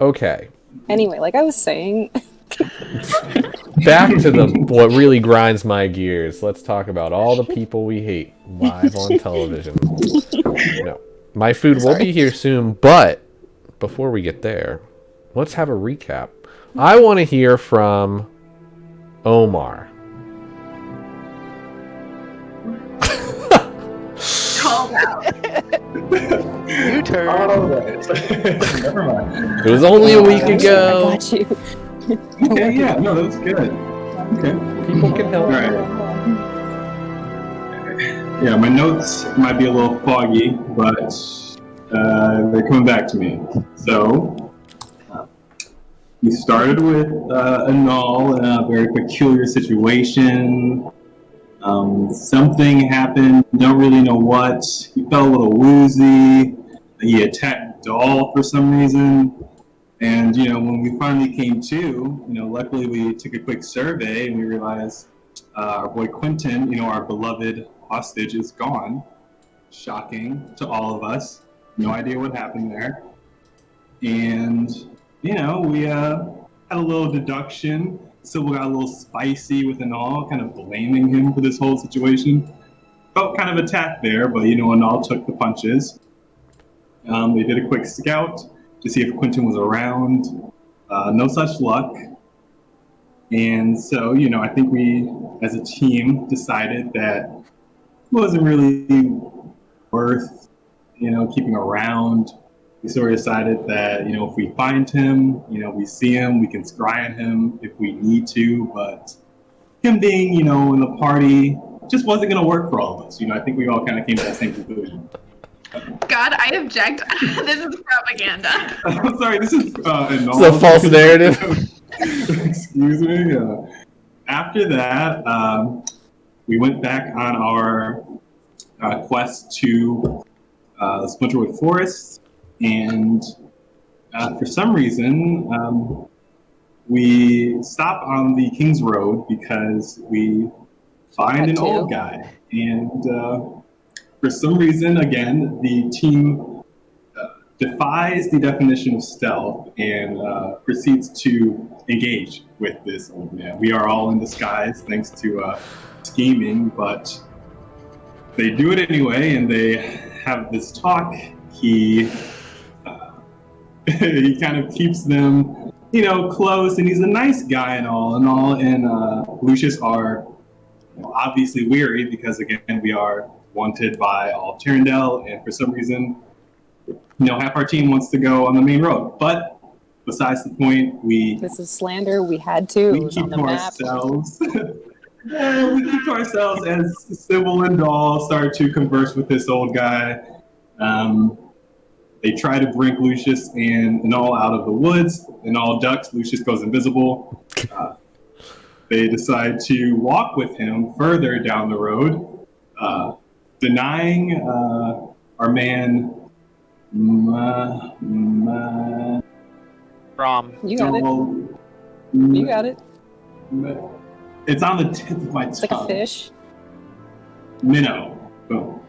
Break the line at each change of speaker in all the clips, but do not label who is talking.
Okay.
Anyway, like I was saying,
Back to what really grinds my gears. Let's talk about all the people we hate live on television. No. My food will
sorry.
be here soon, but before we get there, let's have a recap. I want to hear from Omar.
Called out.
New turn.
All right. Never mind.
It was only a week
I
ago.
got you.
Okay, yeah, no, that was good. Okay.
People can help.
All right. Yeah, my notes might be a little foggy, but they're coming back to me. So, we started with Anal in a very peculiar situation. Something happened, don't really know what. He felt a little woozy. He attacked Doll for some reason. And, when we finally came to, luckily we took a quick survey and we realized our boy Quentin, our beloved hostage, is gone. Shocking to all of us. No idea what happened there. And, we had a little deduction. Sybil got a little spicy with Anal, kind of blaming him for this whole situation. Felt kind of attacked there, but, Anal took the punches. They did a quick scout to see if Quentin was around. No such luck. And so, I think we, as a team, decided that it wasn't really worth, keeping around. We sort of decided that, if we find him, we see him, we can scry at him if we need to, but him being, in the party just wasn't going to work for all of us. I think we all kind of came to that same conclusion.
God, I object. This is propaganda.
I'm sorry, this is
It's a false narrative.
Excuse me. After that, we went back on our quest to Splinterwood Forest, and for some reason, we stop on the King's Road because we find an old guy, and for some reason, again, the team defies the definition of stealth and proceeds to engage with this old man. We are all in disguise thanks to scheming, but they do it anyway, and they have this talk. He he kind of keeps them, close, and he's a nice guy and all. And Lucius are obviously weary because, again, we are wanted by all of Tyrrendel, and for some reason, half our team wants to go on the main road. But besides the point,
This is slander. We had to.
we keep to ourselves. Yeah, we keep to ourselves as Sybil and Doll start to converse with this old guy. They try to bring Lucius and Anal out of the woods. Anal ducks. Lucius goes invisible. They decide to walk with him further down the road, denying our man
Rom.
You got it. You got it.
It's on the tip of my tongue.
It's like a fish.
Minnow. Boom.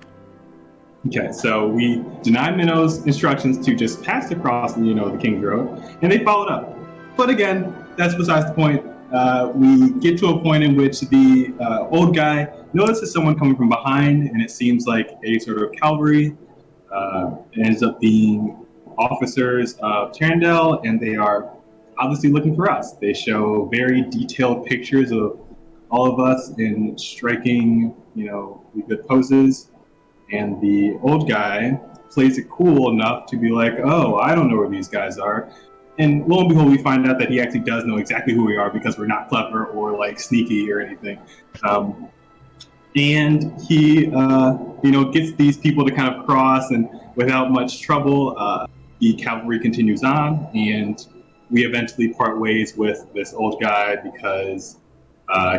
Okay, so we denied Minnow's instructions to just pass across, the King's Road, and they followed up. But again, that's besides the point. We get to a point in which the old guy notices someone coming from behind, and it seems like a sort of cavalry. It ends up being officers of Tyrrendel, and they are obviously looking for us. They show very detailed pictures of all of us in striking, good poses. And the old guy plays it cool enough to be like, oh, I don't know where these guys are. And lo and behold, we find out that he actually does know exactly who we are because we're not clever or sneaky or anything. And he, gets these people to kind of cross, and without much trouble, the cavalry continues on, and we eventually part ways with this old guy because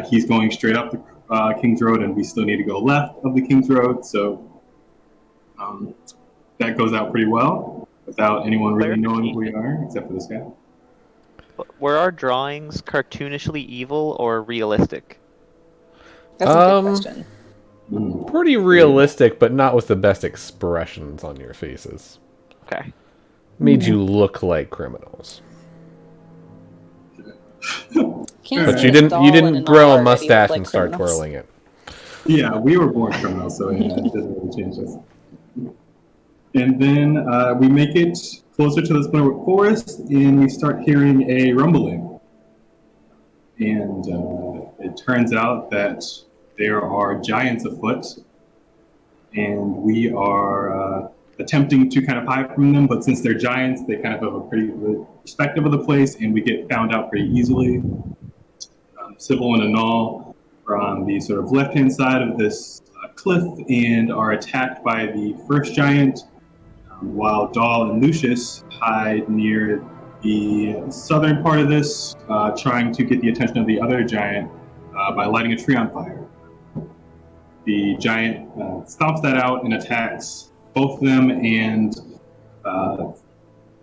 he's going straight up the King's Road, and we still need to go left of the King's Road. So that goes out pretty well without anyone really knowing who we are, except for this guy.
Were our drawings cartoonishly evil or realistic?
That's a good question.
Pretty realistic, but not with the best expressions on your faces.
Okay.
made you look like criminals.
Can't
But
say
you
that
didn't
Dahl
you
and
didn't
Anal
grow a
already look
mustache
like
and start
criminals.
twirling it.
Yeah, we were born criminals, so yeah, it doesn't really change us. And then we make it closer to the Splinterwood Forest, and we start hearing a rumbling. And it turns out that there are giants afoot, and we are attempting to kind of hide from them, but since they're giants, they kind of have a pretty good perspective of the place, and we get found out pretty easily. Sybil and Anal are on the sort of left-hand side of this cliff and are attacked by the first giant, while Dahl and Lucius hide near the southern part of this, trying to get the attention of the other giant by lighting a tree on fire. The giant stomps that out and attacks both of them, and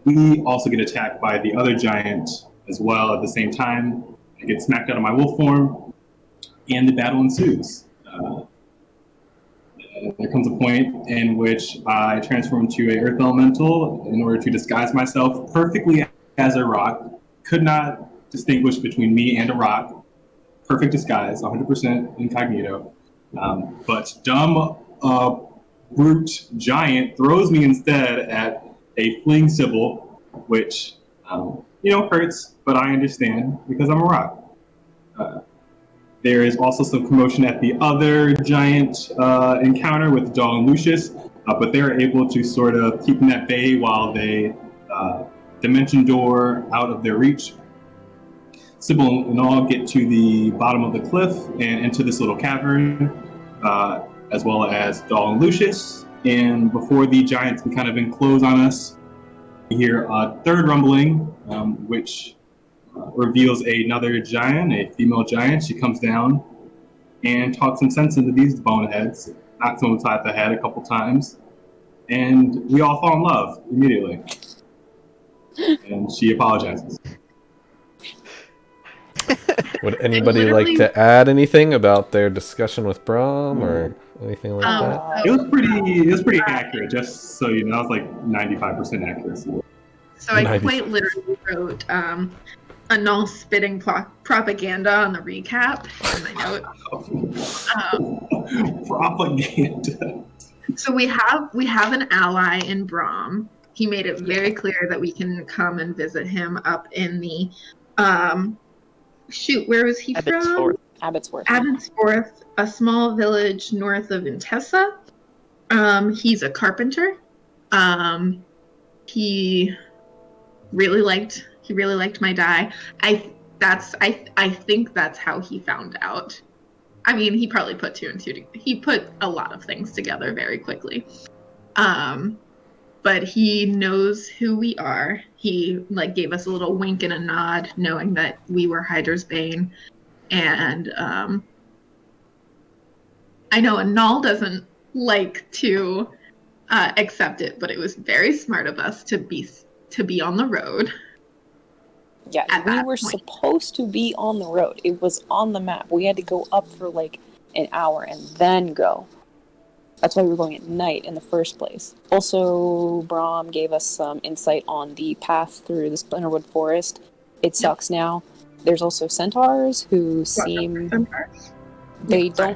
we also get attacked by the other giant as well at the same time. I get smacked out of my wolf form, and the battle ensues. There comes a point in which I transform into a earth elemental in order to disguise myself perfectly as a rock. Could not distinguish between me and a rock. Perfect disguise, 100% incognito. But dumb brute giant throws me instead at a fleeing Sybil, which hurts, but I understand because I'm a rock. There is also some commotion at the other giant encounter with Dahl and Lucius, but they're able to sort of keep them at bay while they dimension door out of their reach. Sybil and all get to the bottom of the cliff and into this little cavern, as well as Dahl and Lucius. And before the giants can kind of enclose on us, we hear a third rumbling, which reveals another giant, a female giant. She comes down and talks some sense into these boneheads, knocks them upside the head a couple times, and we all fall in love immediately. And she apologizes.
Would anybody like to add anything about their discussion with Brahm or anything like that?
It was pretty accurate, just so you know. It was like 95% accuracy.
So I quite literally wrote Anal spitting propaganda on the recap in my note.
Propaganda.
So we have an ally in Brahm. He made it very clear that we can come and visit him up in the where was he from?
Abbotsworth.
Abbotsworth, a small village north of Intessa. He's a carpenter. He really liked my die. I think that's how he found out. I mean, he probably put two and two. He put a lot of things together very quickly. But he knows who we are. He gave us a little wink and a nod, knowing that we were Hydra's Bane. And I know Anal doesn't like to accept it, but it was very smart of us to be on the road.
Yeah, we were supposed to be on the road. It was on the map. We had to go up for an hour and then go. That's why we were going at night in the first place. Also, Brahm gave us some insight on the path through the Splinterwood Forest. It sucks now. There's also centaurs who don't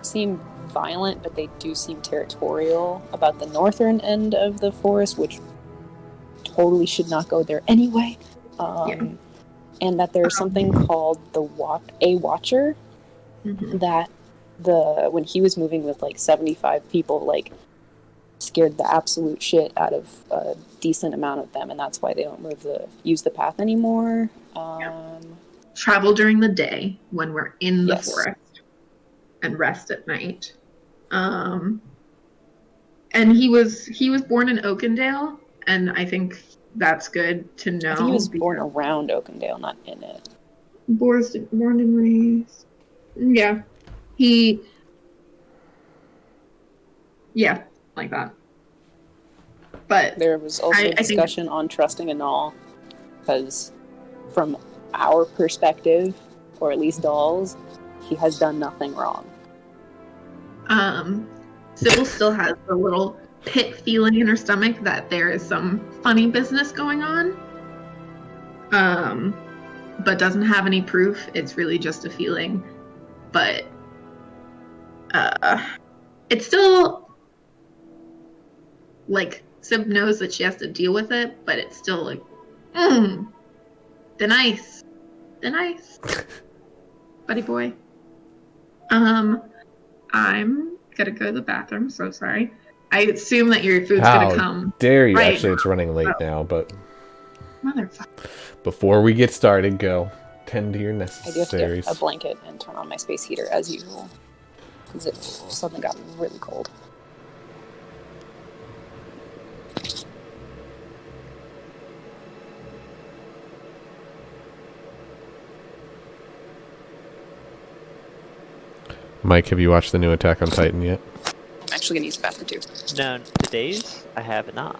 seem violent, but they do seem territorial about the northern end of the forest, which totally should not go there anyway. And that there's something called a Watcher, that when he was moving with 75 people, scared the absolute shit out of a decent amount of them, and that's why they don't use the path anymore.
Travel during the day when we're in the forest, and rest at night. And he was born in Oakendale, and I think that's good to know.
I think he was born around Oakendale, not in it.
Born and raised. Yeah. Like that. But
there was also discussion on trusting Anal, because from our perspective, or at least Dahl's, he has done nothing wrong.
Sybil still has the little pit feeling in her stomach that there is some funny business going on. But doesn't have any proof. It's really just a feeling. But it's still like Sib knows that she has to deal with it, but it's still like, the nice, buddy boy. I'm gonna go to the bathroom. So sorry. I assume that your food's gonna come.
Dare you?
Right.
Actually, it's running late now, but
Motherfucker.
before we get started, go tend to your
I do have to
necessaries.
get a blanket and turn on my space heater as usual. Because it suddenly got really cold.
Mike, have you watched the new Attack on Titan yet?
I'm actually gonna use the bathroom too.
No, today's I have not.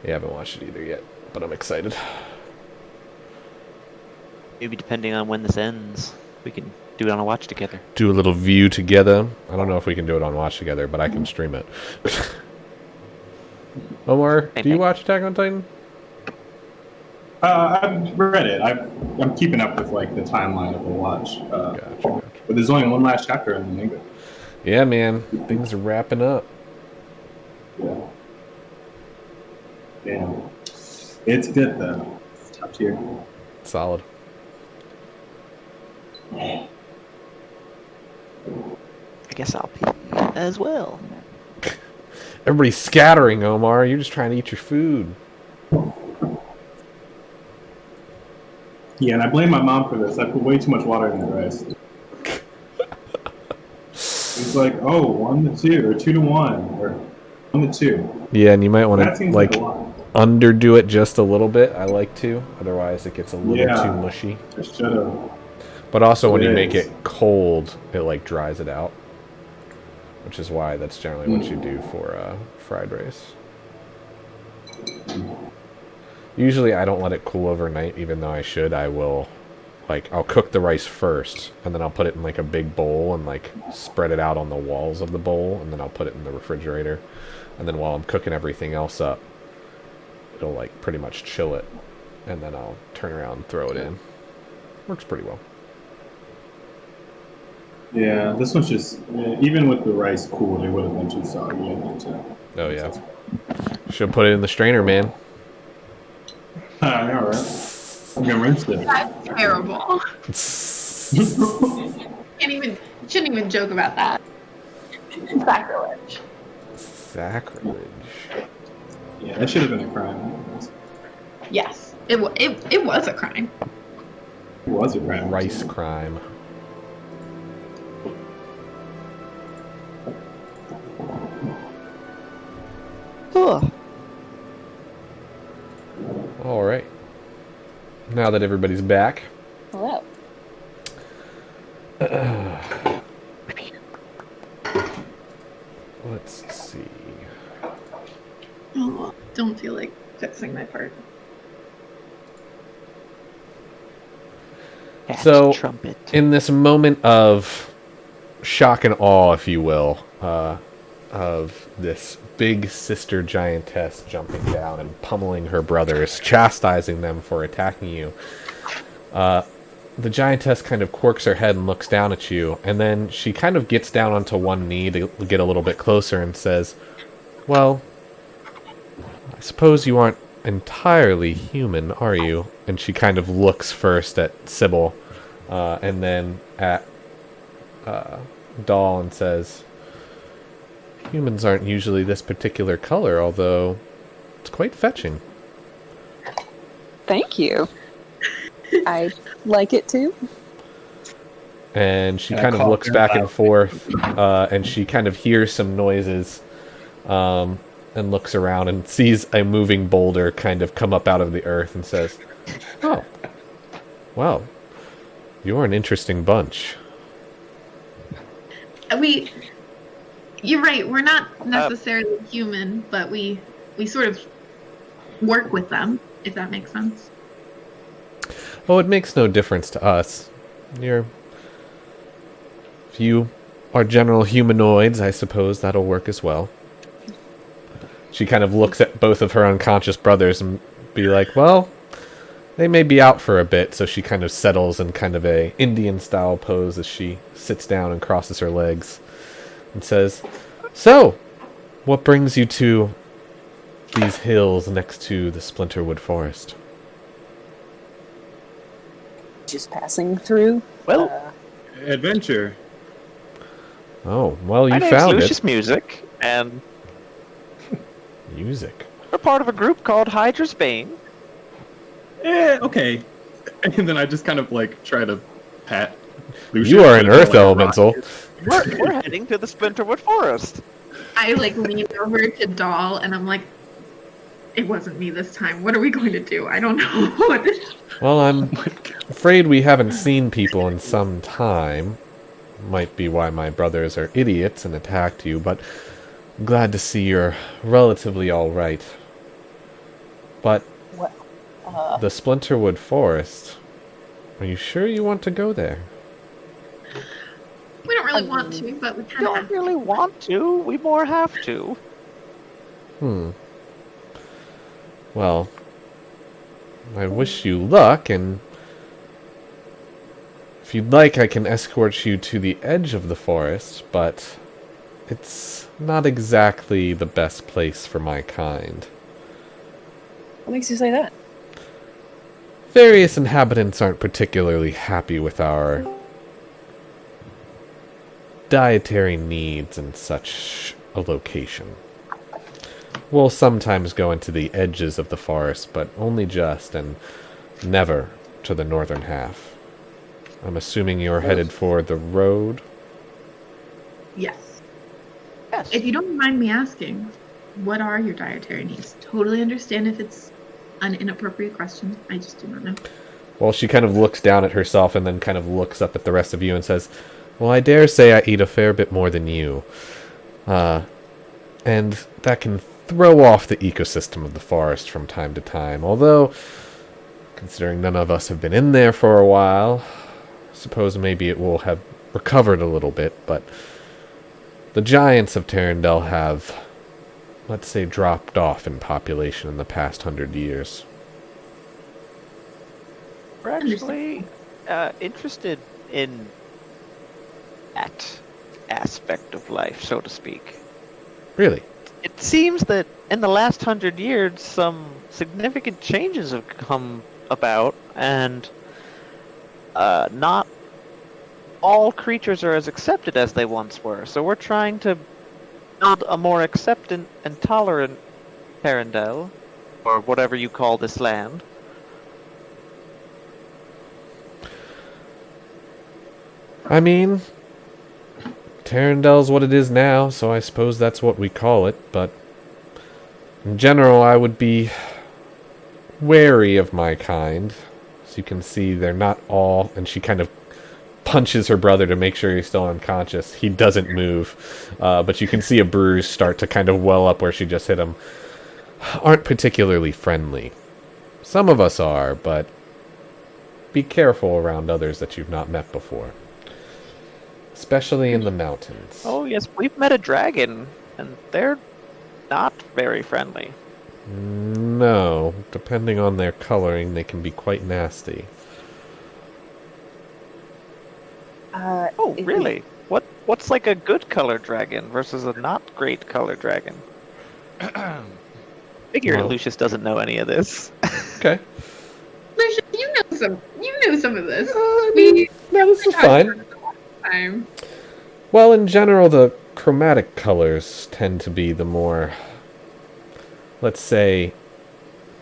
Yeah, I haven't watched it either yet, but I'm excited.
Maybe depending on when this ends, we can do it on a watch together.
Do a little view together. I don't know if we can do it on watch together, but I can stream it. Omar, do you watch Attack on Titan?
I've read it. I'm keeping up with like the timeline of the watch.
Gotcha.
But there's only one last chapter in the manga.
Yeah, man. Things are wrapping up.
Yeah. Yeah. It's good though. It's top tier.
Solid.
I guess I'll pee as well.
Everybody's scattering, Omar. You're just trying to eat your food.
Yeah, and I blame my mom for this. I put way too much water in the rice. It's like, 1-2, or 2-1, or 1-2.
Yeah, and you might want
That
to
seems
like
a lot.
underdo it just a little bit. I like to. Otherwise, it gets a little too mushy.
I should have.
But also, when
It
you make
is.
it cold, it like dries it out. Which is why that's generally what you do for fried rice. Usually, I don't let it cool overnight, even though I should. I will, like, I'll cook the rice first, and then I'll put it in like a big bowl and like spread it out on the walls of the bowl, and then I'll put it in the refrigerator. And then while I'm cooking everything else up, it'll like pretty much chill it, and then I'll turn around and throw it in. Works pretty well.
Yeah, this one's just, even with the rice cooled, it would have been too soggy. I think, so.
Oh yeah. Should put it in the strainer, man.
Alright. I'm gonna rinse it.
That's terrible. Shouldn't even joke about that. Sacrilege.
Sacrilege.
Yeah, that should have been a crime.
Yes, it was a crime.
It was a crime.
Rice crime.
Ugh.
All right. Now that everybody's back,
Hello.
let's see.
Oh, don't feel like fixing my part.
Cat's
So,
trumpet.
in this moment of shock and awe, if you will, of this big sister giantess jumping down and pummeling her brothers, chastising them for attacking you, the giantess kind of quirks her head and looks down at you, and then she kind of gets down onto one knee to get a little bit closer and says, "Well, I suppose you aren't entirely human, are you?" And she kind of looks first at Sybil, and then at Doll and says, "Humans aren't usually this particular color, although it's quite fetching."
Thank you. I like it too.
And she
And I
kind of
call
looks
her
back
loud.
and forth, and she kind of hears some noises, and looks around and sees a moving boulder kind of come up out of the earth and says, "Oh, well, you're an interesting bunch."
You're right. We're not necessarily human, but we sort of work with them, if that makes sense.
Oh, it makes no difference to us. If you are general humanoids, I suppose that'll work as well. She kind of looks at both of her unconscious brothers and be like, well, they may be out for a bit, so she kind of settles in kind of a Indian-style pose as she sits down and crosses her legs and says, so, what brings you to these hills next to the Splinterwood Forest?
Just passing through.
Well,
Adventure.
Oh, well,
my
you
name's
found
Lucius
it.
Music, and
Music.
we're part of a group called Hydra's Bane.
Okay. And then I just kind of like try to pat Lucius.
You are an
but it's
earth
like a
elemental.
rocket.
We're heading to the Splinterwood Forest.
I like lean over to Doll and I'm like, it wasn't me this time. What are we going to do? I don't know.
Well, I'm afraid we haven't seen people in some time. Might be why my brothers are idiots and attacked you, but I'm glad to see you're relatively alright. But
Well,
the Splinterwood Forest, are you sure you want to go there?
We don't really want to, but we
We
kind of
don't
have to.
really want to. We more have to.
Well, I wish you luck, and if you'd like, I can escort you to the edge of the forest, but it's not exactly the best place for my kind.
what makes you say that?
Various inhabitants aren't particularly happy with our dietary needs in such a location. We'll sometimes go into the edges of the forest, but only just, and never to the northern half. I'm assuming you're headed for the road?
Yes.
Yes.
If you don't mind me asking, what are your dietary needs? Totally understand if it's an inappropriate question. I just do not know.
Well, she kind of looks down at herself and then kind of looks up at the rest of you and says, well, I dare say I eat a fair bit more than you. And that can throw off the ecosystem of the forest from time to time. Although, considering none of us have been in there for a while, I suppose maybe it will have recovered a little bit, but the giants of Terrendel have, let's say, dropped off in population in the past 100 years.
We're actually interested in that aspect of life, so to speak.
Really?
It seems that in the last 100 years, some significant changes have come about, and not all creatures are as accepted as they once were. So we're trying to build a more acceptant and tolerant Terrendel, or whatever you call this land.
I mean, Terrendel's what it is now, so I suppose that's what we call it, but in general, I would be wary of my kind. As you can see, they're not all, and she kind of punches her brother to make sure he's still unconscious. He doesn't move, but you can see a bruise start to kind of well up where she just hit him. Aren't particularly friendly. Some of us are, but be careful around others that you've not met before. Especially in the mountains.
Oh yes, we've met a dragon, and they're not very friendly.
No, depending on their coloring, they can be quite nasty.
Oh, really? What's like a good color dragon versus a not great color dragon? Figure
Well-
Lucius doesn't know any of this.
Okay.
Lucius, you know some of this.
No, this is fine.
Time.
Well, in general, the chromatic colors tend to be the more, let's say,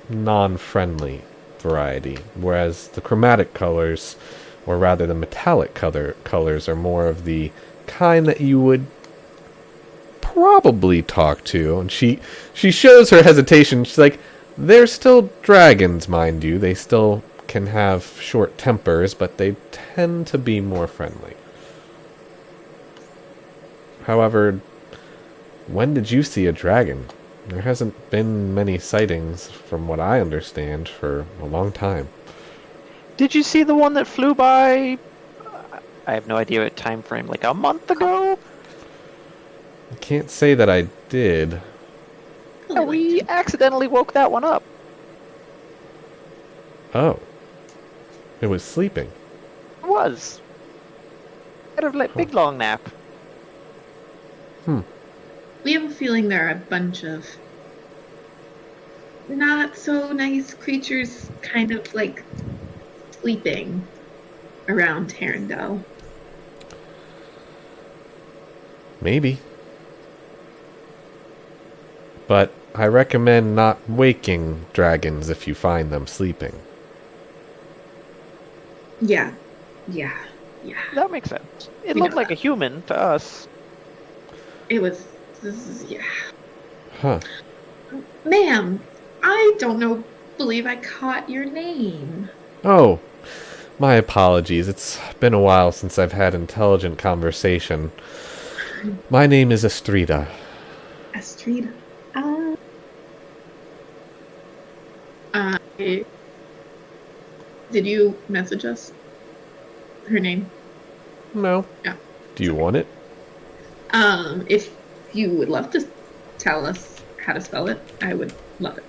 non-friendly variety, whereas the chromatic colors, or rather the metallic colors, are more of the kind that you would probably talk to. And she shows her hesitation. She's like, they're still dragons, mind you. They still can have short tempers, but they tend to be more friendly. However, when did you see a dragon? There hasn't been many sightings, from what I understand, for a long time.
Did you see the one that flew by? I have no idea what time frame. Like a month ago?
I can't say that I did.
Yeah, we accidentally woke that one up.
Oh. It was sleeping.
It was. Had a big long nap.
We have a feeling there are a bunch of not so nice creatures kind of like sleeping around Tarendel.
Maybe. But I recommend not waking dragons if you find them sleeping.
Yeah.
That makes sense. It
We
looked
know
like
that.
a human to us.
It was, yeah.
Huh.
Ma'am, I don't believe I caught your name.
Oh, my apologies. It's been a while since I've had intelligent conversation. My name is Astrida.
Astrida. Did you message us? Her name?
No.
Yeah.
Do you want it?
If you would love to tell us how to spell it, I would love it.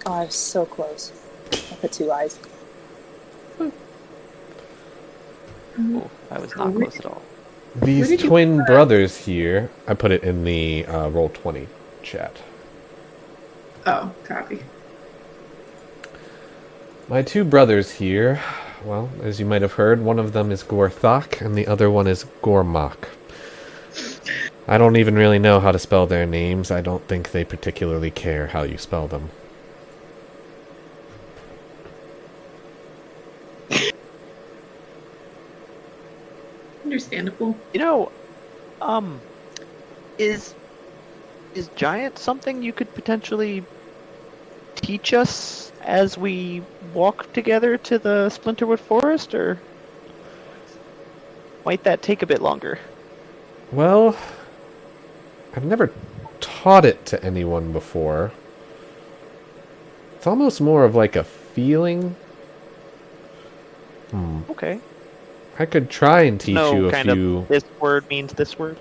Oh, I was so close. I put 2 eyes.
Oh, I was not close at all.
Where
These
did you
twin
put-
brothers here, I put it in the Roll20 chat.
Oh, copy.
My 2 brothers here, well, as you might have heard, one of them is Gorthok and the other one is Gormok. I don't even really know how to spell their names. I don't think they particularly care how you spell them.
Understandable.
You know, is giant something you could potentially teach us as we walk together to the Splinterwood Forest, or might that take a bit longer?
Well, I've never taught it to anyone before. It's almost more of like a feeling.
Okay.
I could try and teach
No
you a
kind
few.
of this word means this word.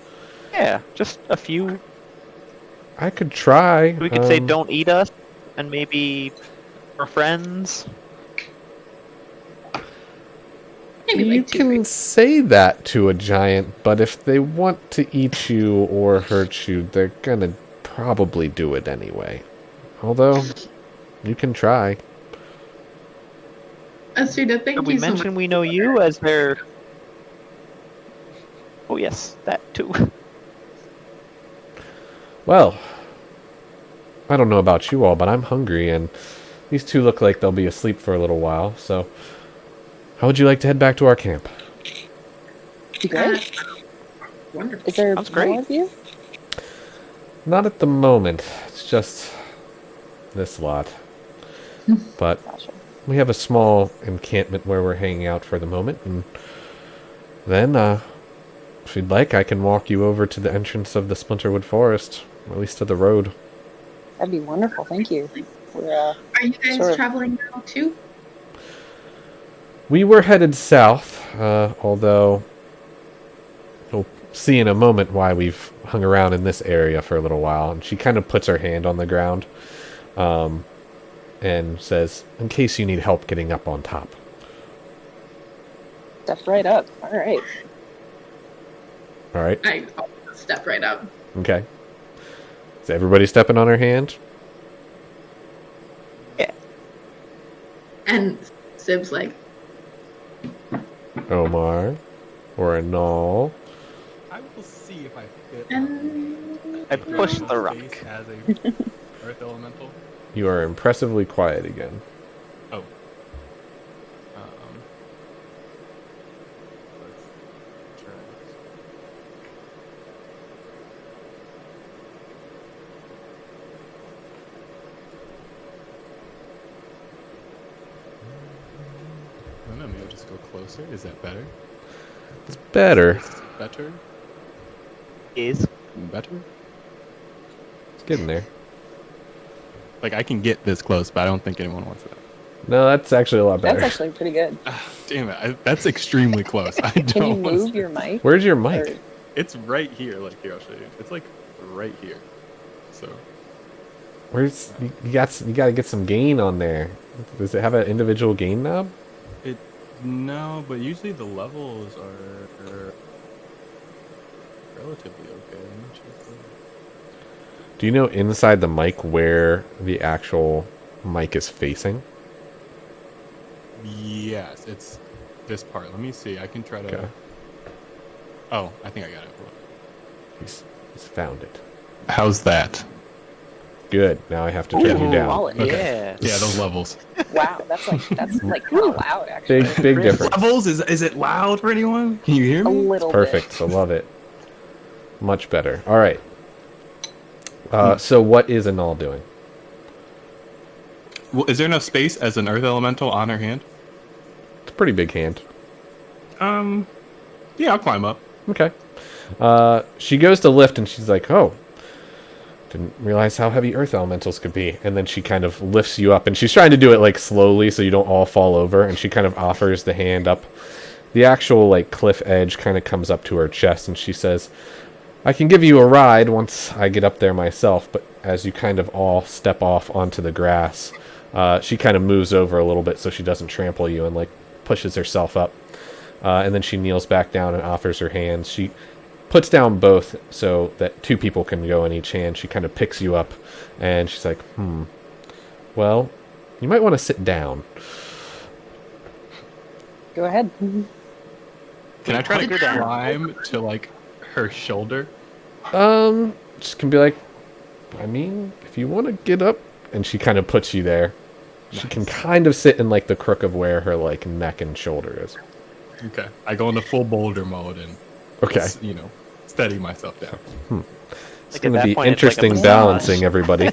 Yeah, just a few.
I could try.
We could say don't eat us, and maybe we're friends.
Maybe
You
like 2
can say that to a giant, but if they want to eat you or hurt you, they're gonna probably do it anyway. Although, you can try.
Astrida, thank
Did we
you so much.
mention we know you as their... Oh yes, that too.
Well, I don't know about you all, but I'm hungry, and these 2 look like they'll be asleep for a little while, so how would you like to head back to our camp?
You good?
Wonderful.
Is there
Sounds great.
more of you?
Not at the moment. It's just this lot. But
Gotcha.
we have a small encampment where we're hanging out for the moment, and then, if you'd like, I can walk you over to the entrance of the Splinterwood Forest, or at least to the road.
That'd be wonderful. Thank you. We're
Are you guys
sort of-
traveling now too?
We were headed south, although you'll see in a moment why we've hung around in this area for a little while. And she kind of puts her hand on the ground and says, in case you need help getting up on top.
step right up. All right.
All right?
I'll step right up.
Okay. Is everybody stepping on her hand?
And Sib's like,
Omar? Or Anal?
I will see if I fit.
and
I pushed the rock.
Space as a earth elemental.
You are impressively quiet again.
Oh. Let's try this. I don't know, maybe I'll just go closer. Is that better?
It's better.
Is this better?
Is
Better?
It's getting there.
Like, I can get this close, but I don't think anyone wants that.
No, that's actually a lot better.
That's actually pretty good.
Damn it. That's extremely close. I don't
Can you
wanna
move
stay-
your mic?
Where's your
Or-
mic?
It's right here. Like, here, I'll show you. It's like right here. So,
Where's you got to get some gain on there. Does it have an individual gain knob?
No, but usually the levels are relatively okay. Let me check that.
Do you know inside the mic where the actual mic is facing?
Yes, it's this part. Let me see. I can try to.
Okay.
Oh, I think I got it. Hold
He's found it.
on. How's that?
Good. Now I have to turn you down.
Quality.
Yeah.
Yeah, those levels.
Wow, that's like kind of loud, actually.
Big difference.
Levels? Is it loud for anyone? Can you hear
A
me?
little
Perfect. I love it. Much better. All right. So what is Anal doing?
Well, is there enough space as an earth elemental on her hand?
It's a pretty big hand.
Yeah, I'll climb up.
Okay. She goes to lift and she's like, oh, didn't realize how heavy earth elementals could be. And then she kind of lifts you up and she's trying to do it like slowly so you don't all fall over. And she kind of offers the hand up. The actual like cliff edge kind of comes up to her chest and she says, I can give you a ride once I get up there myself. But as you kind of all step off onto the grass, she kind of moves over a little bit so she doesn't trample you and like pushes herself up. And then she kneels back down and offers her hands. She puts down both so that two people can go in each hand. She kind of picks you up and she's like, well, you might want to sit down.
Go ahead.
Can I try to
Go down.
climb to like her shoulder?
Just can be like, I mean, if you want to get up, and she kind of puts you there. She can kind of sit in like the crook of where her like neck and shoulder is.
Okay. I go into full boulder mode and
Okay.
steady myself down.
It's
Like,
going
at
to
that
be
point, it's like a
interesting
massage.
balancing, everybody.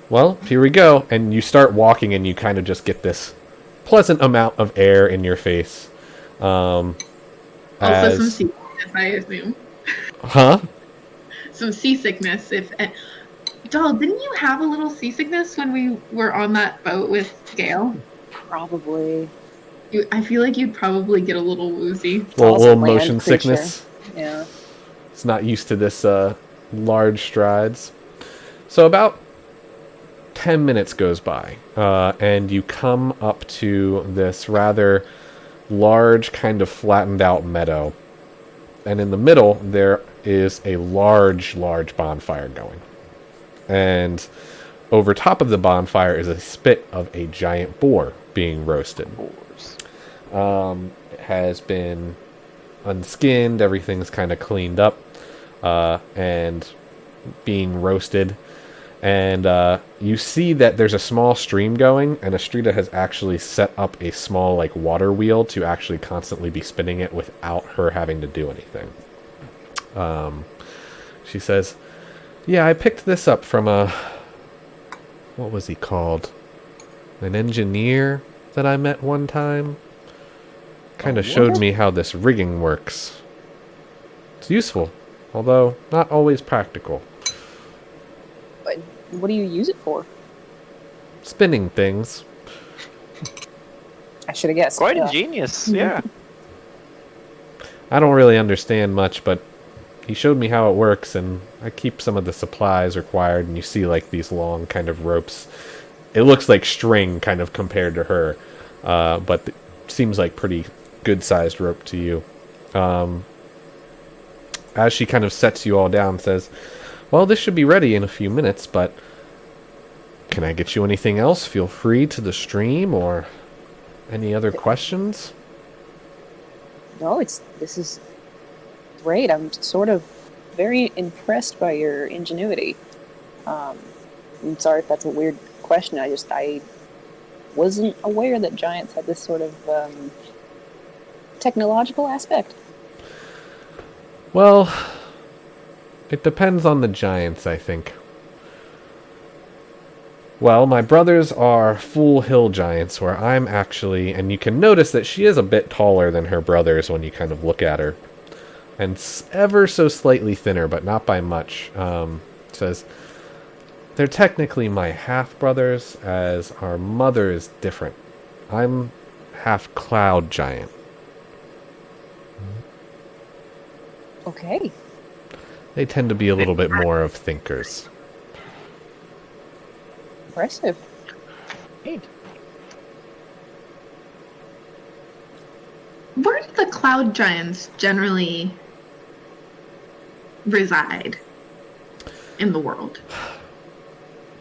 Well, here we go. And you start walking and you kind of just get this pleasant amount of air in your face.
Also, some seasickness, I assume.
Huh?
Some seasickness. Doll, didn't you have a little seasickness when we were on that boat with Gail?
Probably.
I feel like you'd probably get a little woozy.
Little
Also land
motion
creature.
sickness.
Yeah.
It's not used to this large strides. So about 10 minutes goes by, and you come up to this rather large, kind of flattened out meadow. And in the middle, there is a large bonfire going. And over top of the bonfire is a spit of a giant boar being roasted. It has been unskinned, everything's kind of cleaned up, and being roasted. And you see that there's a small stream going, and Astrida has actually set up a small like water wheel to actually constantly be spinning it without her having to do anything. She says, yeah, I picked this up from what was he called? An engineer that I met one time. Kind of showed me how this rigging works. It's useful, although not always practical.
But what do you use it for?
Spinning things.
I should have guessed.
Quite
Yeah.
ingenious, yeah.
I don't really understand much, but he showed me how it works, and I keep some of the supplies required, and you see like these long kind of ropes. It looks like string kind of compared to her, but it seems like pretty good-sized rope to you. As she kind of sets you all down, says, well, this should be ready in a few minutes, but can I get you anything else? Feel free to the stream, or any other questions?
No, this is great. I'm sort of very impressed by your ingenuity. I'm sorry if that's a weird question. I wasn't aware that giants had this sort of technological aspect.
Well, it depends on the giants, I think. Well, my brothers are full hill giants, where I'm actually, and you can notice that she is a bit taller than her brothers when you kind of look at her. And ever so slightly thinner, but not by much. Says, they're technically my half-brothers, as our mother is different. I'm half cloud giant.
Okay.
They tend to be a little bit more of thinkers.
Impressive.
Where do the cloud giants generally reside in the world?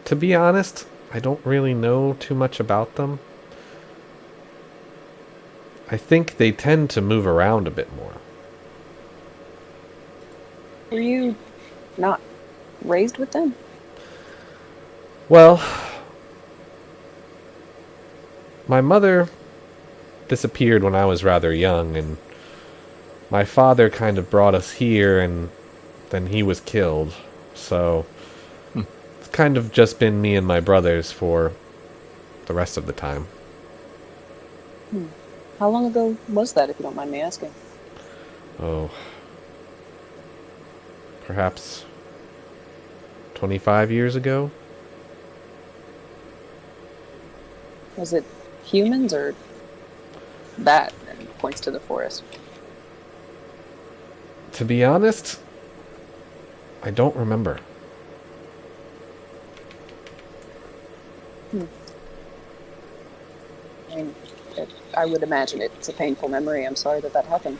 To be honest, I don't really know too much about them. I think they tend to move around a bit more.
Were you not raised with them?
Well, my mother disappeared when I was rather young, and my father kind of brought us here, and then he was killed. So it's kind of just been me and my brothers for the rest of the time.
How long ago was that, if you don't mind me asking?
Oh, perhaps 25 years ago?
Was it humans or that? And points to the forest.
To be honest, I don't remember.
I mean, I would imagine it's a painful memory. I'm sorry that happened.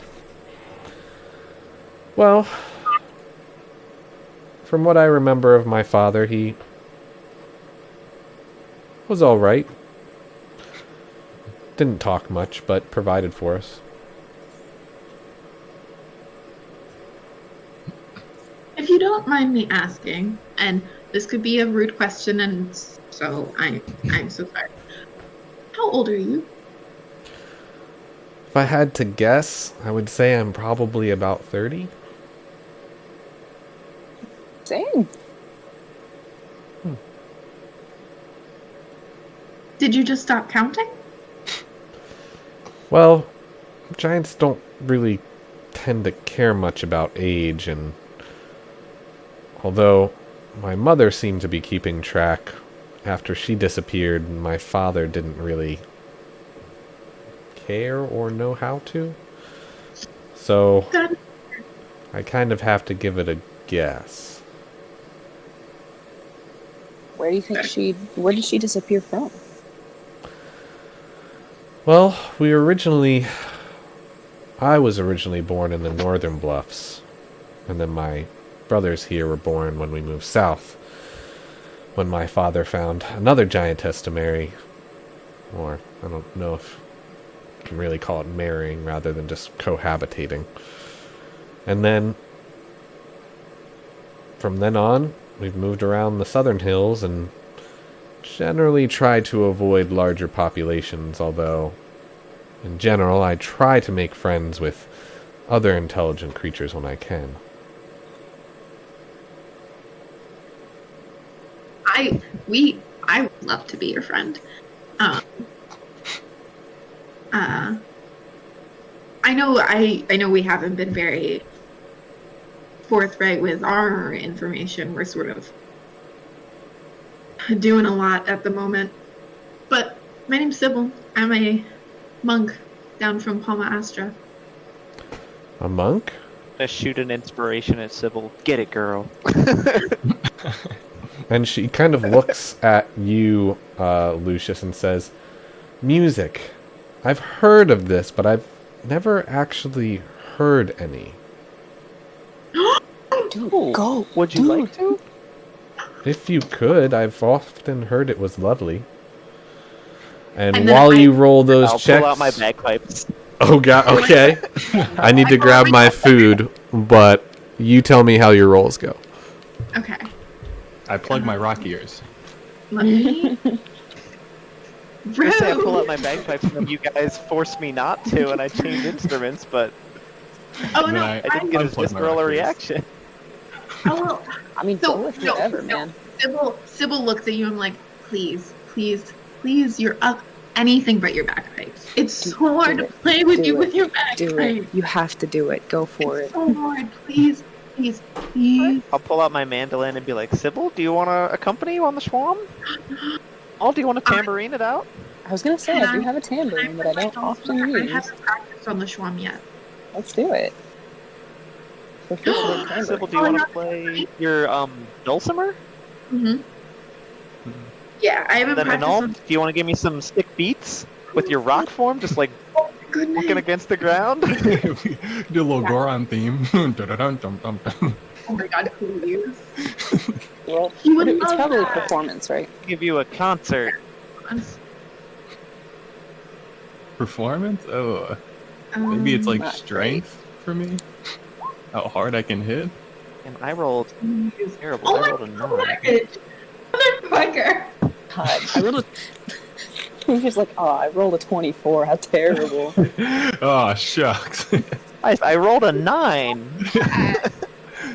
Well, from what I remember of my father, he was all right. Didn't talk much, but provided for us.
If you don't mind me asking, and this could be a rude question, and so I'm so sorry. How old are you?
If I had to guess, I would say I'm probably about 30.
Same.
Did you just stop counting?
Well, giants don't really tend to care much about age, and although my mother seemed to be keeping track, after she disappeared, my father didn't really care or know how to. So I kind of have to give it a guess.
Where do you think where did she disappear from?
Well, I was originally born in the Northern Bluffs, and then my brothers here were born when we moved south, when my father found another giantess to marry, or I don't know if you can really call it marrying rather than just cohabitating. And then, from then on, we've moved around the southern hills and generally try to avoid larger populations, although in general I try to make friends with other intelligent creatures when I can.
I would love to be your friend. I know we haven't been very forthright with our information. We're sort of doing a lot at the moment. But my name's Sybil. I'm a monk down from Palma Astra.
A monk?
I shoot an inspiration at Sybil. Get it, girl.
And she kind of looks at you, Lucius, and says, "Music. I've heard of this, but I've never actually heard any."
Dude,
Cool.
go.
Would you like to?
If you could, I've often heard it was lovely. And
And then
while you roll those
I'll
checks...
pull out my bagpipes.
Oh god, okay. I need to grab my food, but you tell me how your rolls go.
Okay.
I plug my rock ears.
Let me.
I say I pull out my bagpipes and then you guys force me not to and I change instruments, but
Oh
And
no!
then
I didn't get a
unplug my
visceral
rock ears.
reaction.
Oh well.
I mean,
So,
go with
no,
whatever,
no.
man.
Sybil looks at you and like, please, you're up anything but your bagpipes. It's so hard to play with you with your
Do
bagpipes.
it. You have to do it. Go for it.
So hard, please.
I'll pull out my mandolin and be like, Sybil, do you want to accompany you on the swarm? Oh, do you want to tambourine it out?
I was gonna say, I do have a tambourine, but I don't often
I
use.
haven't practiced on the Schwam yet.
Let's do it. Proficient in
Sybil,
tambourine.
do you want to play your dulcimer?
Mm-hmm. Yeah, I haven't
Then
practiced.
Anal, do you want to give me some stick beats with your rock form, just like
Goodness.
looking against the ground?
Do a little Goron theme. Dun-dun-dun-dun-dun.
Oh my god, please.
Well,
You would
it's
love
probably
that.
performance, right?
Give you a concert.
Performance? Oh, maybe it's like
Not
strength for me. How hard I can hit.
And I rolled terrible.
Oh
I
my
rolled a 9.
god, motherfucker.
God, I rolled a. He was just like, oh, I rolled a 24. How terrible.
Oh, shucks.
I rolled a 9.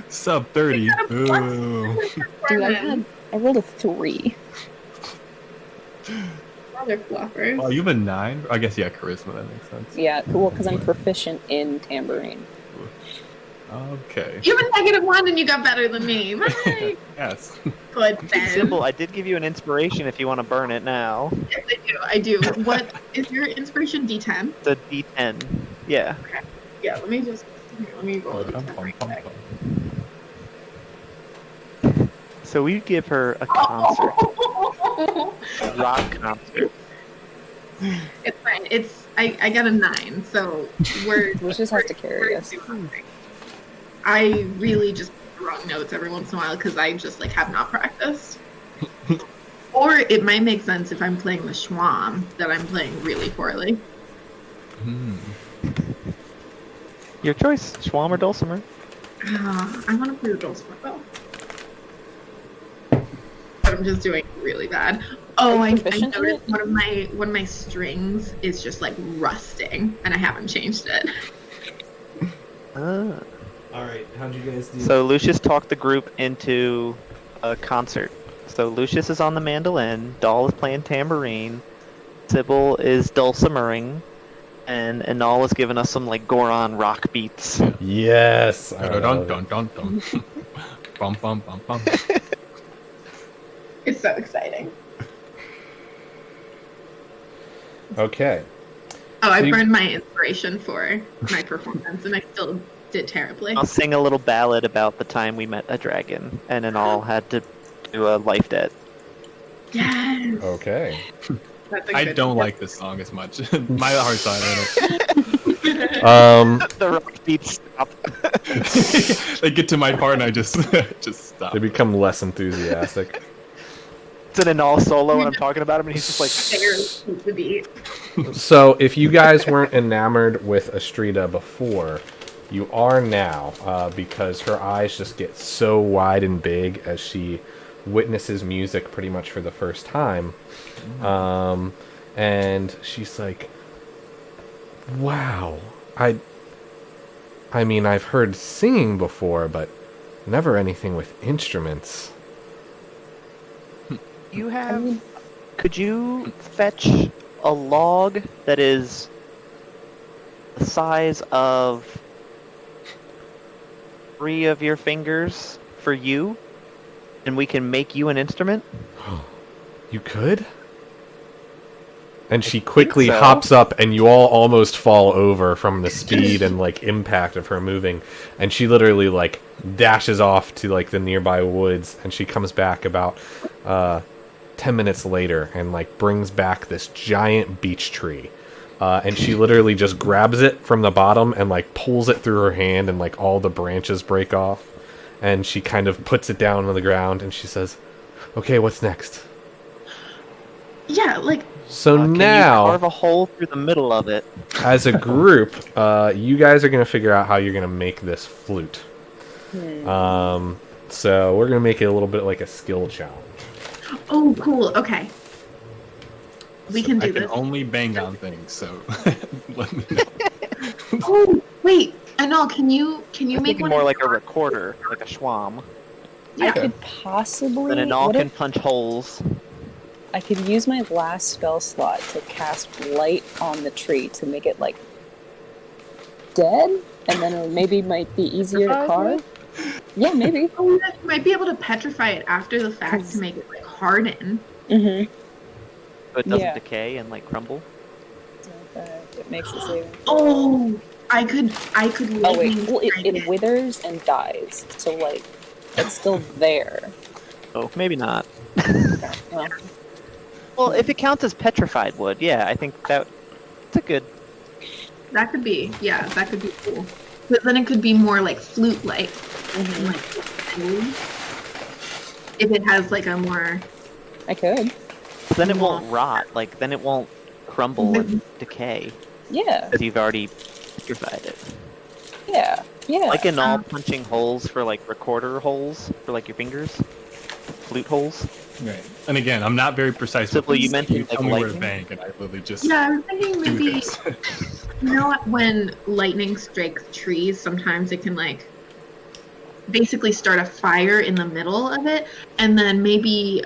Sub 30. Ooh.
Dude, I rolled a 3.
Mother fluffers.
Oh, you have a 9? I guess, yeah, charisma, that makes sense.
Yeah, cool, because I'm proficient in tambourine.
Okay.
You have a -1 and you got better than me. Bye.
Yes.
Good then.
Sybil, I did give you an inspiration if you want to burn it now.
Yes, I do. What is your inspiration? D10?
It's a D10. Yeah.
Yeah, let me roll a
Pum,
D10
pum,
right
pum,
quick.
pum.
So we give her a concert. A rock concert.
It's fine. I got a 9, so we're.
Lucius has to carry us.
I really just wrong notes every once in a while because I just like have not practiced. Or it might make sense if I'm playing the Schwam that I'm playing really poorly.
Your choice, Schwam or Dulcimer.
I want to play the Dulcimer though. But I'm just doing really bad. Oh, I
proficient in
noticed
it?
one of my strings is just like rusting, and I haven't changed it.
Ah.
All right, how'd you guys do?
So Lucius talked the group into a concert. So Lucius is on the mandolin, Doll is playing tambourine, Sybil is dulcimering, and Anal is giving us some like Goron rock beats.
Yes. I
Dun
love
dun
it.
dun dun. Bum bum bum bum.
It's so exciting.
Okay.
Oh, I
So you-
burned my inspiration for my performance, and I still did terribly.
I'll sing a little ballad about the time we met a dragon, and Anal had to do a life debt.
Yes.
Okay.
That's a
I
good
don't
one.
like this song as much. My heart's not in
The rock beats stop.
it. They get to my part and I just stop.
They become less enthusiastic.
It's an Anal solo, and I'm talking about him, and he's just like,
Barely keep the beat.
So, if you guys weren't enamored with Astrida before, you are now, because her eyes just get so wide and big as she witnesses music pretty much for the first time. And she's like, wow, I mean, I've heard singing before, but never anything with instruments.
you have... Could you fetch a log that is the size of 3 of your fingers for you? And we can make you an instrument?
You could? And she quickly
so.
hops up, and you all almost fall over from the speed and like impact of her moving. And she literally like dashes off to like the nearby woods, and she comes back about 10 minutes later and like brings back this giant beech tree. And she literally just grabs it from the bottom and like pulls it through her hand, and like all the branches break off. And she kind of puts it down on the ground, and she says, "Okay, what's next?"
Yeah, like
So
Can you
now,
carve a hole through the middle of it?
as a group, you guys are going to figure out how you're going to make this flute. So we're going to make it a little bit like a skill challenge.
oh, cool. Okay, we can
I
do
can
this.
only bang on things, so let me know.
Oh, wait, Anal, can you
I'm
make
thinking
one
more
of
like a
your-
recorder, like a schwam.
I could possibly.
Then Anal
what
can
if
punch holes.
I could use my last spell slot to cast light on the tree to make it like dead, and then it maybe might be easier to
Petrified
carve. Yeah, maybe.
Oh, yeah, you might be able to petrify it after the fact to make it like harden.
Mm-hmm.
So it doesn't
Yeah.
decay and like crumble.
It makes the saving.
Oh, I could
Oh wait,
lightning
well
strike
it withers and dies, so like it's still there.
Oh, maybe not.
Okay, well,
Well, if it counts as petrified wood, yeah, I think that's a good.
That could be, yeah, that could be cool. But then it could be more like flute-like. Like, if it has like a more...
I could.
Then it won't rot. Like, then it won't crumble and decay.
Yeah.
Because you've already petrified it.
Yeah. Yeah.
Like a knob punching holes for like recorder holes for like your fingers, flute holes.
Right. And again, I'm not very precise.
Simple,
with
you
this.
mentioned,
You
like,
tell me where to
lightning?
bank, and I literally just
Yeah, I was thinking
do
maybe,
this.
you know what, when lightning strikes trees, sometimes it can like basically start a fire in the middle of it, and then maybe,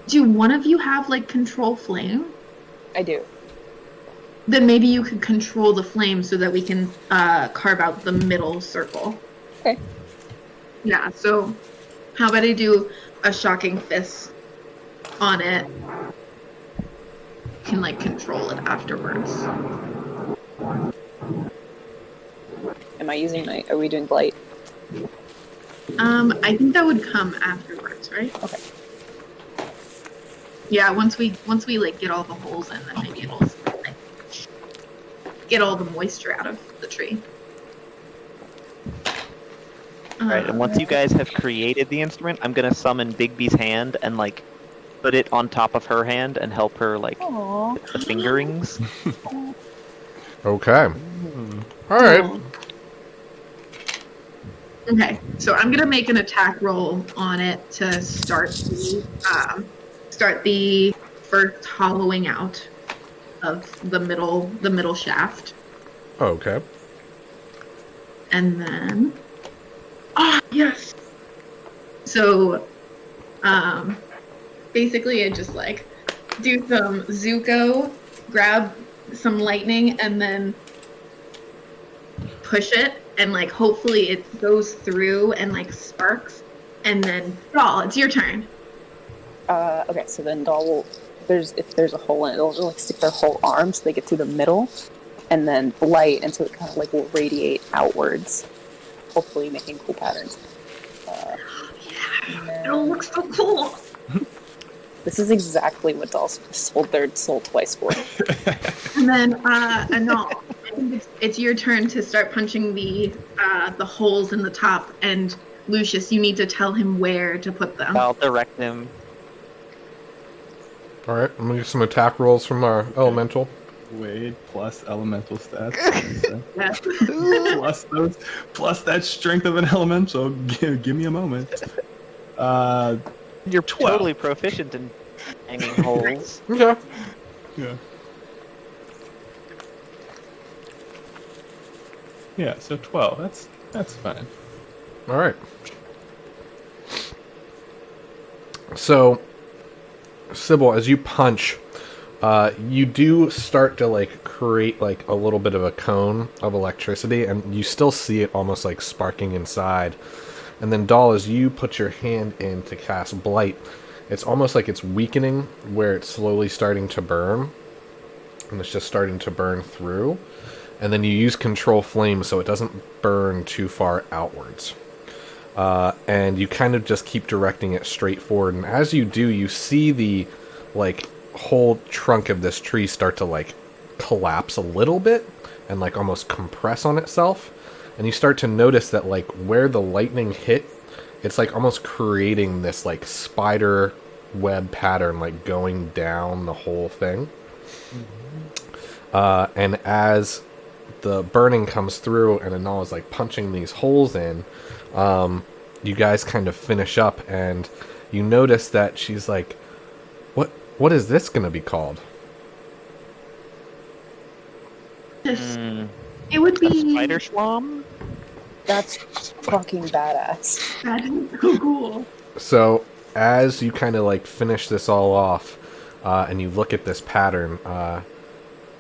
do one of you have like control flame?
I do.
Then maybe you could control the flame so that we can carve out the middle circle.
Okay.
Yeah, so how about I do a shocking fist on it? Can like control it afterwards.
Am I using my? Are we doing blight?
I think that would come afterwards, right?
Okay.
Yeah, once we like get all the holes in, then maybe it'll like, get all the moisture out of the tree.
Right, and once you guys have created the instrument, I'm gonna summon Bigby's hand and like put it on top of her hand and help her like
Aww.
with the fingerings.
Okay. All right.
Okay, so I'm gonna make an attack roll on it to start the first hollowing out of the middle shaft,
Okay.
and then yes. So basically, I just like do some Zuko, grab some lightning, and then push it, and like hopefully it goes through and like sparks, and then Doll, it's your turn.
Okay, so then Doll will. If there's a hole in it, they'll like stick their whole arm so they get through the middle, and then blight, and so it kind of like will radiate outwards, hopefully making cool patterns.
It'll look so cool.
This is exactly what Doll sold their soul twice for.
And then Anal, I think it's your turn to start punching the holes in the top, and Lucius, you need to tell him where to put them.
I'll direct him.
All right. I'm gonna get some attack rolls from our elemental.
Wade plus elemental stats.
Yeah.
plus that strength of an elemental. Give me a moment.
You're
12.
totally proficient in hanging holes.
Okay.
Yeah. Yeah, so 12. That's fine.
All right. So, Sybil, as you punch, you do start to like create like a little bit of a cone of electricity, and you still see it almost like sparking inside. And then, Doll, as you put your hand in to cast Blight, it's almost like it's weakening, where it's slowly starting to burn, and it's just starting to burn through. And then you use Control Flame so it doesn't burn too far outwards. And you kind of just keep directing it straight forward. And as you do, you see the like whole trunk of this tree start to like collapse a little bit and like almost compress on itself. And you start to notice that like where the lightning hit, it's like almost creating this like spider web pattern like going down the whole thing. And as the burning comes through and Anal is like punching these holes in, you guys kind of finish up, and you notice that she's like, what is this gonna be called?
It would be
Spider Schwam?
That's fucking badass.
That is so cool.
So as you kind of like finish this all off, and you look at this pattern,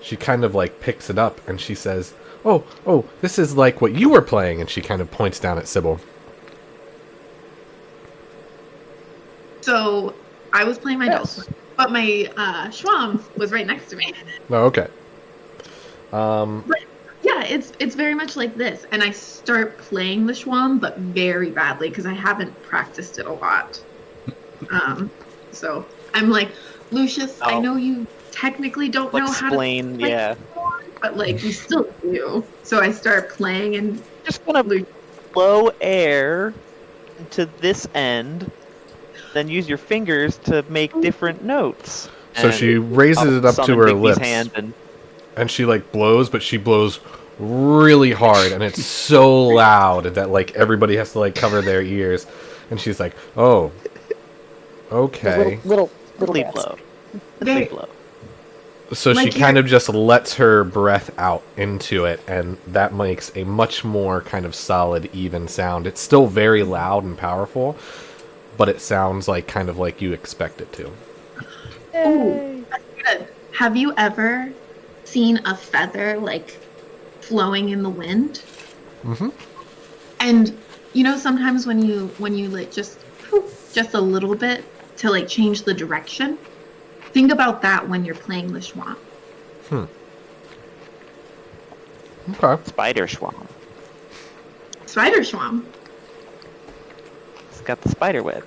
she kind of like picks it up and she says, oh, this is like what you were playing, and she kind of points down at Sybil.
So I was playing my dolls, but my Schwam was right next to me.
Oh, okay.
But yeah, it's very much like this, and I start playing the Schwam, but very badly because I haven't practiced it a lot. So I'm like, Lucius, I
Oh.
know you technically don't know how to
Explain,
play,
yeah.
but like you still do. So I start playing, and
Just gonna blow air into this end, then use your fingers to make different notes.
So
And
she raises it up to
summon
her
Bigby's
lips,
hand
and she like blows, but she blows really hard, and it's so loud that like everybody has to like cover their ears. And she's like, "Oh, okay."
Little
lead
bats.
blow.
They-
Lead blow.
So she
Like
kind
you're-
of just lets her breath out into it, and that makes a much more kind of solid, even sound. It's still very loud and powerful, but it sounds like kind of like you expect it to.
Ooh, that's good. Have you ever seen a feather like flowing in the wind?
Mm-hmm.
And you know, sometimes when you like just a little bit to like change the direction, think about that when you're playing the Schwamp.
Okay.
Spider Schwam.
Spider Schwamp.
It's got the spider web.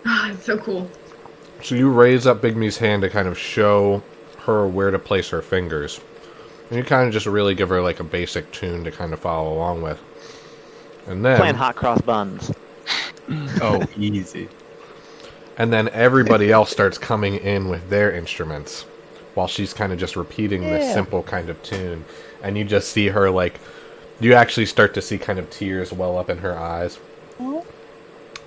Oh, it's so cool.
So you raise up Big Me's hand to kind of show her where to place her fingers. And you kind of just really give her like a basic tune to kind of follow along with. And then
Playing hot cross buns.
Oh, easy.
and then everybody else starts coming in with their instruments while she's kind of just repeating this
Yeah.
simple kind of tune. And you just see her like you actually start to see kind of tears well up in her eyes.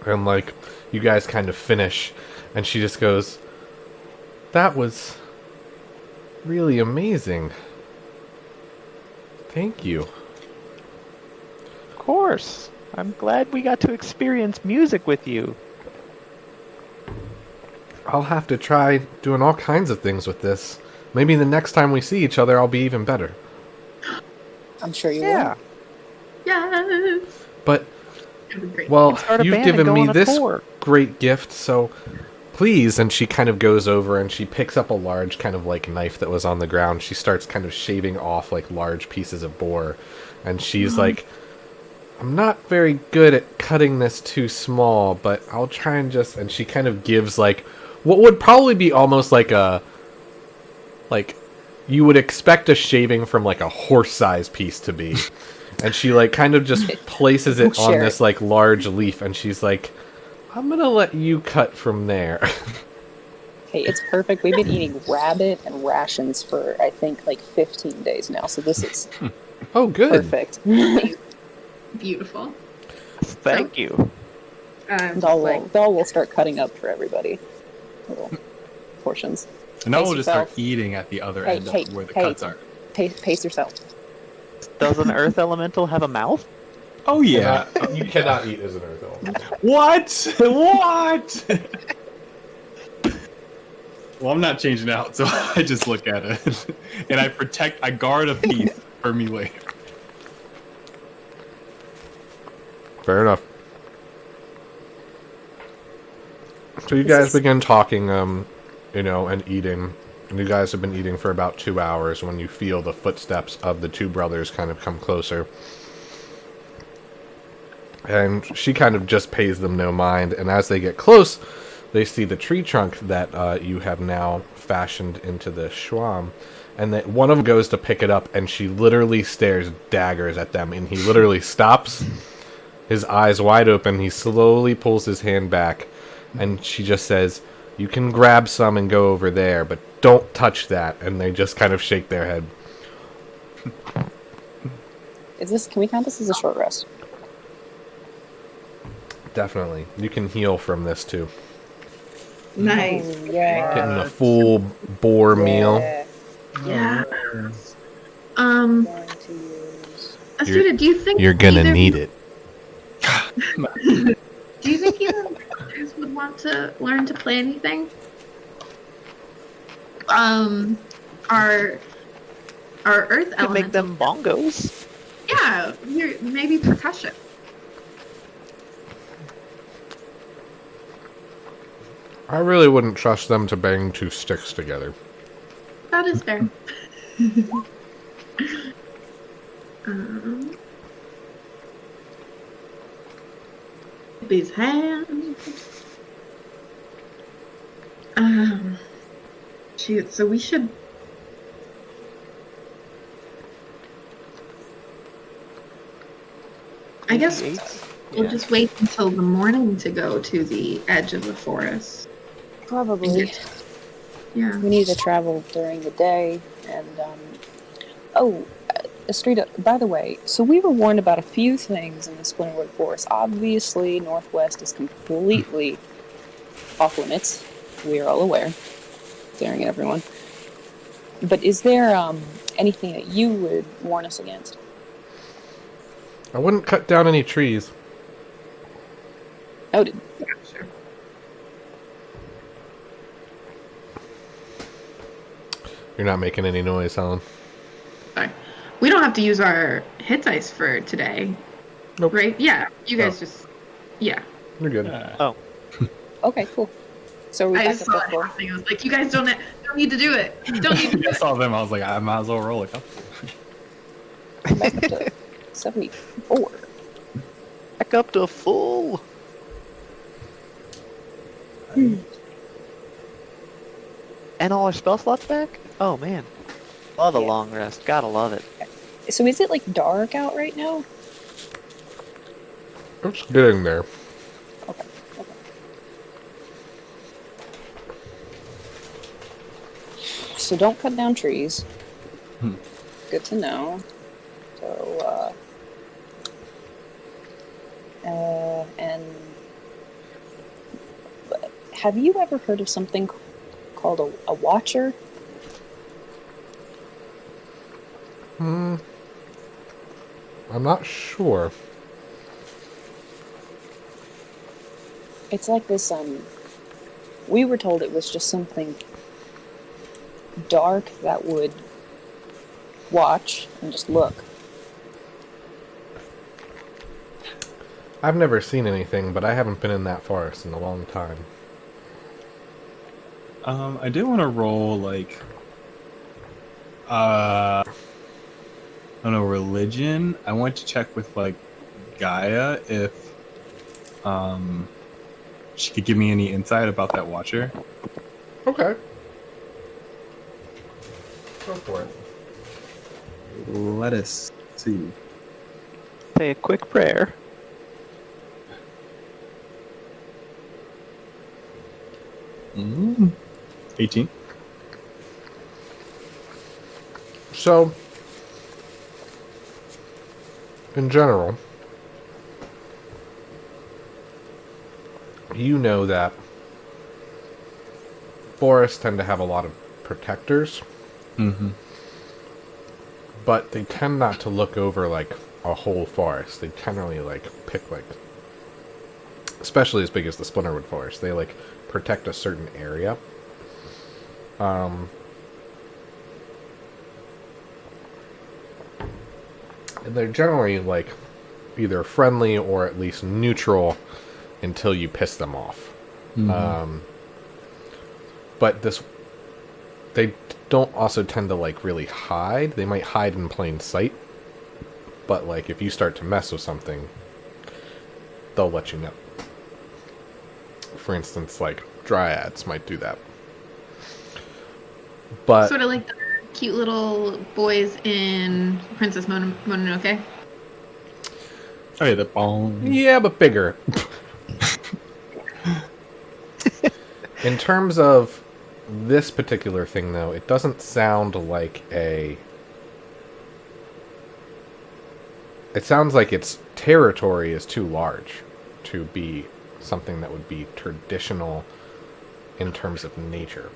And like you guys kind of finish and she just goes, "That was really amazing. Thank you."
Of course. I'm glad we got to experience music with you.
I'll have to try doing all kinds of things with this. Maybe the next time we see each other, I'll be even better.
I'm sure you
Yeah.
will.
Yes.
But,
It was great.
well,
Start a
you've
band and
given
go
me
on a
this
tour.
great gift, so please. And she kind of goes over and she picks up a large kind of like knife that was on the ground. She starts kind of shaving off like large pieces of boar. And she's like, "I'm not very good at cutting this too small, but I'll try and just..." And she kind of gives like what would probably be almost like a like you would expect a shaving from like a horse-sized piece to be. And she like kind of just places it on
Share
this
it.
like large leaf, and she's like, "I'm gonna let you cut from there."
Hey, it's perfect. We've been eating rabbit and rations for, I think, like 15 days now, so this is
Oh, good.
perfect.
Beautiful.
Thank you.
Doll will start cutting up for everybody. Little portions.
And now
Pace
we'll just start
yourself.
eating at the other
Hey,
end
hey,
of where the
hey.
cuts are.
Pace yourself.
Does an earth elemental have a mouth?
Oh yeah.
You cannot eat as an earth elemental.
What? What? Well, I'm not changing out, so I just look at it. And I guard a piece for me later.
Fair enough. So you guys begin talking, and eating. And you guys have been eating for about 2 hours when you feel the footsteps of the two brothers kind of come closer. And she kind of just pays them no mind. And as they get close, they see the tree trunk that you have now fashioned into the Schwam. And that one of them goes to pick it up, and she literally stares daggers at them. And he literally stops, his eyes wide open. He slowly pulls his hand back. And she just says, "You can grab some and go over there, but don't touch that." And they just kind of shake their head.
Can we count this as a short rest?
Definitely. You can heal from this too.
Nice.
Oh, yeah.
Getting a full boar meal.
Yeah.
Going to use...
Astrida, do you think
You're gonna
either-
need it.
Do you think either of you guys would want to learn to play anything? Our earth
Could make
element.
them bongos.
Yeah, maybe percussion.
I really wouldn't trust them to bang two sticks together.
That is fair. um, these hands. Um, shoot. So we should. I guess we'll just wait until the morning to go to the edge of the forest.
Probably.
Yeah.
We need to travel during the day, and Astrida, by the way, so we were warned about a few things in the Splinterwood Forest. Obviously, Northwest is completely off limits. We are all aware. Staring at everyone. But is there anything that you would warn us against?
I wouldn't cut down any trees.
Noted.
Yeah, sure.
You're not making any noise, Helen.
Sorry. We don't have to use our hit dice for today.
Nope.
Right? Yeah. You guys just. Yeah.
You're good.
Okay, cool. So we
I
back
just
up
saw
to
it
4.
happening. I was like, you guys don't need to do it. Don't need to do
I
it.
saw them. I was like, I might as well roll a couple.
Back up to 74.
Back up to full. And all our spell slots back? Oh man. Love a long rest. Gotta love it.
So is it like dark out right now?
It's getting there.
Okay. So don't cut down trees. Good to know. So, and have you ever heard of something called a watcher?
I'm not sure.
It's like this, we were told it was just something dark that would watch and just look.
I've never seen anything, but I haven't been in that forest in a long time.
I did want to roll like I don't know, religion. I want to check with like Gaia if she could give me any insight about that watcher.
Okay. Go for it.
Let us see.
Say a quick prayer.
Mm. 18.
So, in general, you know that forests tend to have a lot of protectors, but they tend not to look over like a whole forest. They generally like pick like, especially as big as the Splinterwood Forest, they like protect a certain area. And they're generally like either friendly or at least neutral until you piss them off. But they don't also tend to like really hide. They might hide in plain sight, but like if you start to mess with something, they'll let you know. For instance, like dryads might do that. But
Sort of like the cute little boys in Princess Mononoke.
Oh yeah, the bone.
yeah, but bigger. In terms of this particular thing, though, it doesn't sound like a... It sounds like its territory is too large to be something that would be traditional in terms of nature.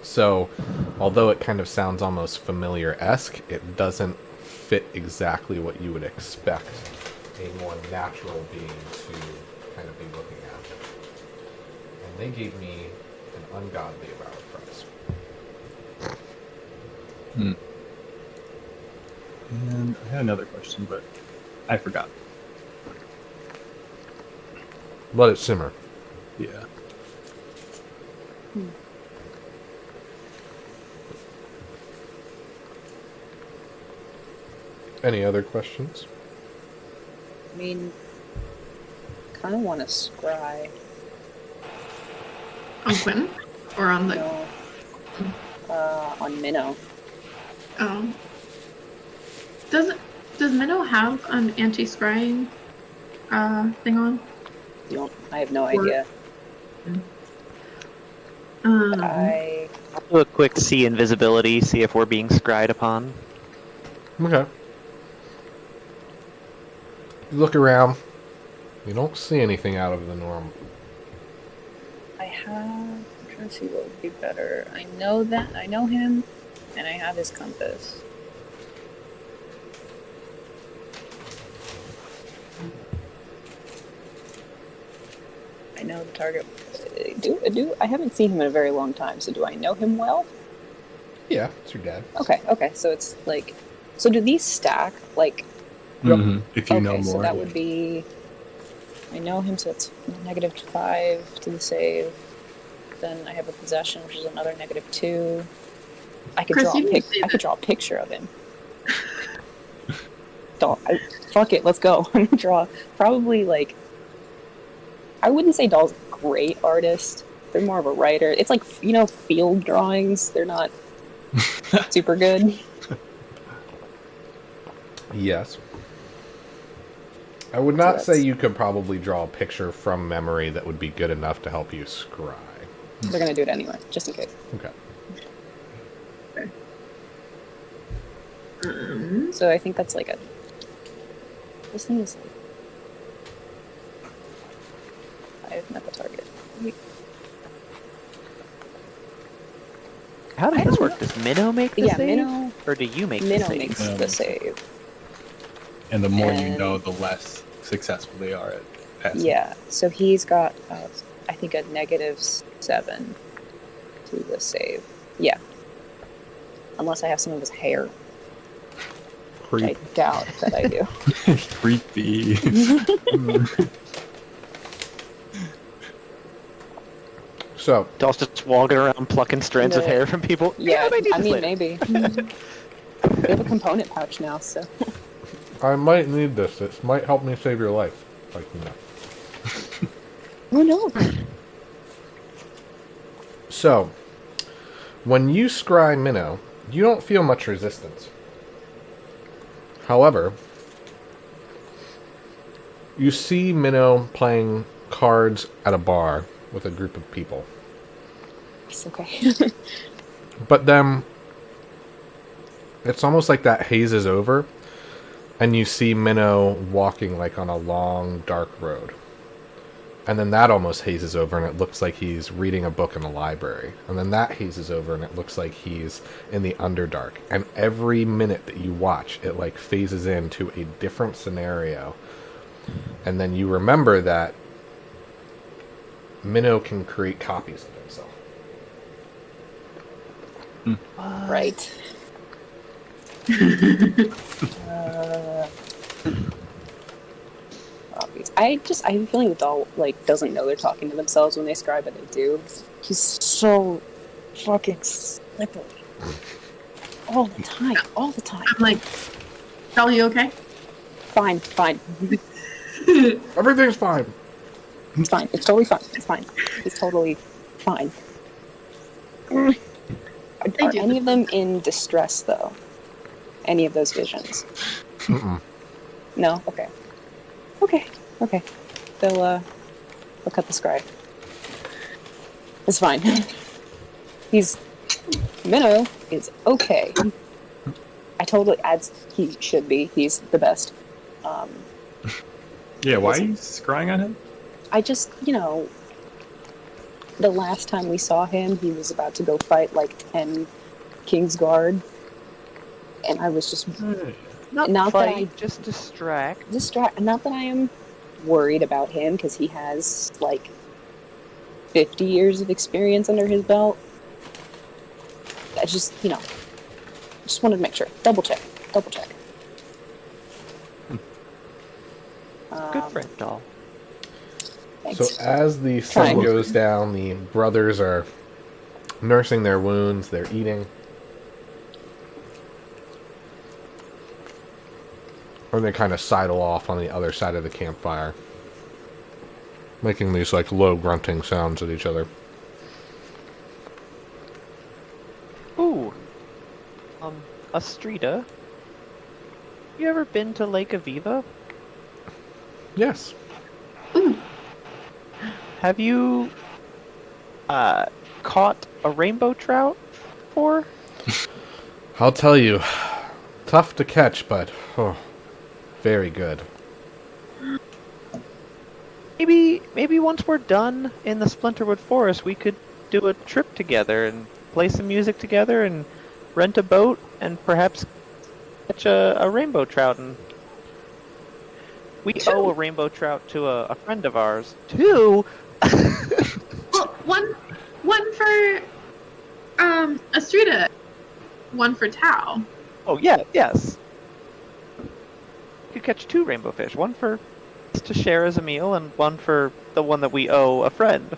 So, although it kind of sounds almost familiar-esque, it doesn't fit exactly what you would expect a more natural being to kind of be looking at. And they gave me an ungodly amount of price.
And I had another question, but I forgot.
Let it simmer.
Yeah.
Any other questions?
I mean, kind of want to scry.
On Quentin? Or on the...
No. On Minnow.
Oh. Does Minnow have an anti-scrying thing on?
I have no idea.
Um,
I'll do a quick see invisibility, see if we're being scryed upon.
Okay. You look around. You don't see anything out of the norm.
I'm trying to see what would be better. I know him, and I have his compass. I know the target. I haven't seen him in a very long time, so do I know him well?
Yeah, it's your dad.
Okay, so it's like... So do these stack? Like...
If you know
Okay,
more.
so that would be... I know him, so it's -5 to the save. Then I have a possession, which is another -2. I could
Chris,
draw
you didn't say
I could
that.
draw a picture of him. Fuck it, let's go. I'm gonna draw probably like... I wouldn't say Doll's a great artist. They're more of a writer. It's like, field drawings. They're not super good.
Yes. I would not say you could probably draw a picture from memory that would be good enough to help you scry.
They're gonna do it anyway, just in case.
Okay.
So I think that's like a... This thing is like... I have met the target.
How does
I
this
don't
work? Does Minnow make the
Yeah,
save?
Minnow...
Or do you make the
Minnow
save?
makes the save.
And the more you
And-
know, the less successful they are at passing.
Yeah, so he's got, I think, a -7 to the save. Yeah. Unless I have some of his hair, which I
Creep.
doubt that I do.
Creepy.
So,
Doll's just walking around plucking strands of
Yeah.
hair from people.
Yeah,
they need
I
this
mean,
later.
maybe. We have a component pouch now, so...
I might need this. This might help me save your life. Like,
Who knows?
So, when you scry Minnow, you don't feel much resistance. However, you see Minnow playing cards at a bar with a group of people.
It's okay.
But then, it's almost like that hazes over, and you see Minnow walking like on a long, dark road. And then that almost hazes over, and it looks like he's reading a book in a library. And then that hazes over, and it looks like he's in the Underdark. And every minute that you watch, it like phases into a different scenario. And then you remember that Minnow can create copies of himself.
Right. I have a feeling the doll like doesn't know they're talking to themselves when they scribe, but they do. He's so fucking slippery. All the time.
I'm like, Doll, you okay?
Fine.
Everything's fine.
It's fine. It's totally fine. It's fine. It's totally fine. Are any of them in distress, though? Any of those visions?
Mm-mm.
No? Okay. They'll cut the scribe. It's fine. Minnow is okay. As he should be. He's the best.
Yeah, why are you scrying on him?
I just, the last time we saw him, he was about to go fight like 10 Kingsguard. And I was just
Not
fight,
that just distract.
not that I am worried about him, because he has like 50 years of experience under his belt. I just wanted to make sure. Double check.
Good friend, Doll.
Thanks.
So as the sun
Trying.
goes down, the brothers are nursing their wounds, they're eating. Or they kind of sidle off on the other side of the campfire, making these like low grunting sounds at each other.
Astrida, you ever been to Lake Aviva?
Yes.
Have you caught a rainbow trout before?
I'll tell you, tough to catch, but very good.
Maybe once we're done in the Splinterwood Forest, we could do a trip together and play some music together and rent a boat and perhaps catch a rainbow trout. And we owe a rainbow trout to a friend of ours. Two?
Well, one for Astrida, one for Tao.
Oh, yeah, yes. You could catch 2 rainbow fish. One for us to share as a meal and one for the one that we owe a friend.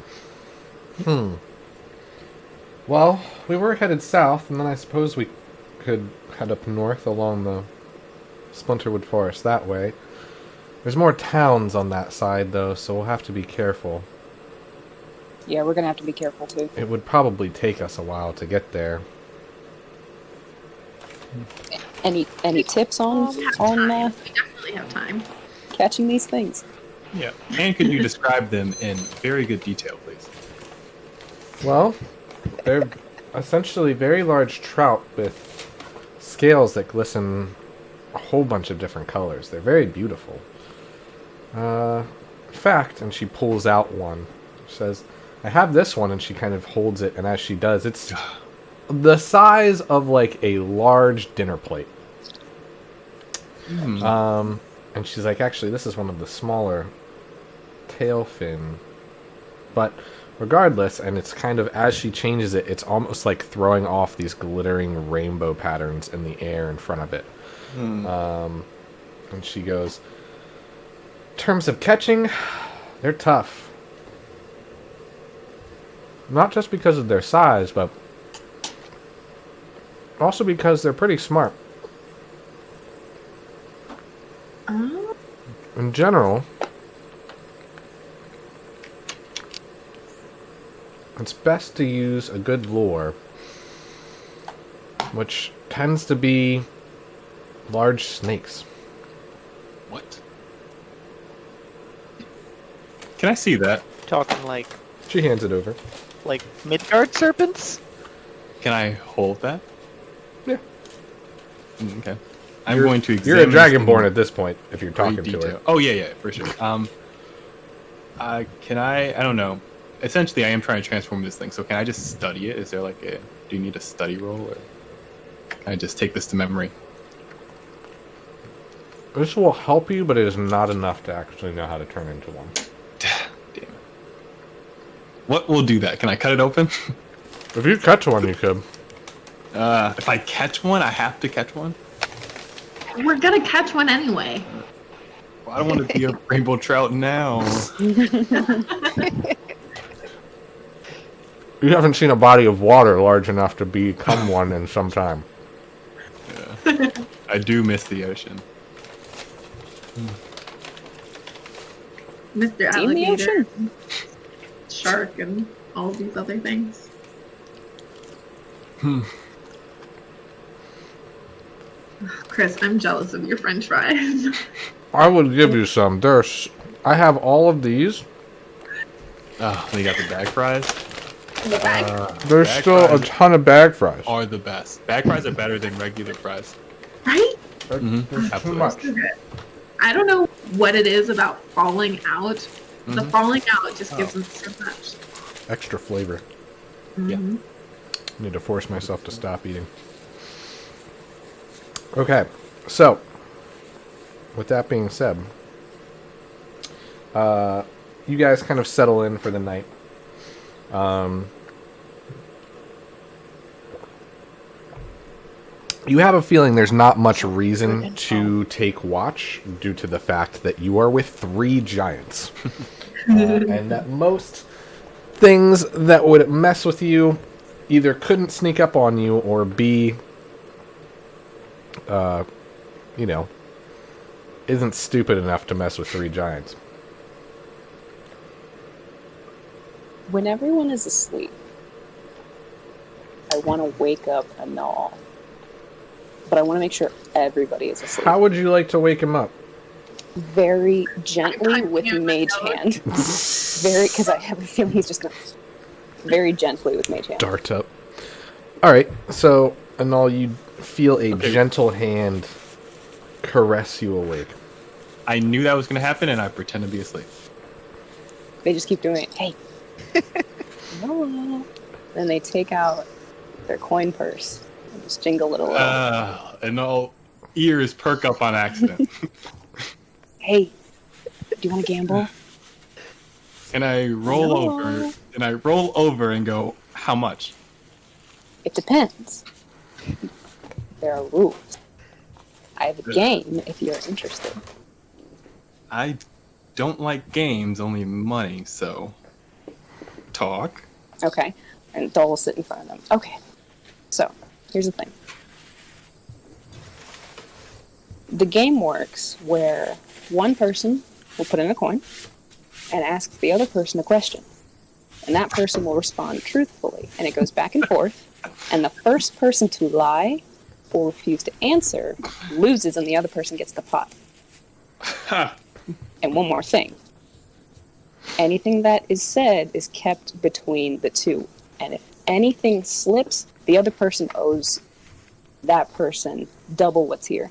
Well, we were headed south, and then I suppose we could head up north along the Splinterwood Forest that way. There's more towns on that side, though, so we'll have to be careful.
Yeah, we're gonna have to be careful too.
It would probably take us a while to get there.
Any tips on
We definitely have time.
catching these things?
Yeah. And could you describe them in very good detail, please?
Well, they're essentially very large trout with scales that glisten a whole bunch of different colors. They're very beautiful. In fact, and she pulls out one. She says, I have this one, and she kind of holds it, and as she does, it's the size of like a large dinner plate. And she's like, actually, this is one of the smaller tailfin. But regardless, and it's kind of, as she changes it, it's almost like throwing off these glittering rainbow patterns in the air in front of it. And she goes, in terms of catching, they're tough. Not just because of their size, but also because they're pretty smart. In general, it's best to use a good lure, which tends to be large snakes.
What? Can I see that?
Talking like
She hands it over.
Midgard serpents?
Can I hold that?
Yeah.
Okay. I'm going to examine
You're a
this
dragonborn
in
at this point, if you're
great
talking to her.
detail. Oh, yeah, for sure. Can I don't know. Essentially, I am trying to transform this thing, so can I just study it? Is there like do you need a study roll, or can I just take this to memory?
This will help you, but it is not enough to actually know how to turn into one.
Damn it. What will do that? Can I cut it open?
If you catch one, you could.
If I catch one, I have to catch one?
We're gonna catch one anyway.
Well, I don't want to be a rainbow trout now.
You haven't seen a body of water large enough to become one in some time.
Yeah. I do miss the ocean.
Mr.
In the
Alligator,
ocean.
shark, and all of these other things. Chris, I'm jealous of your French fries.
I would give you some. I have all of these.
Oh, they got the bag fries.
The bag,
There's
Bag
still
fries
a ton of bag fries.
are the best. Bag fries are better than regular fries.
right?
There's too
Absolutely.
much.
I don't know what it is about falling out. The falling out just gives them so much.
Extra flavor.
Yeah.
I need to force myself to stop eating. Okay, so with that being said, you guys kind of settle in for the night. You have a feeling there's not much reason to take watch due to the fact that you are with 3 giants. And that most things that would mess with you either couldn't sneak up on you or B, isn't stupid enough to mess with 3 giants.
When everyone is asleep, I want to wake up Anal. but I want to make sure everybody is asleep.
How would you like to wake him up?
Very gently with
Yeah,
mage hand. Very, because I have a feeling he's just gonna. Very gently with mage hand.
Dart up. All right, so Anal, you feel a gentle hand caress you awake.
I knew that was going to happen, and I pretend to be asleep.
They just keep doing it. Hey. No. Then they take out their coin purse and just jingle it a little.
And all ears perk up on accident.
Hey, do you want to gamble?
And I roll over, and I roll over and go, how much?
It depends. There are rules. I have a game if you're interested.
I don't like games, only money, so talk.
Okay. And Dole will sit in front of them. Okay. So, here's the thing. The game works where one person will put in a coin and asks the other person a question. And that person will respond truthfully. And it goes back and forth. And the first person to lie or refuse to answer loses, and the other person gets the pot. And one more thing. Anything that is said is kept between the two. And if anything slips, the other person owes that person double what's here.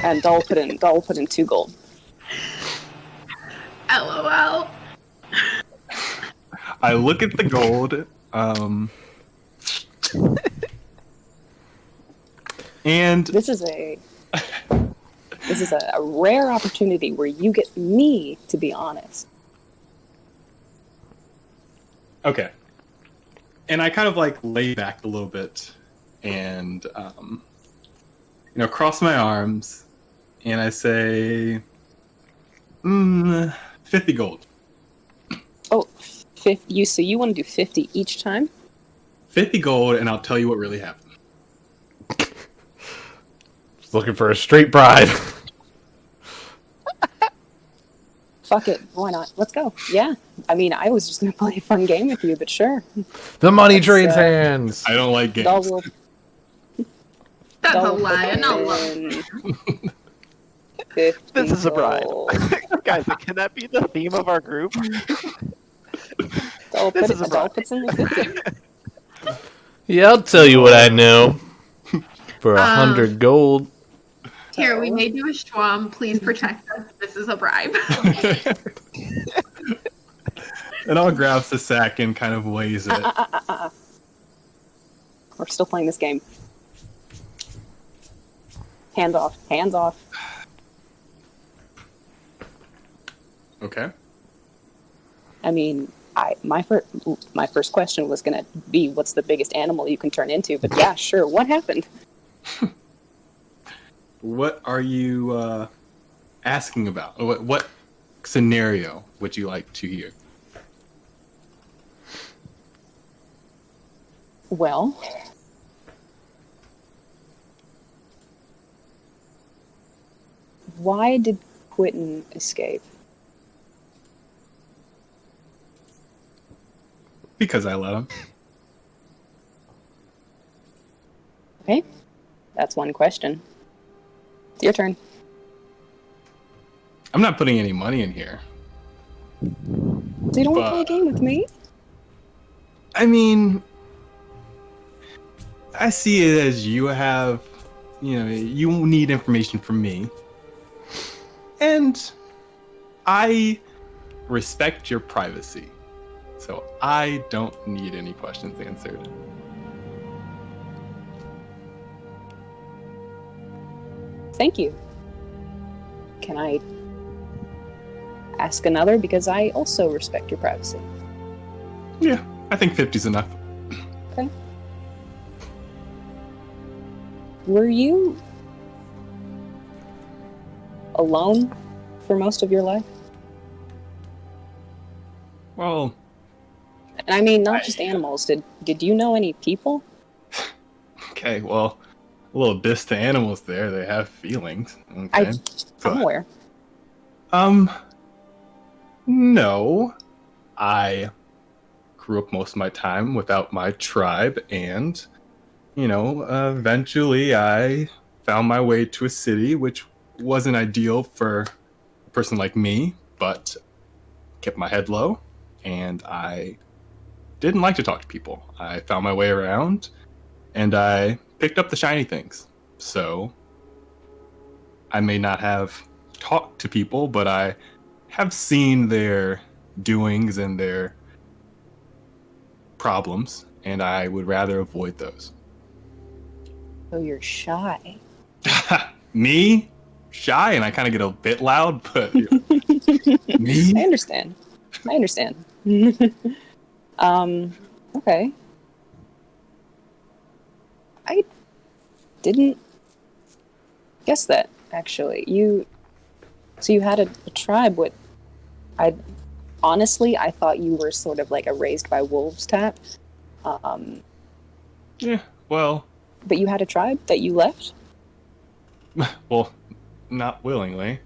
And Dole put in 2 gold.
LOL.
I look at the gold, and
This is a rare opportunity where you get me to be honest.
okay. And I kind of like lay back a little bit and, cross my arms, and I say, 50 gold.
Oh, 50. So you want to do 50 each time?
50 gold, and I'll tell you what really happened.
Just looking for a straight bribe.
Fuck it. Why not? Let's go. Yeah. I mean, I was just going to play a fun game with you, but sure.
The money trades hands.
I don't like
Dole
games.
will,
That's
Dole
a
will
lie.
put
No.
in 50
This is a bribe.
gold.
Guys, can that be the theme of our group?
Dole
This is a bribe.
puts in the 50.
Yeah, I'll tell you what I know. For 100 gold.
Here, we made you a Schwam. Please protect us. This is a bribe.
And I'll grab the sack and kind of weighs it.
We're still playing this game. Hands off. Hands off.
Okay.
I mean, my first question was going to be, what's the biggest animal you can turn into? But yeah, sure. What happened?
What are you asking about? What scenario would you like to hear?
Well, why did Quentin escape?
Because I let him.
Okay, that's one question. It's your turn.
I'm not putting any money in here.
So you don't want to play a game with me?
I mean, I see it as you have, you need information from me. And I respect your privacy. So I don't need any questions answered.
Thank you. Can I ask another? Because I also respect your privacy.
Yeah, I think 50's enough.
Okay. Were you alone for most of your life?
Well,
And I mean, not just animals. Did you know any people?
okay, well, a little diss to animals there. They have feelings. Okay.
I'm aware.
No. I grew up most of my time without my tribe, and eventually I found my way to a city, which wasn't ideal for a person like me, but kept my head low, and I didn't like to talk to people. I found my way around, and I picked up the shiny things. So I may not have talked to people, but I have seen their doings and their problems, and I would rather avoid those.
So you're shy.
Me? Shy? And I kind of get a bit loud, but me?
I understand. Okay. I didn't guess that, actually. So you had a tribe with... Honestly, I thought you were sort of like a raised by wolves type.
Yeah, well...
But you had a tribe that you left?
Well, not willingly.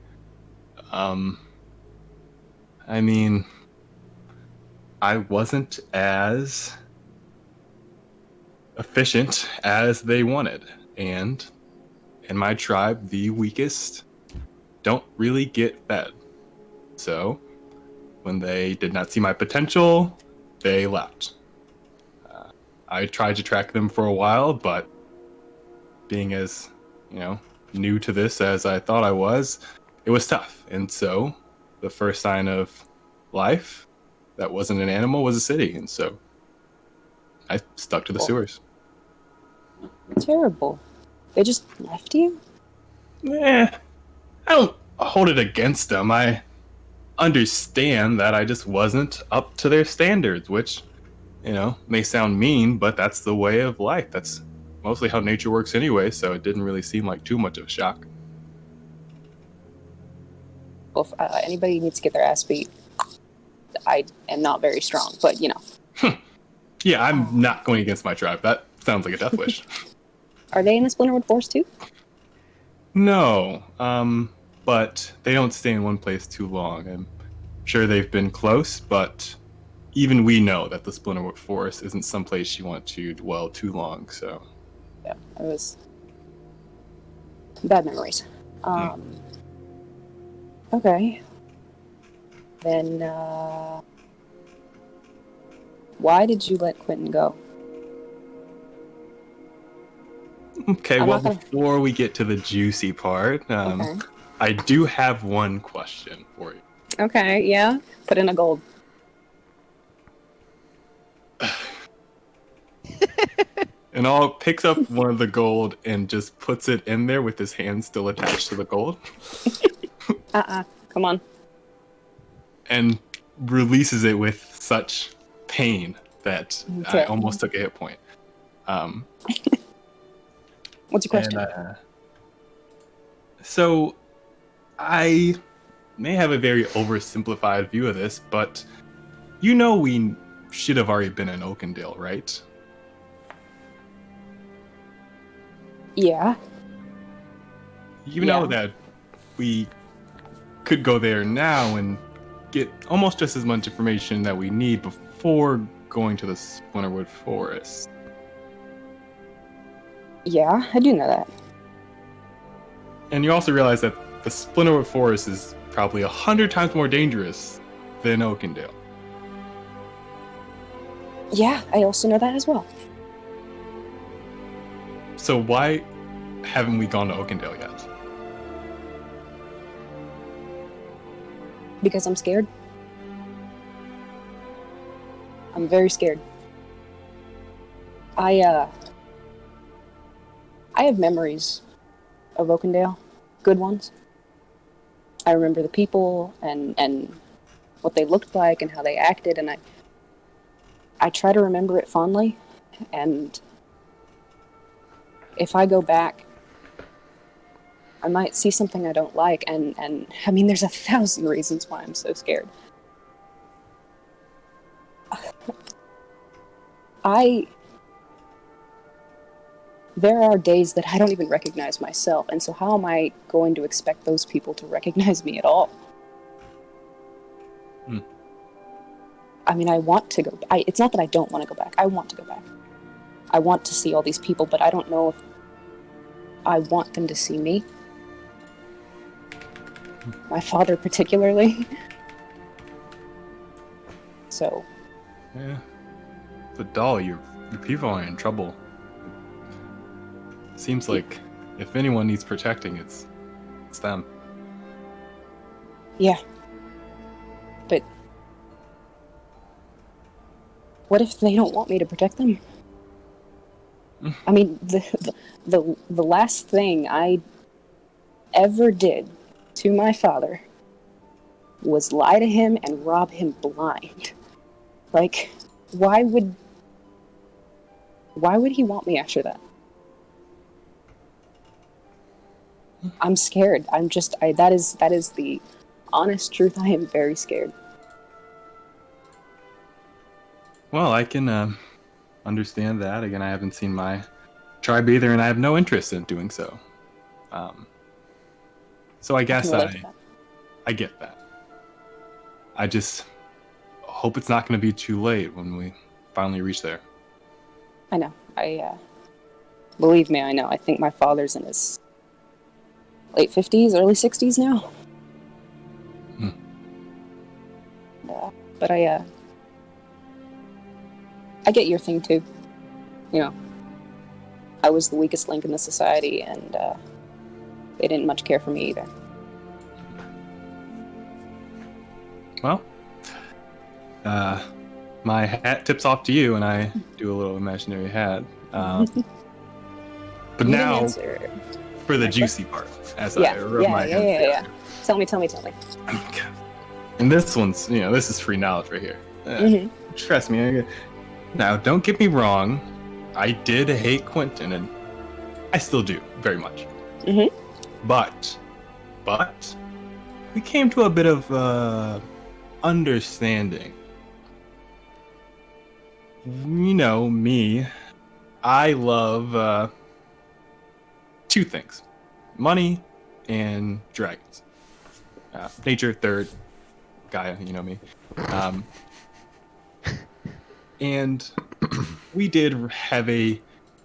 I mean, I wasn't as efficient as they wanted, and in my tribe, the weakest don't really get fed. So, when they did not see my potential, they left. I tried to track them for a while, but being as, new to this as I thought I was, it was tough. And so, the first sign of life that wasn't an animal was a city, and so I stuck to the sewers.
Terrible. They just left you?
I don't hold it against them. I understand that I just wasn't up to their standards, which, may sound mean, but that's the way of life. That's mostly how nature works anyway, so it didn't really seem like too much of a shock.
Well, if anybody needs to get their ass beat, I am not very strong, but
Yeah, I'm not going against my tribe. That sounds like a death wish.
Are they in the Splinterwood Forest too?
No, but they don't stay in one place too long. I'm sure they've been close, but even we know that the Splinterwood Forest isn't someplace you want to dwell too long, so...
Yeah, it was... bad memories. Okay. Then, why did you let Quentin go?
Okay, before we get to the juicy part,
Okay.
I do have one question for you.
Okay, yeah. Put in a gold.
And all picks up one of the gold and just puts it in there with his hand still attached to the gold.
Come on.
And releases it with such pain that I almost took a hit point.
What's your question?
So, I may have a very oversimplified view of this, but we should have already been in Oakendale, right?
Yeah.
You know that we could go there now and get almost just as much information that we need before going to the Splinterwood Forest.
Yeah, I do know that.
And you also realize that the Splinterwood Forest is probably 100 times more dangerous than Oakendale.
Yeah, I also know that as well.
So why haven't we gone to Oakendale yet?
Because I'm scared. I'm very scared. I have memories of Oakendale. Good ones. I remember the people and what they looked like and how they acted, and I try to remember it fondly, and if I go back, I might see something I don't like, and I mean, there's 1,000 reasons why I'm so scared. There are days that I don't even recognize myself, and so how am I going to expect those people to recognize me at all? I mean, I want to go. It's not that I don't want to go back. I want to go back. I want to see all these people, but I don't know if I want them to see me. My father, particularly. So.
Yeah. But doll, your people are in trouble. Seems like if anyone needs protecting, it's them.
Yeah. But what if they don't want me to protect them? I mean, the last thing I ever did to my father was lie to him and rob him blind. Like, why would he want me after that? I'm scared. That is the honest truth. I am very scared.
Well, I can understand that. Again, I haven't seen my tribe either, and I have no interest in doing so. So I guess I get that. I just hope it's not going to be too late when we finally reach there.
I know. Believe me, I know. I think my father's in his late 50s, early 60s now. But I get your thing too. You know, I was the weakest link in the society, and they didn't much care for me either.
Well, my hat tips off to you, and I do a little imaginary hat. But now, for the juicy part, as I rub my hands together.
Tell me.
And this one's, this is free knowledge right here. Trust me. Now, don't get me wrong. I did hate Quentin, and I still do, very much. But, we came to a bit of understanding. You know, me, I love two things. Money and dragons. Nature, third. Gaia, you know me. And we did have a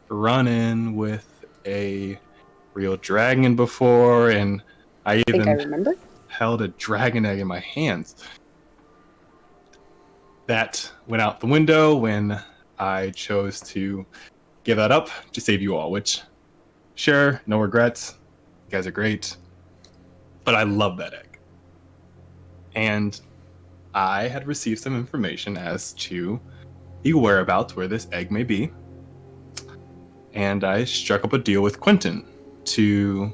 run-in with a real dragon before, and I
think I remember.
Held a dragon egg in my hands. That went out the window when I chose to give that up to save you all, which, sure, no regrets. You guys are great. But I love that egg. And I had received some information as to the whereabouts where this egg may be. And I struck up a deal with Quentin to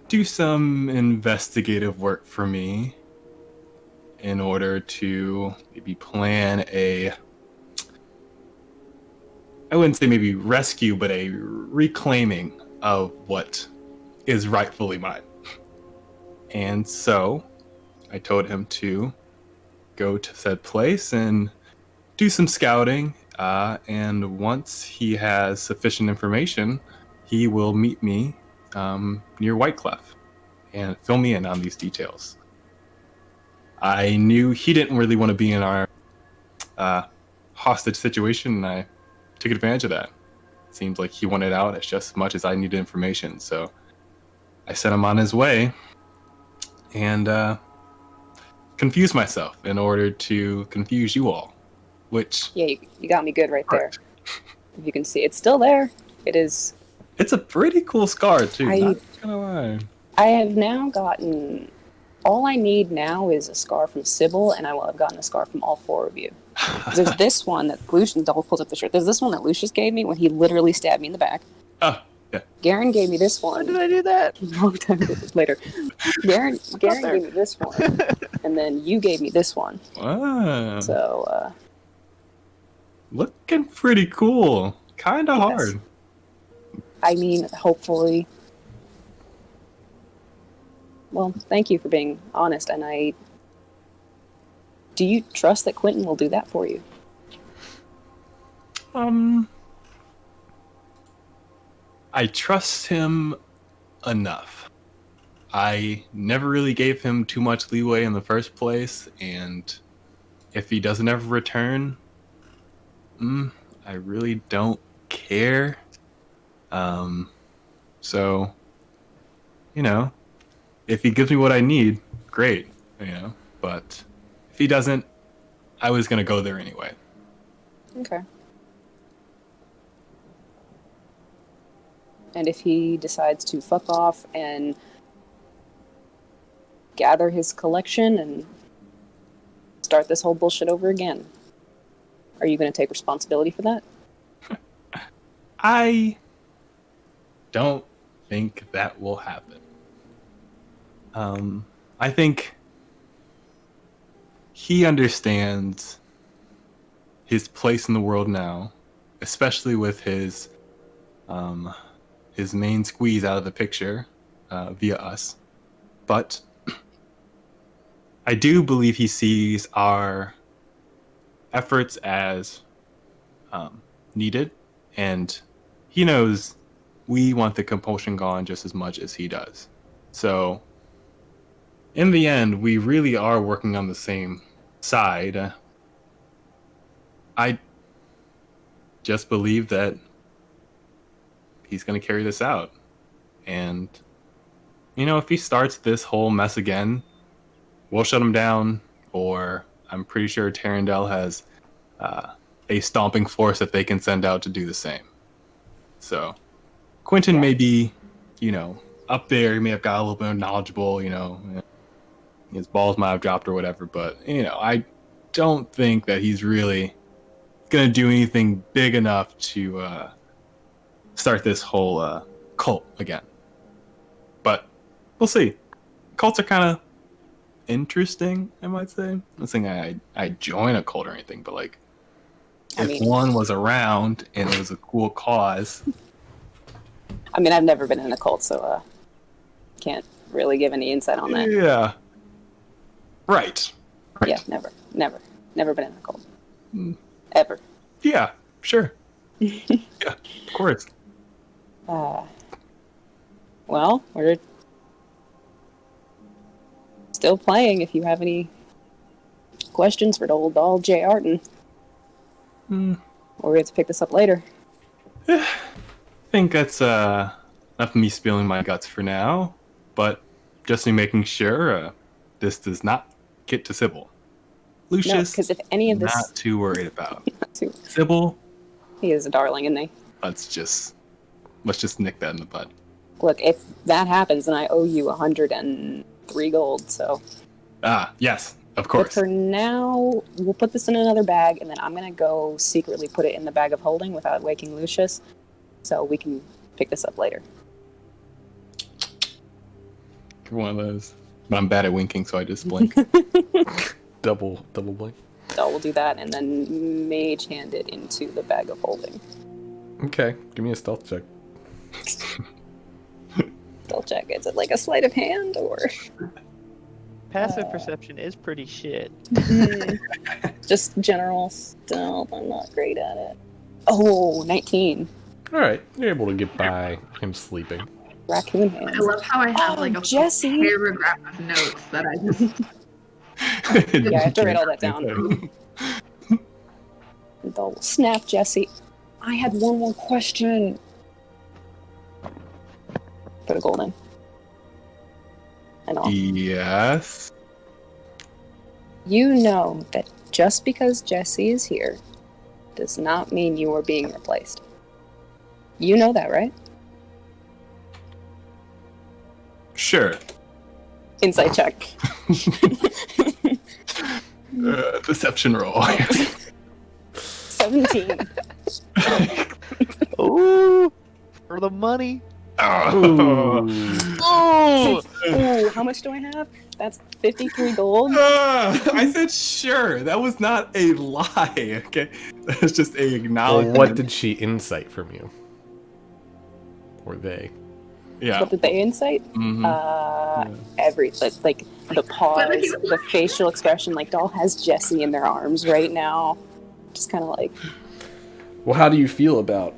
do some investigative work for me in order to maybe plan I wouldn't say maybe rescue, but a reclaiming of what is rightfully mine. And so I told him to go to said place and do some scouting. And once he has sufficient information, he will meet me near Whiteclef and fill me in on these details. I knew he didn't really want to be in our hostage situation, and I took advantage of that. It seems like he wanted out as just as much as I needed information, so I sent him on his way and confused myself in order to confuse you all, which...
Yeah, you got me good right there. If you can see, it's still there. It is...
It's a pretty cool scar, too. Not gonna lie.
I have now gotten... All I need now is a scar from Sybil, and I will have gotten a scar from all four of you. There's this one that Lucius... Double pulls up the shirt. There's this one that Lucius gave me when he literally stabbed me in the back.
Oh, yeah.
Garen gave me this one.
When did I do that?
A long time later. Garen gave me this one, and then you gave me this one.
Wow.
So,
looking pretty cool. Kinda hard.
I mean, hopefully... Well, thank you for being honest, and do you trust that Quentin will do that for you?
I trust him enough. I never really gave him too much leeway in the first place, and if he doesn't ever return, I really don't care. So, if he gives me what I need, great, But if he doesn't, I was gonna go there anyway.
Okay. And if he decides to fuck off and gather his collection and start this whole bullshit over again, are you going to take responsibility for that?
I don't think that will happen. I think he understands his place in the world now, especially with his main squeeze out of the picture via us. But I do believe he sees our efforts as needed, and he knows we want the compulsion gone just as much as he does. So, in the end, we really are working on the same side. I just believe that he's going to carry this out. And, if he starts this whole mess again, we'll shut him down, or I'm pretty sure Tarandel has a stomping force that they can send out to do the same. So, Quentin may be, up there. He may have got a little bit knowledgeable, his balls might have dropped or whatever, but, I don't think that he's really going to do anything big enough to start this whole cult again. But we'll see. Cults are kind of interesting, I might say. I'm not saying I join a cult or anything, but if one was around and it was a cool cause.
I mean, I've never been in a cult, so can't really give any insight on that.
Yeah. Right.
Yeah, never been in a cult. Ever.
Yeah, sure. Yeah, of course.
Well, we're still playing if you have any questions for the old doll J. Arden. Or we have to pick this up later.
I think that's enough of me spilling my guts for now, but just making sure this does not get to Sybil. Lucius,
because if any of this,
not too worried about.
too.
Sybil,
He is a darling, isn't he?
let's just nick that in the bud.
Look, if that happens, then I owe you 103 gold, so...
Yes, of
But
course.
for now, we'll put this in another bag, and then I'm going to go secretly put it in the bag of holding without waking Lucius, so we can pick this up later.
One of those. But I'm bad at winking, so I just blink.
Double blink.
So we'll do that, and then mage hand it into the bag of holding.
Okay, give me a stealth check.
Stealth check. Is it like a sleight of hand, or...
Passive perception is pretty shit.
Just general stealth. I'm not great at it. Oh, 19.
Alright, you're able to get by him sleeping.
Raccoon hands.
I love how I have
Oh,
like a
Jesse.
full paragraph of notes that I just
Yeah, I have to write all that down. They'll snap, Jesse. I had one more question. Put a gold in. And all.
Yes.
You know that just because Jesse is here does not mean you are being replaced. You know that, right?
Sure.
Insight check.
Deception roll.
17.
Ooh, for the money.
Oh.
Ooh, how much do I have? That's 53 gold.
I said sure. That was not a lie. Okay, that's just a
Well,
acknowledgement.
what did she insight from you? Or they?
Yeah.
What did they insight? Every like the pause, the facial expression. Like Doll has Jesse in their arms right now, just kind of like.
Well, how do you feel about?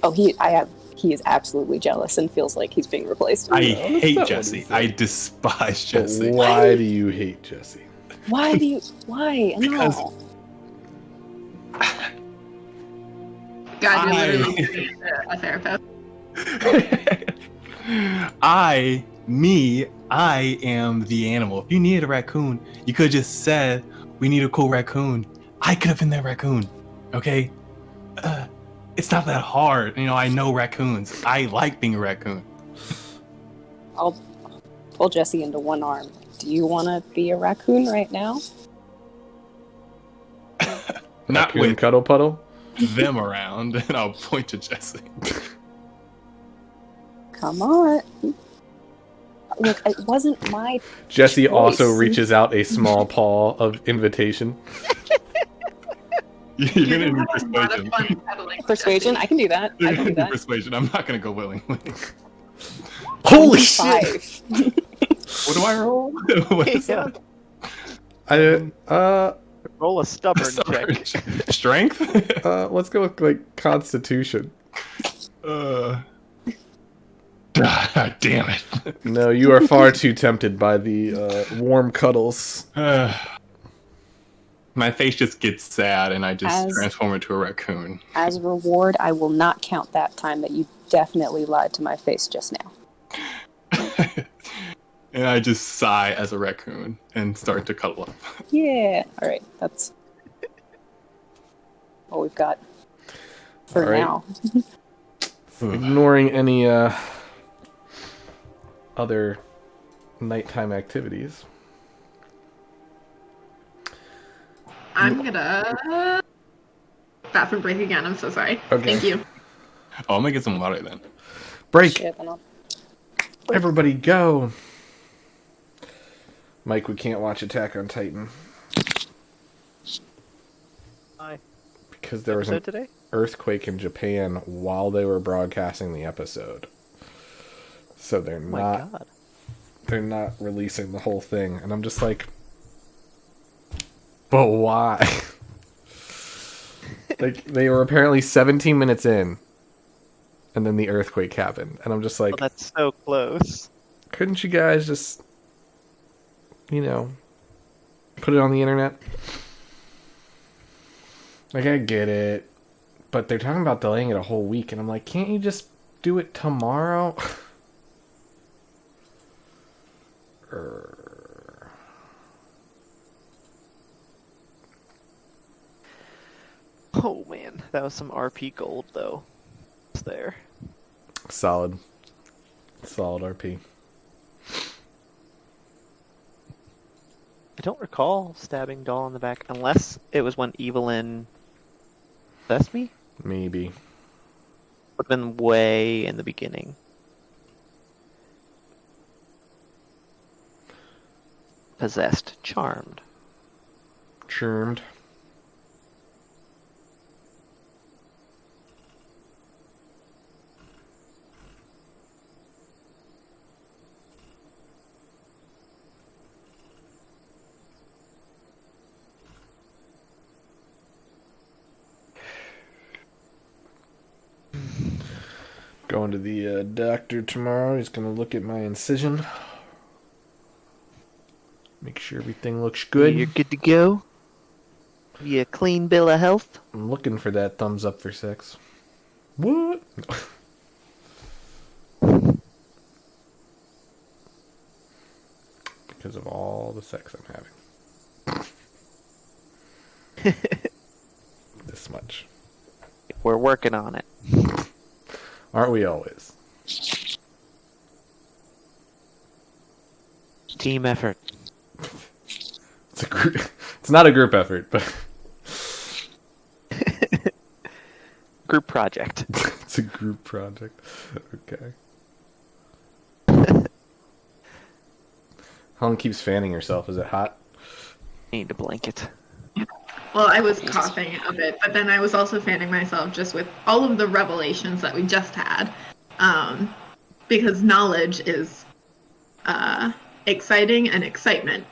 Oh, he is absolutely jealous and feels like he's being replaced.
I
that's
hate
not what
Jesse.
he said.
I despise Jesse.
Why do you hate Jesse?
Why do you? Why?
Because-
No.
God, you're
I-
literally turning into a therapist.
I am the animal. If you needed a raccoon, you could have just said, we need a cool raccoon. I could have been that raccoon. Okay? It's not that hard. I know raccoons. I like being a raccoon.
I'll pull Jesse into one arm. Do you want to be a raccoon right now?
Not
Raccoon
with
cuddle puddle.
them around. And I'll point to Jesse.
Come on. Look, it wasn't my
Jesse also
choice.
reaches out a small paw of invitation.
You're going to
You
need
have a lot of
persuasion.
fun cuddling with
persuasion.
Jesse.
I can do that.
You're
I
going
can
to
do
need
that.
persuasion. I'm not going to go willingly.
Holy shit!
5.
What do I roll? What is
Yeah.
that?
Roll a stubborn check.
Strength?
Let's go with like Constitution.
Damn it.
No, you are far too tempted by the warm cuddles.
My face just gets sad and I just
As-
transform into a raccoon.
As a reward, I will not count that time that you definitely lied to my face just now.
And I just sigh as a raccoon and start to cuddle up.
Yeah. All right. That's all we've got for
All right.
now.
Ignoring any other nighttime activities.
I'm gonna bathroom break again. I'm so sorry.
Okay.
Thank you.
Oh, I'm gonna get some water then.
Break!
Shit, I know.
Everybody go! Mike, we can't watch Attack on Titan.
Hi.
Because there was an
Episode today?
earthquake in Japan while they were broadcasting the episode. So they're
Oh my
not
god.
they're not releasing the whole thing. And I'm just like, but why? Like, they were apparently 17 minutes in, and then the earthquake happened. And I'm just like,
Oh, that's so close.
couldn't you guys just, put it on the internet? Like, I get it, but they're talking about delaying it a whole week, and I'm like, can't you just do it tomorrow?
Oh man, that was some RP gold though. It's there.
Solid RP.
I don't recall stabbing Doll in the back unless it was when Evelyn possessed me.
Maybe.
Would have been way in the beginning. Possessed, charmed.
Charmed. Going to the doctor tomorrow. He's going to look at my incision. Make sure everything looks good.
You're good to go. You a clean bill of health.
I'm looking for that thumbs up for sex. What? Because of all the sex I'm having. This much.
We're working on it.
Aren't we always?
Team effort.
It's a group. It's not a group effort, but
Group project.
it's a group project. Okay. Helen keeps fanning herself. Is it hot?
Need a blanket.
Well, I was coughing a bit, but then I was also fanning myself just with all of the revelations that we just had. Because knowledge is exciting, and excitement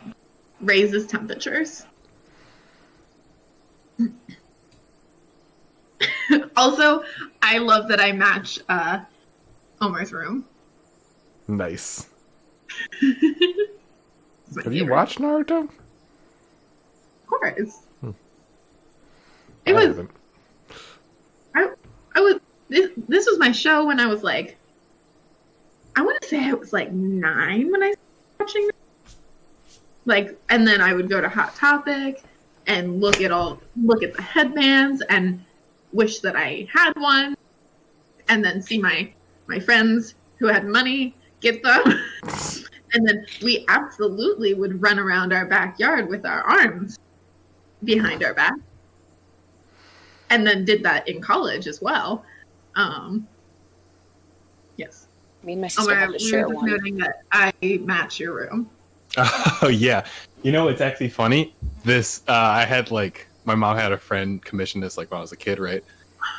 raises temperatures. Also, I love that I match Omer's room.
Nice.
It's my
Have you
favorite.
watched Naruto?
course.
I
It was.
haven't.
I was. This was my show when I was like. I want to say I was like 9 when I started watching this. Like, and then I would go to Hot Topic and look at the headbands and wish that I had one, and then see my friends who had money get them. And then we absolutely would run around our backyard with our arms behind our back. And then did that in college as well. Yes.
Me and my sister had to share one.
Noting that I match your room.
Oh yeah, you know it's actually funny. This I had like my mom had a friend commission this like when I was a kid, right?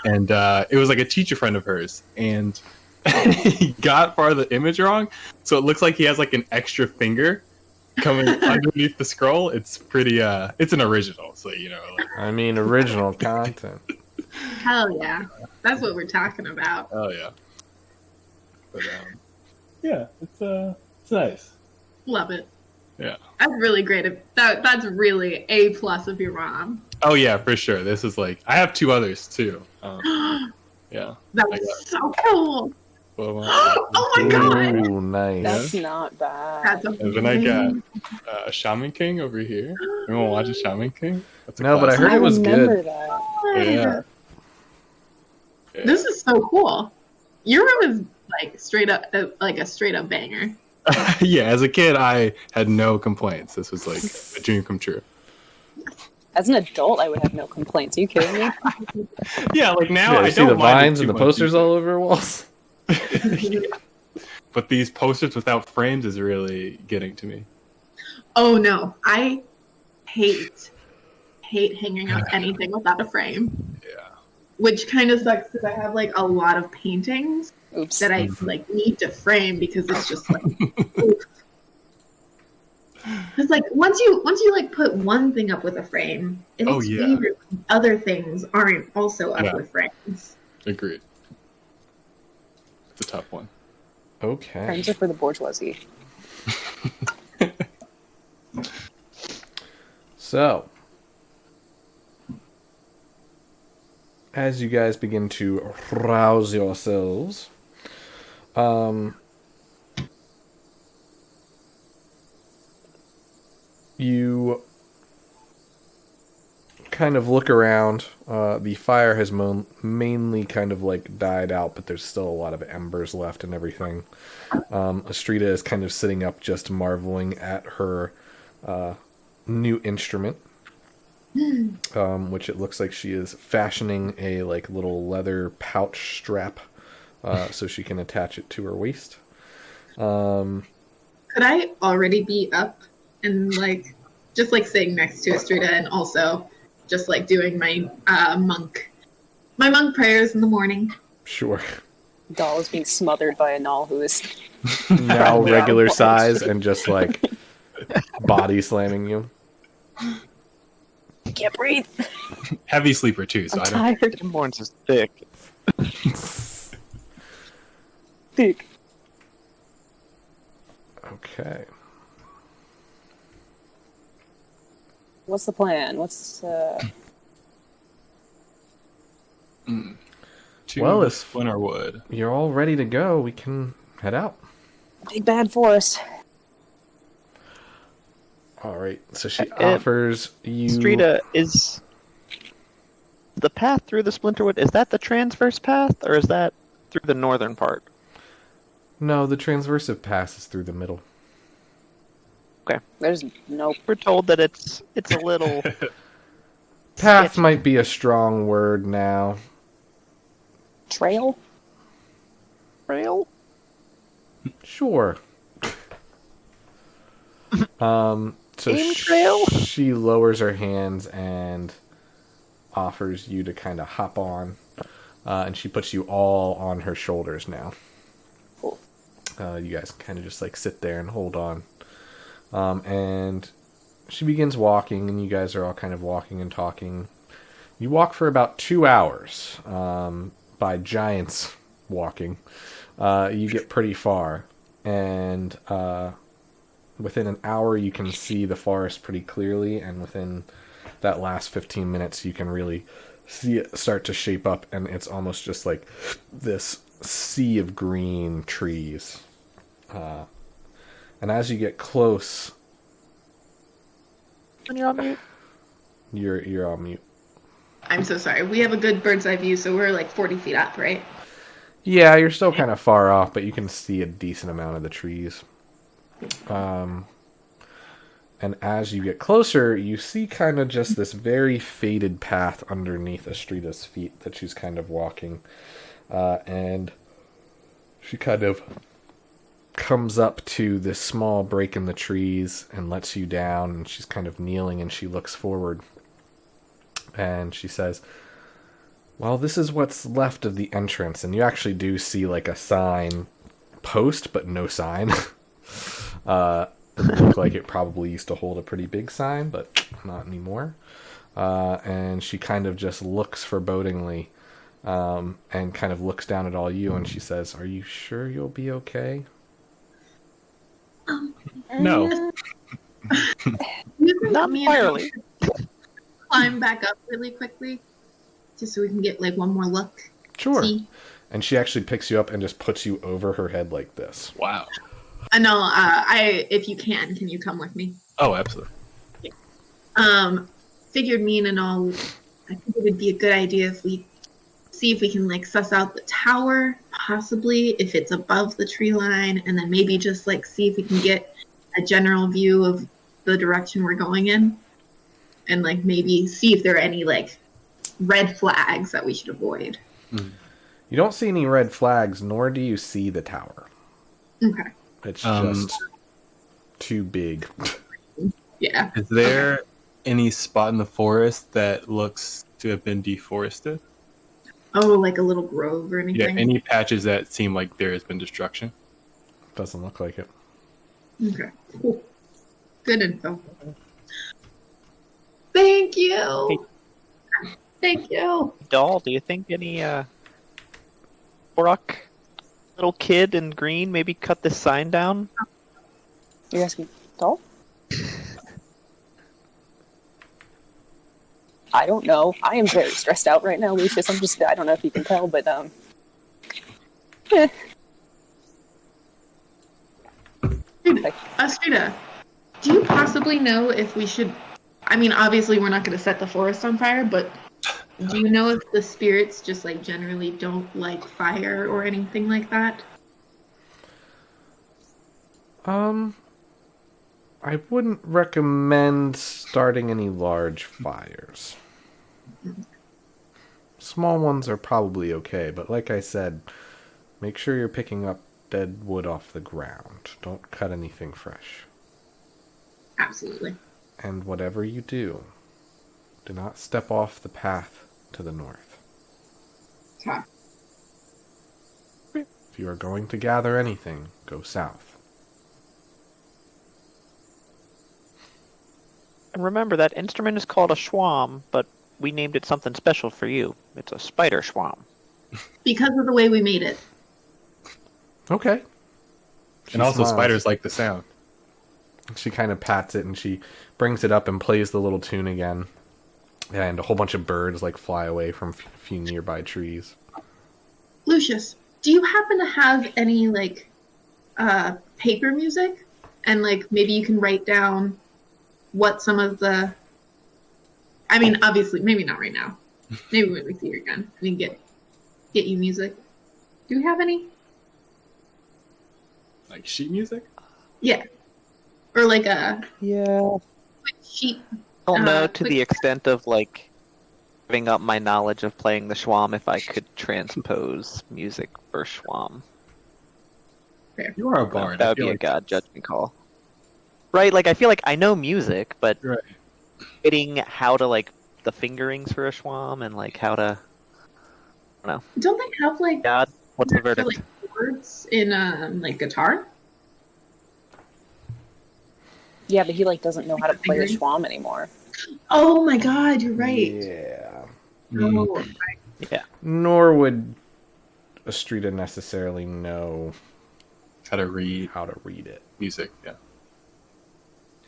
And it was like a teacher friend of hers, and he got part of the image wrong, so it looks like he has like an extra finger coming underneath the scroll. It's pretty. It's an original, so you know. Like,
I mean, original content.
Hell yeah, that's what we're talking about.
oh yeah. But yeah, it's nice.
Love it.
Yeah.
That's really great. That's really A+ of your mom.
Oh yeah, for sure. This is like I have 2 others too. Yeah.
That's so cool.
Well,
Oh my god.
Ooh, nice.
That's not bad.
That's
and then I got a Shaman King over here. You want to watch a Shaman King? That's a
No, but I
classic.
heard it was
remember
good.
that.
Yeah. Yeah.
This is so cool. Your room is like a straight up banger.
Yeah, as a kid, I had no complaints. This was like a dream come true.
As an adult, I would have no complaints. Are you kidding me?
Yeah, like now
Yeah,
I
you see
don't
the
mind it
vines
too
and the
much
posters
either.
all over walls?
Yeah. But these posters without frames is really getting to me.
Oh no, I hate hanging up anything without a frame.
Yeah.
Which kind of sucks because I have like a lot of paintings
Oops.
that I like need to frame because it's just like oof. It's like once you like put one thing up with a frame, it's
Oh, yeah.
weird when other things aren't also up
Yeah.
with frames.
Agreed. It's a tough one.
Okay.
Frames are for the bourgeoisie.
So, as you guys begin to rouse yourselves, you kind of look around. The fire has mainly kind of like died out, but there's still a lot of embers left and everything. Astrida is kind of sitting up, just marveling at her new instrument, which it looks like she is fashioning a like little leather pouch strap, so she can attach it to her waist.
Could I already be up and like just like sitting next to Astrida and also just like doing my monk prayers in the morning?
Sure.
Doll is being smothered by a Null who is
Now regular size and just like body slamming you.
can't breathe.
Heavy sleeper too, so
I'm
I don't.
tired.
Timborn's is thick.
Thick.
Okay.
What's the plan? What's
Two
Well,
well,
if-
splinter wood.
You're all ready to go. We can head out.
big bad forest?
All right. So she offers you.
Astrida, is the path through the Splinterwood, is that the transverse path, or is that through the northern part?
No, the transversive passes through the middle.
There's no
We're told that it's a little
Path
sketchy.
might be a strong word now.
trail.
trail.
Sure. So
Game trail?
she lowers her hands and offers you to kind of hop on, and she puts you all on her shoulders now.
Cool.
You guys kind of just like sit there and hold on, and she begins walking, and you guys are all kind of walking and talking. You walk for about 2 hours, by giants walking. You get pretty far, and within an hour you can see the forest pretty clearly, and within that last 15 minutes, you can really see it start to shape up, and it's almost just like this sea of green trees. And as you get close,
And you're on mute.
you're on mute.
I'm so sorry. We have a good bird's eye view, so we're like 40 feet up, right?
Yeah, you're still kind of far off, but you can see a decent amount of the trees. And as you get closer, you see kind of just this very faded path underneath Astrida's feet that she's kind of walking. And she kind of comes up to this small break in the trees and lets you down, and she's kind of kneeling, and she looks forward. And she says, well, this is what's left of the entrance. And you actually do see like a sign post, but no sign. It looked like it probably used to hold a pretty big sign, but not anymore. And she kind of just looks forebodingly, and kind of looks down at all you, and she says, are you sure you'll be okay?
No.
Not entirely.
Climb back up really quickly, just so we can get like one more look.
Sure.
See?
And she actually picks you up and just puts you over her head like this.
Wow.
No, if you can you come with me?
Oh, absolutely.
Figured me and all, I think it would be a good idea if we see if we can like suss out the tower, possibly if it's above the tree line, and then maybe just like see if we can get a general view of the direction we're going in, and like maybe see if there are any like red flags that we should avoid.
You don't see any red flags, nor do you see the tower.
Okay.
It's just too big.
Yeah.
Is there any spot in the forest that looks to have been deforested?
Oh, like a little grove or anything?
Yeah, any patches that seem like there has been destruction?
Doesn't look like it.
Okay. Cool. Good info. Thank you. Thank you.
Doll, do you think any Borok little kid in green maybe cut this sign down?
You're asking doll? I don't know. I am very stressed out right now, Lucius. I don't know if you can tell, but
Astrida, do you possibly know if we should... I mean, obviously we're not going to set the forest on fire, but do you know if the spirits just like generally don't like fire or anything like that?
I wouldn't recommend starting any large fires. Small ones are probably okay, but like I said, make sure you're picking up dead wood off the ground. Don't cut anything fresh.
Absolutely.
And whatever you do, do not step off the path to the north.
Okay.
If you are going to gather anything, go south.
And remember, that instrument is called a schwam, but we named it something special for you. It's a spider schwam.
Because of the way we made it.
Okay.
And also, spiders like the sound.
She kind of pats it and she brings it up and plays the little tune again. And a whole bunch of birds like fly away from a few nearby trees.
Lucius, do you happen to have any like paper music? And like maybe you can write down what some of the... I mean, obviously, maybe not right now. Maybe when we see you again, we can get you music. Do we have any?
Like sheet music?
Yeah. Or like a
Yeah.
sheet.
I don't know to
quick-
the extent of like giving up my knowledge of playing the schwam if I could transpose music for schwam.
You are a bard.
That
I
would
feel
be a
like
god judgment call. Right, like I feel like I know music, but
Right.
fitting how to like the fingerings for a schwam and like how to
Don't they have like
God, what's the
extra,
verdict?
like chords in like guitar?
yeah, but he like doesn't know how to play the schwam anymore.
Oh my god, you're right.
Yeah.
Oh,
Yeah.
Nor would Astrida necessarily know
How to read
how to read it.
music, yeah.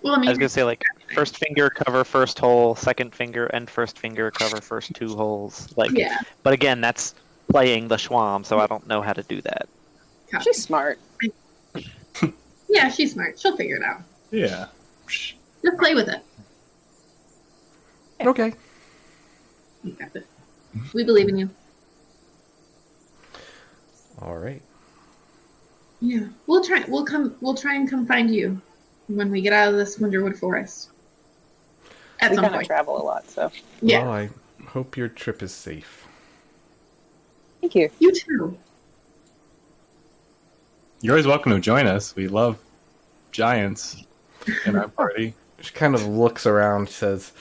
Well, I
I
mean,
was gonna say like first finger cover first hole, second finger and first finger cover first 2 holes. Like,
yeah,
but again, that's playing the Schwam, so I don't know how to do that.
copy.
She's smart.
Yeah, she's smart. She'll figure it out.
Yeah.
Just play with it.
Okay.
You got it. We believe in you.
All right.
Yeah, we'll try. We'll try and come find you when we get out of this Winterwood Forest. At
We
some
kind of
point.
travel a lot, so
Yeah.
Well, I hope your trip is safe.
thank you.
You too.
You're always welcome to join us. We love giants in our party.
She kind of looks around, says,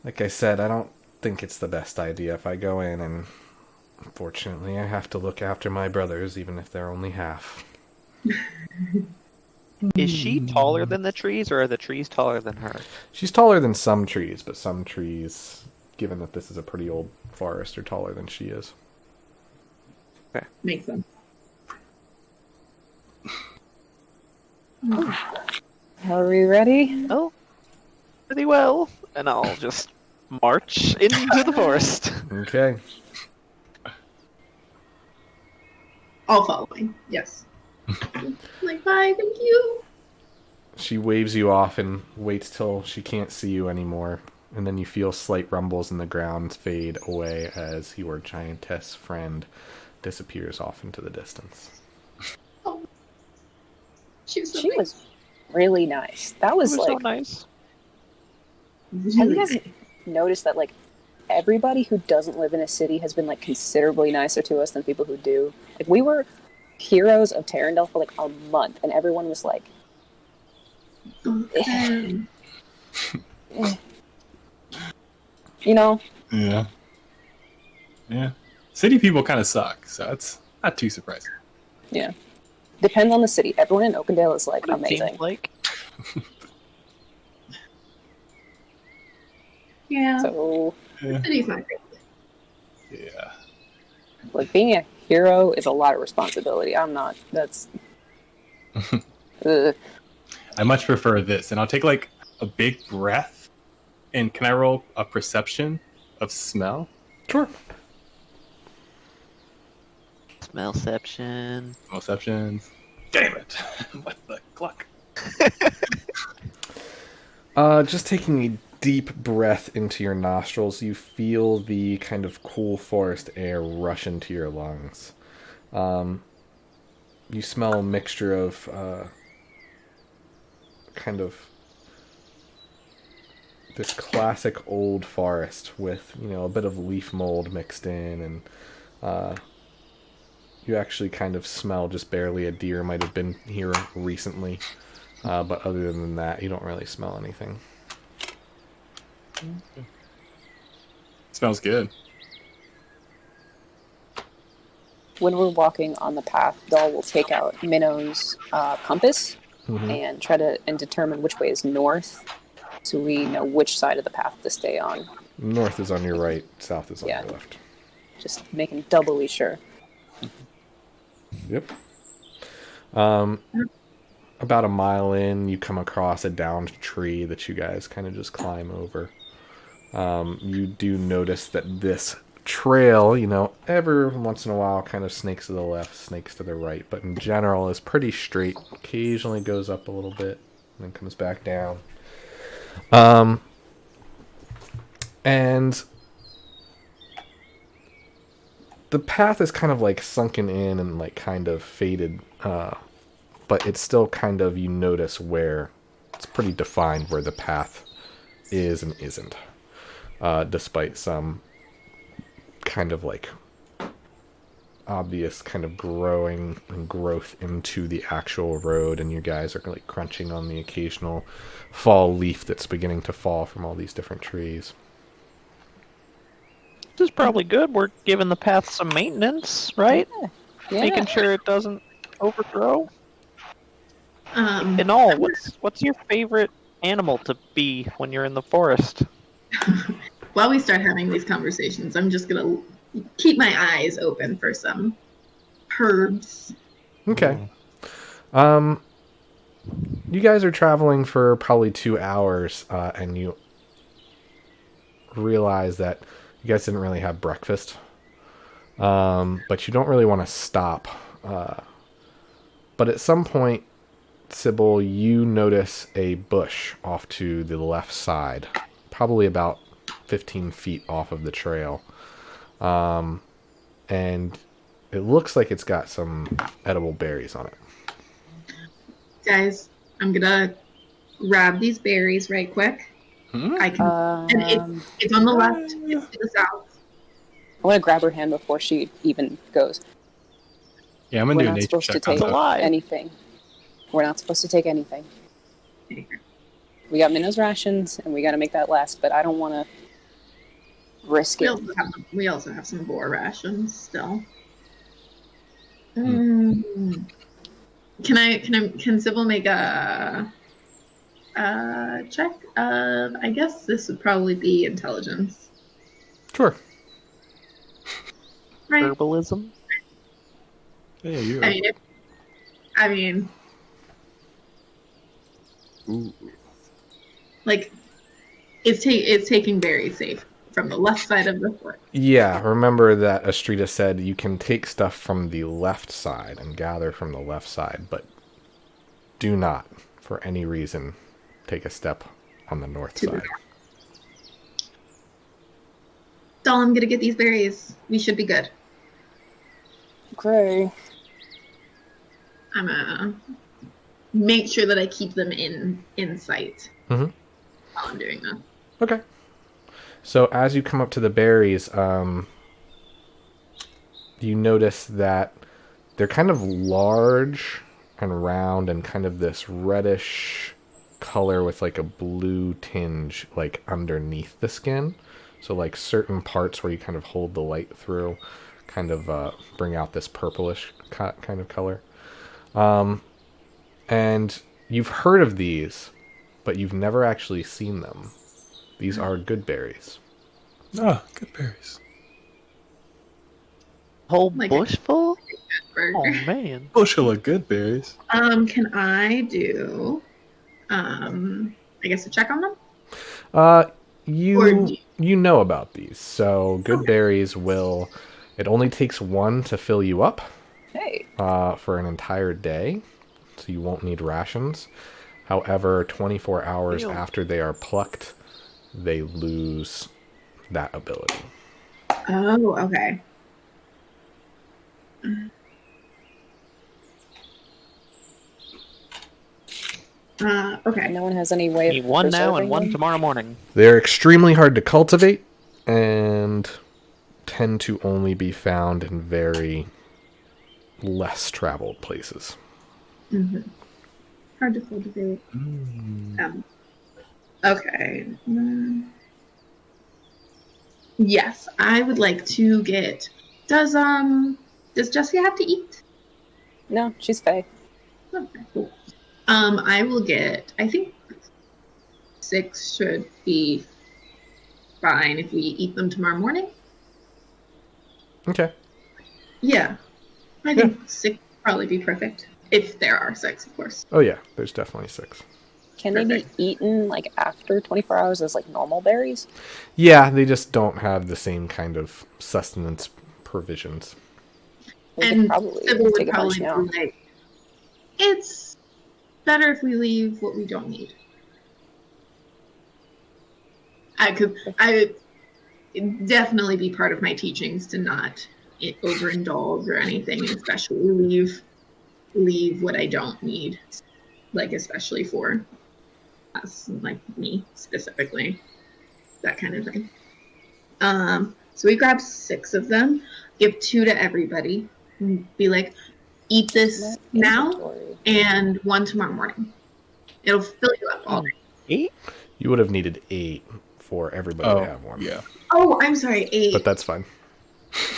like I said, I don't think it's the best idea if I go in, and unfortunately I have to look after my brothers, even if they're only half.
Is she taller than the trees, or are the trees taller than her?
She's taller than some trees, but some trees, given that this is a pretty old forest, are taller than she is.
Makes sense.
Are we ready?
Oh, pretty well. And I'll just march into the forest.
Okay.
All following. Yes. Like, bye, thank you.
She waves you off and waits till she can't see you anymore. And then you feel slight rumbles in the ground fade away as your giantess friend disappears off into the distance.
Oh. She was so
She
nice.
was really nice. That was,
It was
like,
so nice.
have you guys noticed that, like, everybody who doesn't live in a city has been, like, considerably nicer to us than people who do? Like, we were heroes of Terrendale for, like, a month, and everyone was like,
Okay.
you know?
Yeah. Yeah. City people kind of suck, so it's not too surprising.
Yeah. Depends on the city. Everyone in Oakendale is, like,
What it
amazing.
seems like.
Yeah.
So,
Yeah.
City's not great.
Yeah.
like, being a hero is a lot of responsibility. I'm not. That's... Ugh.
I much prefer this, and I'll take like a big breath. And can I roll a perception of smell?
Sure.
Smellception.
Perceptions. Damn it! What the cluck?
Just taking a deep breath into your nostrils, you feel the kind of cool forest air rush into your lungs. You smell a mixture of kind of this classic old forest with, you know, a bit of leaf mold mixed in, and you actually kind of smell just barely a deer might have been here recently. But other than that, you don't really smell anything.
Smells good.
When we're walking on the path, Doll will take out Minnow's compass and try to determine which way is north, so we know which side of the path to stay on.
North is on your right, south is on
Yeah.
your left.
Just making doubly sure.
Yep. About a mile in, you come across a downed tree that you guys kind of just climb over. You do notice that this trail, you know, every once in a while kind of snakes to the left, snakes to the right, but in general is pretty straight. Occasionally goes up a little bit and then comes back down. And the path is kind of like sunken in and like kind of faded, but it's still kind of, you notice where it's pretty defined where the path is and isn't, despite some kind of like obvious kind of growing and growth into the actual road, and you guys are like crunching on the occasional fall leaf that's beginning to fall from all these different trees.
This is probably good. We're giving the path some maintenance, right?
Yeah.
Making sure it doesn't overgrow.
Um,
In all, what's your favorite animal to be when you're in the forest?
while we start having these conversations, I'm just gonna keep my eyes open for some herbs.
Okay. you guys are traveling for probably 2 hours, and you realize that you guys didn't really have breakfast. But you don't really want to stop. But at some point, Sybil, you notice a bush off to the left side, probably about 15 feet off of the trail. And it looks like it's got some edible berries on it.
Guys, I'm gonna grab these berries right quick. I can. And it's on the left. It's to the south.
I want to grab her hand before she even goes.
Yeah, I'm gonna
We're
do a
not
nature
supposed to
check.
take
on that.
alive.
anything. We're not supposed to take anything. We got Minnows rations, and we got to make that last. But I don't want to risk it.
We also have some boar rations still. Can Sybil make a check? I guess this would probably be intelligence,
Sure.
right?
Herbalism.
Yeah, you're.
I mean,
Ooh.
like it's taking berries safe from the left side of the fort.
Yeah, remember that Astrida said you can take stuff from the left side and gather from the left side, but do not, for any reason, take a step on the north side.
Doll, I'm gonna get these berries. We should be good.
Okay.
I'm gonna make sure that I keep them in sight while I'm doing that.
Okay. So as you come up to the berries, you notice that they're kind of large and round and kind of this reddish color with like a blue tinge like underneath the skin. So like certain parts where you kind of hold the light through kind of bring out this purplish kind of color. And you've heard of these, but you've never actually seen them. These are good berries.
Oh, good berries.
Whole
Like
bush full?
Burger.
Oh man.
Bushel of good berries.
Can I do I guess a check on them?
You know about these. So good berries will. It only takes one to fill you up.
Hey.
For an entire day, so you won't need rations. However, 24 hours after they are plucked, they lose that ability.
Oh, okay. Okay.
No one has any way
Eat
of
one now and
preserving
one
them?
tomorrow morning.
They're extremely hard to cultivate and tend to only be found in very less traveled places.
Mm-hmm. Hard to cultivate. Okay. Yes, I would like to get. Does Jessie have to eat?
No, she's fey.
Okay, cool. I will get. I think 6 should be fine if we eat them tomorrow morning.
Okay.
Yeah, I think 6 would probably be perfect if there are 6, of course.
Oh yeah, there's definitely 6.
Can they be eaten like after 24 hours as like normal berries?
Yeah, they just don't have the same kind of sustenance provisions.
We could
And
probably
Sybil would
take a bunch
probably
now.
be like, it's better if we leave what we don't need. I would definitely be part of my teachings to not overindulge or anything, and especially leave what I don't need, like especially for us, like me specifically, that kind of thing. So we grab 6 of them, give 2 to everybody, and be like, eat this now
Inventory.
and 1 tomorrow morning. It'll fill you up all day.
8?
You would have needed 8 for everybody to have one.
Yeah.
Oh, I'm sorry, 8.
But that's fine.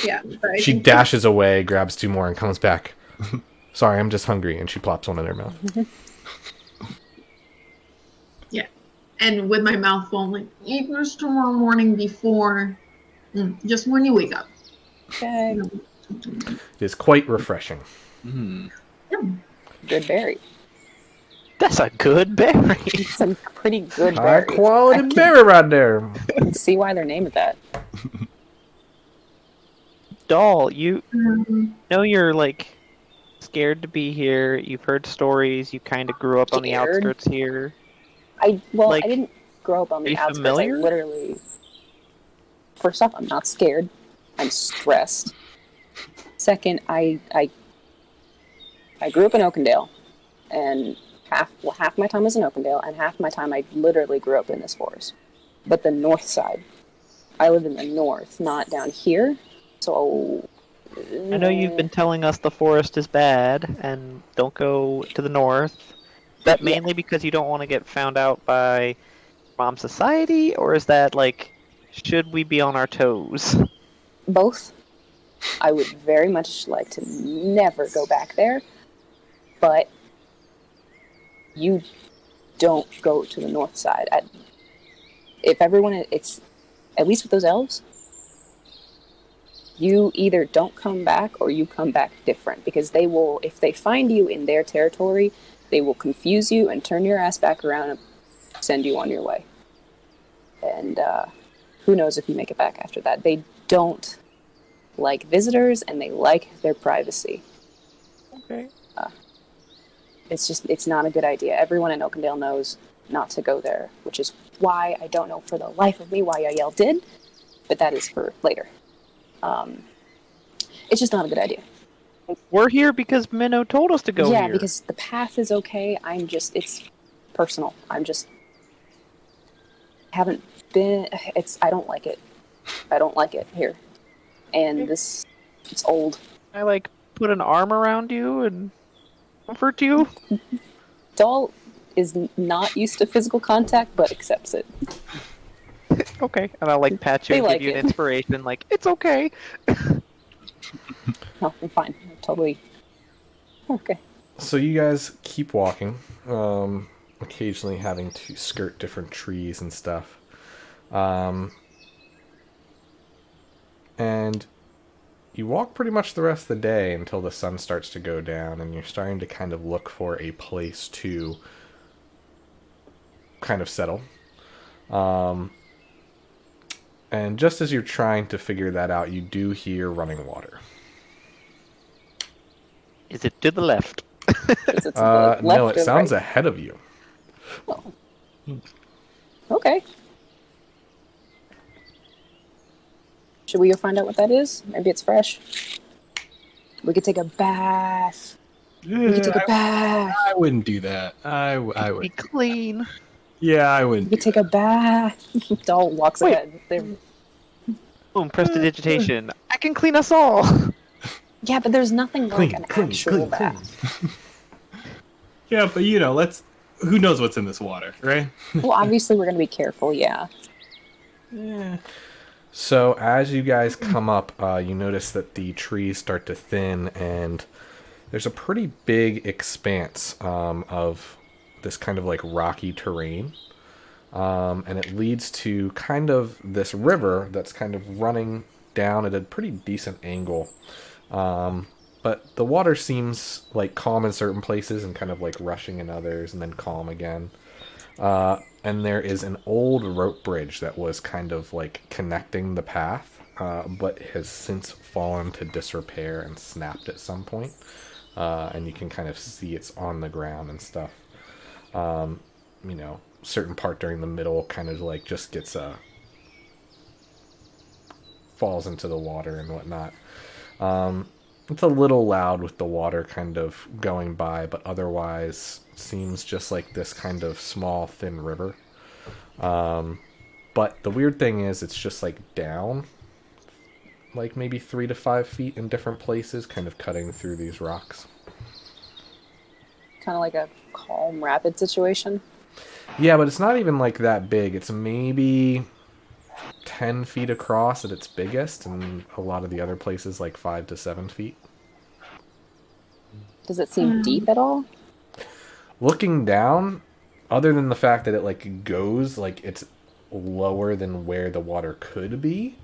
Yeah, sorry.
She dashes away, grabs 2 more, and comes back. Sorry, I'm just hungry, and she plops one in her mouth.
Yeah, and with my mouth full, I'm like, eat this tomorrow morning before, just when you wake up.
Okay.
It is quite refreshing.
Mm.
Yeah.
Good berry.
That's a good berry.
Some pretty good
High
berries.
quality
I
berry right there.
can see why they're named that.
Doll, you
Um,
know you're like scared to be here. You've heard stories. You kind of grew up on the
Scared?
outskirts here.
I
Like,
didn't grow up on
are
the
you
outskirts. I
familiar?
literally. First off, I'm not scared. I'm stressed. Second, I grew up in Oakendale, and half my time was in Oakendale, and half my time I literally grew up in this forest. But the north side, I live in the north, not down here. So
I know you've been telling us the forest is bad and don't go to the north. Is that
yeah,
mainly because you don't want to get found out by Mom Society, or is that like, should we be on our toes?
both. I would very much like to never go back there, but you don't go to the north side. If everyone, it's at least with those elves, you either don't come back or you come back different, because they will, if they find you in their territory, they will confuse you and turn your ass back around and send you on your way. And who knows if you make it back after that. They don't like visitors, and they like their privacy.
Okay.
It's not a good idea. Everyone in Oakendale knows not to go there, which is why I don't know for the life of me why Yael did, but that is for later. It's just not a good idea.
We're here because Minnow told us to go
Yeah,
here.
because the path is okay. It's personal. Haven't been, I don't like it. I don't like it here. And it's old.
I like put an arm around you and comfort you.
Doll is not used to physical contact, but accepts it.
Okay, and I'll like pat you
They
and
like
give you
it.
an inspiration. Like, it's okay.
No, I'm fine. I'm totally okay.
So you guys keep walking, occasionally having to skirt different trees and stuff. And you walk pretty much the rest of the day until the sun starts to go down, and you're starting to kind of look for a place to kind of settle. And just as you're trying to figure that out, you do hear running water.
Is it to the left?
Is it to the left
No,
or
it
the
sounds
right?
ahead of you.
Oh. Okay. Should we go find out what that is? Maybe it's fresh. We could take a bath. We could take a bath.
I wouldn't do that. I
Be
would.
clean.
Yeah, I
We
wouldn't.
could take a bath. Doll walks
Wait.
ahead.
Boom, prestidigitation. I can clean us all.
Yeah, but there's nothing like an actual
clean.
bath.
Yeah, but let's. Who knows what's in this water, right?
Well, obviously we're gonna be careful. Yeah.
Yeah.
So as you guys come up, you notice that the trees start to thin, and there's a pretty big expanse of this kind of like rocky terrain. And it leads to kind of this river that's kind of running down at a pretty decent angle. But the water seems like calm in certain places and kind of like rushing in others and then calm again. And there is an old rope bridge that was kind of like connecting the path, but has since fallen to disrepair and snapped at some point. And you can kind of see it's on the ground and stuff. Certain part during the middle kind of like just gets falls into the water and whatnot. It's a little loud with the water kind of going by, but otherwise seems just like this kind of small, thin river. But the weird thing is it's just like down, like maybe 3 to 5 feet in different places, kind of cutting through these rocks.
Kind of like a calm, rapid situation.
Yeah, but it's not even like that big. It's maybe 10 feet across at its biggest, and a lot of the other places like 5 to 7 feet.
Does it seem deep at all?
Looking down, other than the fact that it like goes like it's lower than where the water could be,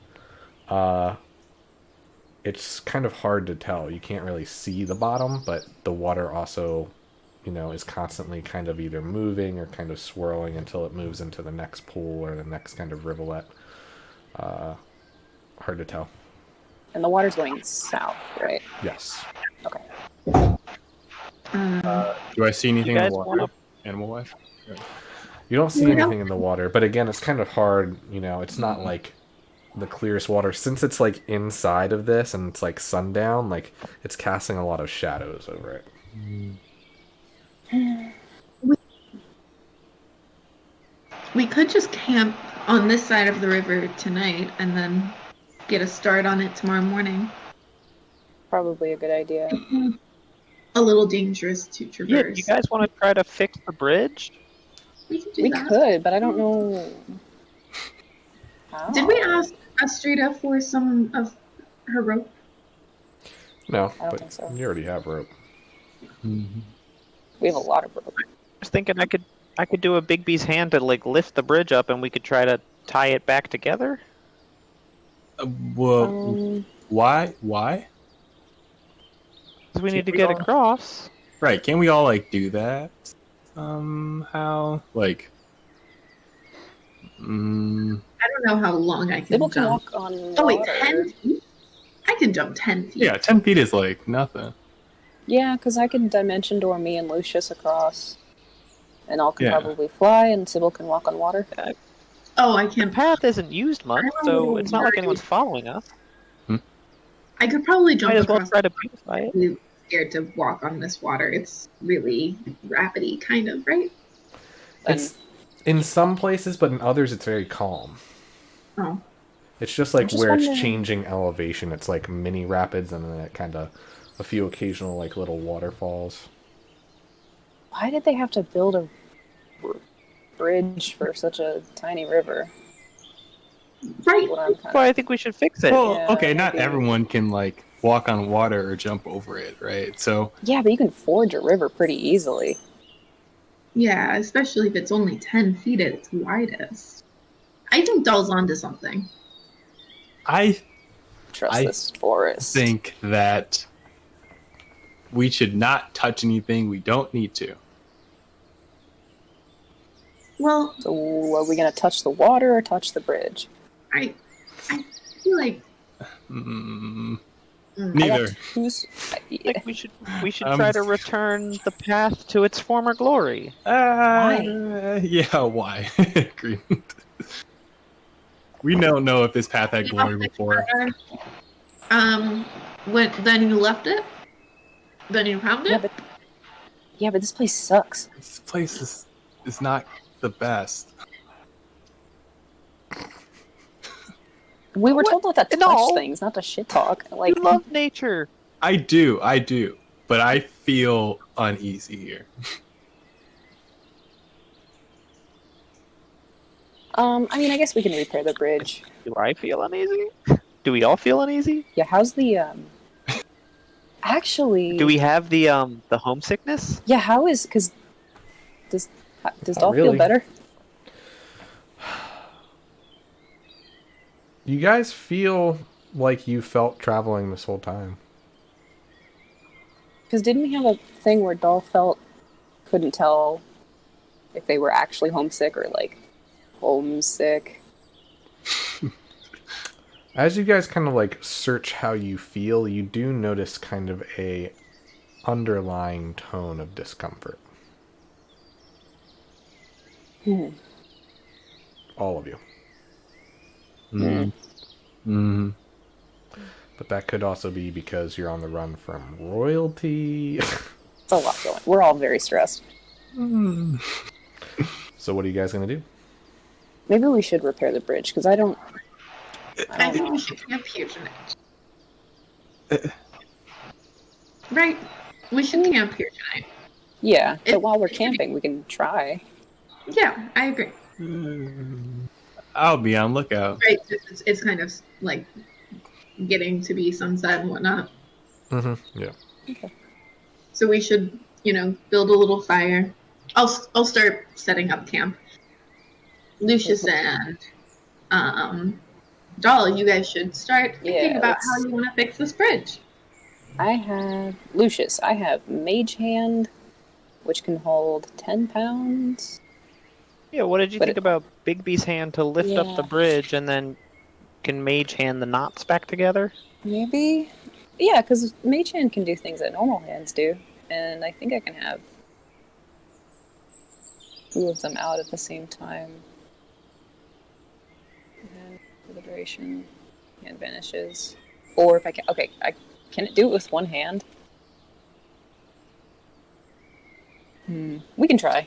it's kind of hard to tell. You can't really see the bottom, but the water also is constantly kind of either moving or kind of swirling until it moves into the next pool or the next kind of rivulet. Hard to tell.
And the water's going south, right?
Yes.
Okay.
Do I see anything in
guys
the water,
wanna-
animal-wise?
You don't see
Yeah.
anything in the water, but again, it's kind of hard. It's not like the clearest water since it's like inside of this and it's like sundown. Like it's casting a lot of shadows over it.
We could just camp on this side of the river tonight and then get a start on it tomorrow morning.
Probably a good idea.
A little dangerous to
Yeah,
traverse.
you guys want to try to fix the bridge?
We could do
We
that.
could, but I don't know how.
Did we ask Astrida for some of her rope?
No,
I don't
but
think so.
you already have rope.
We have a lot of rope.
I was thinking I could do a Big B's hand to like lift the bridge up, and we could try to tie it back together.
Well, why? Why?
Because we need to
Can't we
get
all-
across.
Right? Can't we all like do that somehow? Like,
I don't know how long I can
People can
jump.
walk on water.
Oh wait, 10 feet? I can jump 10 feet.
yeah, 10 feet is like nothing.
Yeah, because I can dimension door me and Lucius across. And all can
Yeah.
probably fly, and Sybil can walk on water.
Oh, I
The
can't.
path isn't used much, so it's not like anyone's following us.
I could probably jump
Might as well
across.
try to beautify it.
I'm really scared to walk on this water. It's really rapidy, kind of, right?
Then
It's in some places, but in others, it's very calm.
Oh,
It's just like
just
where it's
wondering-
changing elevation. It's like mini rapids and then it kind of a few occasional like little waterfalls.
why did they have to build a bridge for such a tiny river?
right.
What I'm
That's why I think we should fix it.
Well,
Yeah,
okay, not
maybe.
everyone can like walk on water or jump over it, right? So
Yeah, but you can forge a river pretty easily.
Yeah, especially if it's only 10 feet at its widest. I think Doll's onto something.
I
Trust
I
this forest.
think that we should not touch anything we don't need to.
Well,
So are we going to touch the water or touch the bridge?
I feel like
Mm,
I got
neither.
I think we should
Um,
try to return the path to its former glory.
Yeah, why? Agreed. We don't know if this path had glory before.
when then you left it? Then you found it?
Yeah, but this place sucks.
This place is not the best.
We were told not to touch
No.
things, not to shit talk.
We
Like,
love nature.
I do, but I feel uneasy here.
I mean, I guess we can repair the bridge.
Do I feel uneasy? Do we all feel uneasy?
Yeah, how's the Actually,
Do we have the homesickness?
Yeah, how is because does
Not
Dolph feel
really.
better?
You guys feel like you felt traveling this whole time.
Because didn't we have a thing where Dolph couldn't tell if they were actually homesick or like homesick?
As you guys kind of like search how you feel, you do notice kind of a underlying tone of discomfort. All of you.
Mm.
But that could also be because you're on the run from royalty.
It's a lot going. We're all very stressed.
So what are you guys going to do?
Maybe we should repair the bridge because I don't
I think
know.
we should camp here tonight. Right. We should camp here tonight.
Yeah, but while we're camping, we can try.
Yeah, I agree.
I'll be on lookout.
Right. It's kind of like getting to be sunset and whatnot.
Mm-hmm. Yeah.
So we should, build a little fire. I'll start setting up camp. Lucius and Doll, you guys should start thinking
Yeah,
about
let's-
how you want to fix this bridge.
I have Lucius. I have Mage Hand, which can hold 10 pounds.
Yeah, what did you
But
think about Bigby's hand to lift up the
Yeah.
bridge and then can Mage hand the knots back together?
Maybe? Yeah, because Mage Hand can do things that normal hands do. And I think I can have 2 of them out at the same time. And for the duration, hand vanishes. Or if I can. Okay, can it do it with one hand? We can try.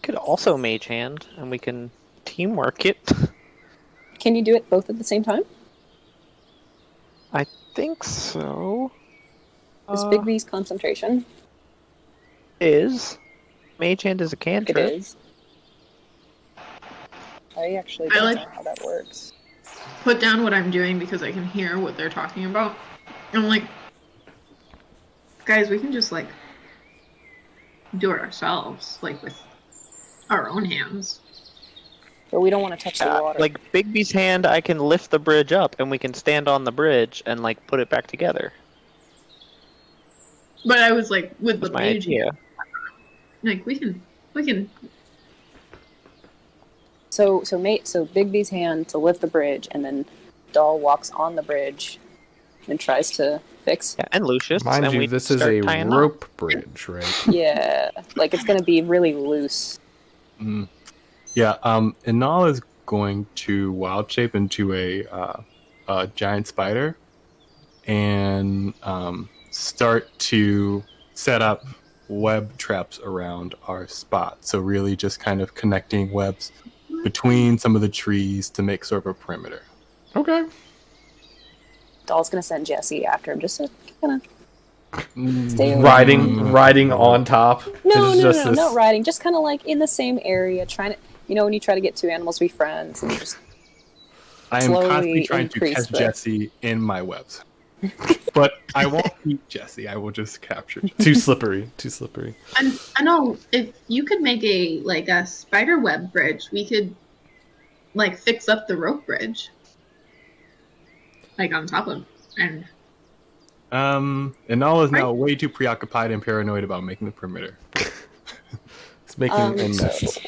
Could also Mage hand, and we can teamwork it.
Can you do it both at the same time?
I think so.
Is Bigby's concentration?
Mage hand is a cantrip.
It is. I actually don't
I
know how that works.
put down what I'm doing because I can hear what they're talking about. I'm like, guys, we can just like do it ourselves, like with our own hands.
But we don't want to touch the water.
Like Bigby's hand, I can lift the bridge up, and we can stand on the bridge and like put it back together.
But I was like, with
That's
the
my
mage
idea.
hand, like we can.
So Bigby's hand to lift the bridge, and then Doll walks on the bridge and tries to fix.
Yeah, and Lucius.
Mind
and
you,
we
this is
start
a
tying
rope bridge, right?
Yeah, like it's gonna be really loose.
Yeah, Inal is going to wild shape into a giant spider and start to set up web traps around our spot. So really just kind of connecting webs between some of the trees to make sort of a perimeter.
Okay.
Doll's gonna send Jesse after him just to kind of stay away.
Riding on top.
No,
It's just this-
not riding. Just kind of like in the same area, trying to, when you try to get 2 animals to be friends, and just
I am
slowly
constantly trying to
increase
catch
the-
Jesse in my webs. But I won't eat Jesse. I will just capture Jesse.
Too slippery. Too slippery.
And I know if you could make a spider web bridge, we could like fix up the rope bridge, like on top of and.
Inal is now way too preoccupied and paranoid about making the perimeter.
It's making a mess.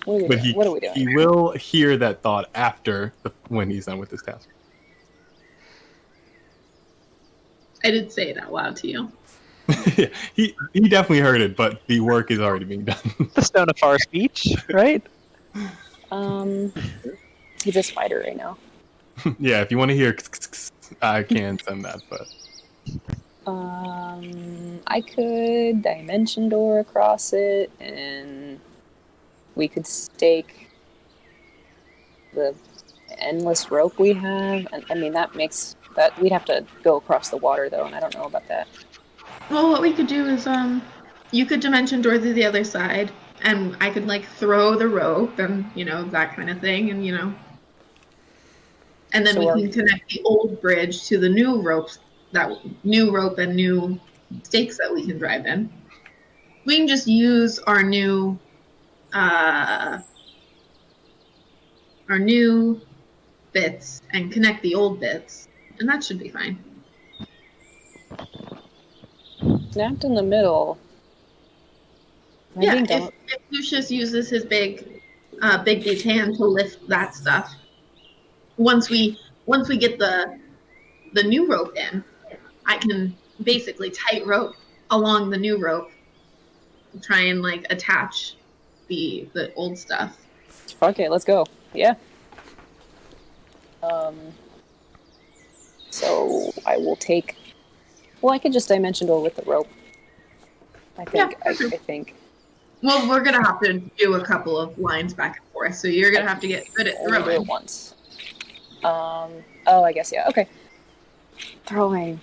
But
what are we doing?
he will hear that thought after when he's done with this task.
I did say it out loud to you.
he definitely heard it, but the work is already being done.
The Stone of Far Speech, right?
He's a spider right now.
Yeah, if you want to hear, I can send that, but
I could dimension door across it, and we could stake the endless rope we have. And I mean, that makes that we'd have to go across the water though, and I don't know about that.
Well, what we could do is you could dimension door to the other side, and I could like throw the rope and that kind of thing, and and then
So
we can connect the old bridge to the new ropes, that new rope and new stakes that we can drive in. We can just use our new bits and connect the old bits, and that should be fine.
Snapped in the middle.
Yeah, if Lucius uses his big dude's hand to lift that stuff, once we get the new rope in, I can basically tight rope along the new rope, try and like attach the old stuff.
Fuck it, let's go. Yeah. So I will take. Well, I could just dimension door with the rope. I think.
Yeah,
I think.
Well, we're gonna have to do a couple of lines back and forth, so you're gonna have to get good at
Only do
throwing.
it once. Oh, I guess yeah. Okay. Throwing.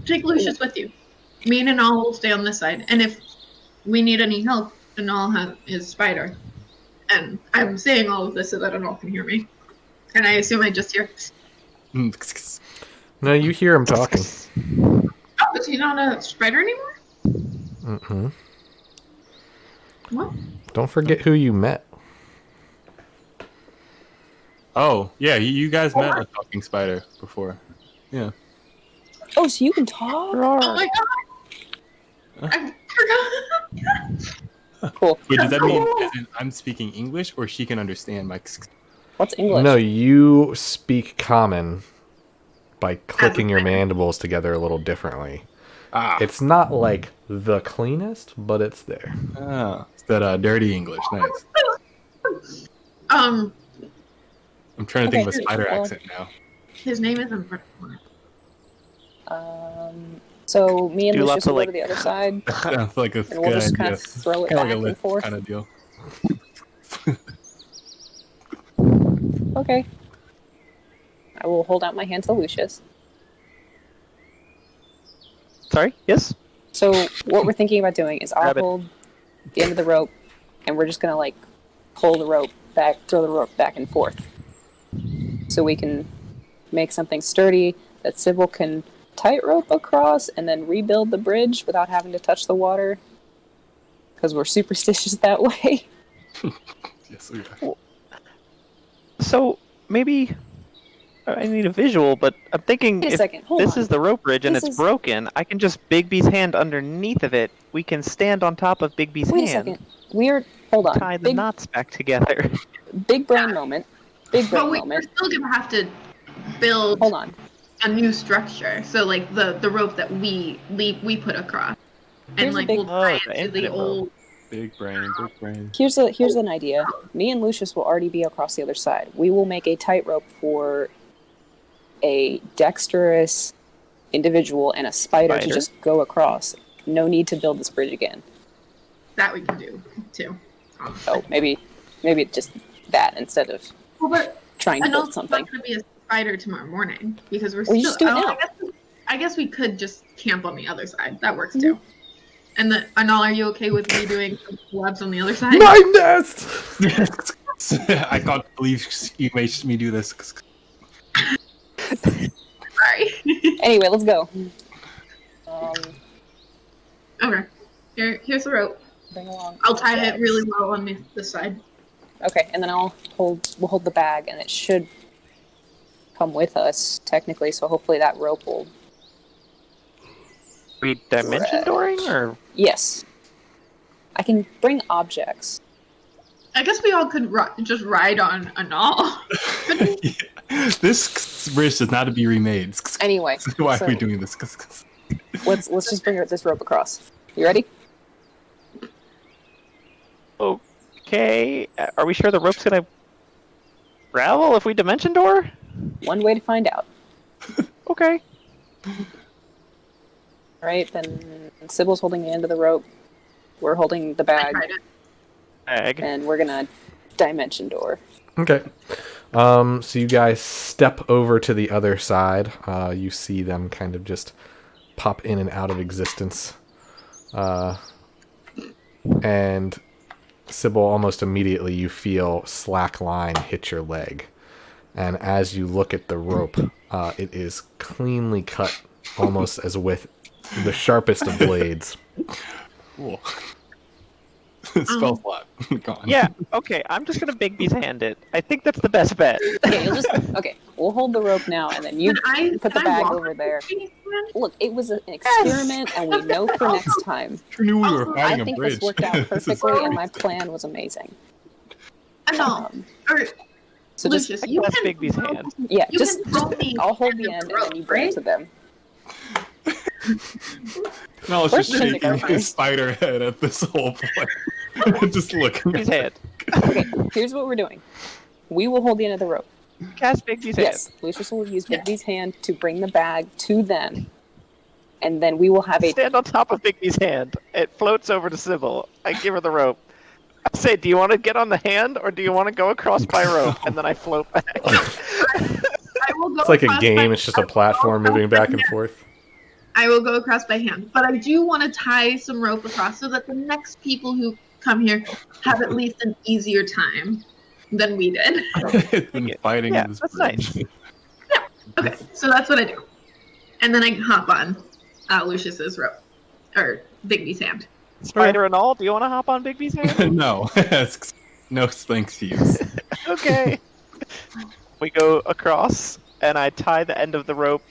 Take Lucius with you. Me and Anal will stay on this side, and if we need any help, Anal is spider. And I'm saying all of this so that Anal can hear me. And I assume I just hear.
No, you hear him talking.
Oh, is he not a spider anymore?
Mm-hmm.
What?
Don't forget who you met.
oh yeah, you guys met a talking spider before. Yeah.
Oh, so you can talk?
Oh my god! I forgot.
Cool.
Wait, does that mean as in I'm speaking English or she can understand my?
What's English?
No, you speak common by clicking your mandibles together a little differently.
Ah,
It's not like the cleanest, but it's there.
it's that dirty English. Nice.
Um,
I'm trying to think of a
Okay,
spider
well-
accent now.
his name isn't.
So me and
Do
Lucius
lots
will
of,
go to the other side,
Sounds like a
and
good
we'll just kind
idea.
of throw it
Kind of
back
like a
and
lift
forth.
kind of deal.
Okay. I will hold out my hand to Lucius.
Sorry. Yes.
So what we're thinking about doing is I'll
Grab it.
hold the end of the rope, and we're just gonna like pull the rope back, throw the rope back and forth, so we can make something sturdy that Sybil can tightrope across, and then rebuild the bridge without having to touch the water. Because we're superstitious that way.
Yes, we are.
So maybe I need a visual, but I'm thinking
Wait a
if
second, hold
this
on.
is the rope bridge and
This
it's
is-
broken, I can just Bigby's hand underneath of it. We can stand on top of Bigby's
Wait a
hand,
second. We're hold on.
tie the knots back together.
Big brain moment. Big brain
But we're
moment.
still gonna have to build
Hold on.
a new structure. So like the rope that we put across, and
Here's a
like
big-
we'll tie
Oh, the
it to the
infinite rope.
old.
Big brain, big brain.
Here's an idea. Me and Lucius will already be across the other side. We will make a tightrope for a dexterous individual and a spider to
Spider?
just go across. No need to build this bridge again.
That we can do too.
Oh, maybe just that instead of
Well, but
trying to
and
build
also
something.
it's not gonna be a spider tomorrow morning because we're
Well, you
still.
just do it
oh,
now.
I guess we could just camp on the other side. That works
Mm-hmm.
too. And Anal, are you okay with me doing webs on the other side?
My nest!
I can't believe you made me do this.
Sorry.
Anyway, let's go.
Okay. Here's the rope.
Bring along.
I'll tie it
objects.
really well on this side.
Okay, and then we'll hold the bag, and it should come with us technically. So hopefully that rope will.
We dimension dooring or
Yes, I can bring objects.
I guess we all could just ride on Anal.
This bridge does not to be remade.
Anyway,
Why
so
are we doing this?
let's just bring this rope across. You ready?
okay? Are we sure the rope's gonna ravel if we dimension door?
One way to find out.
Okay.
All right, then Sybil's holding the end of the rope. We're holding the
I
bag,
tried it.
Egg.
and we're gonna dimension door.
Okay. So you guys step over to the other side. You see them kind of just pop in and out of existence. And Sybil, almost immediately you feel slack line hit your leg. And as you look at the rope, it is cleanly cut, almost as with the sharpest of blades.
Cool. Spell slot. Gone.
Yeah. Okay. I'm just gonna Bigby's hand it. I think that's the best bet.
Okay, okay. We'll hold the rope now, and then you put the bag over there. Look, it was an experiment, and we know for next time.
Who knew we were
Also,
I
fighting a
think
bridge?
this worked out
This is-
perfectly, and my plan was amazing.
Anal. Or
So just
Lucius,
I
you
that's
can
Bigby's
rope-
hand.
yeah,
You
just
can throw me
I'll hold the
the
end, and then you
rope,
bring it
right?
to them.
No, it's
We're
just shaking
kindergartners.
his spider head at this whole point. Just looking.
Bigby's hand.
Okay, here's what we're doing. We will hold the end of the rope.
Cast Bigby's
Yes, Lucius will use Bigby's hand to bring the bag to them, and then we will have
hand.
a.
Stand on top of Bigby's hand. It floats over to Sybil. I give her the rope. I say, do you want to get on the hand or do you want to go across by rope? And then I float back.
I will go
It's like a
across
game,
by-
it's just a platform moving back and forth.
I will go across by hand, but I do want to tie some rope across so that the next people who come here have at least an easier time than we did.
Been fighting
Yeah,
this
that's
bridge.
nice.
Okay, so that's what I do, and then I hop on Lucius's rope or Bigby's hand.
Spider and all, do you want to hop on Bigby's hand?
No. No thanks to you.
Okay. We go across, and I tie the end of the rope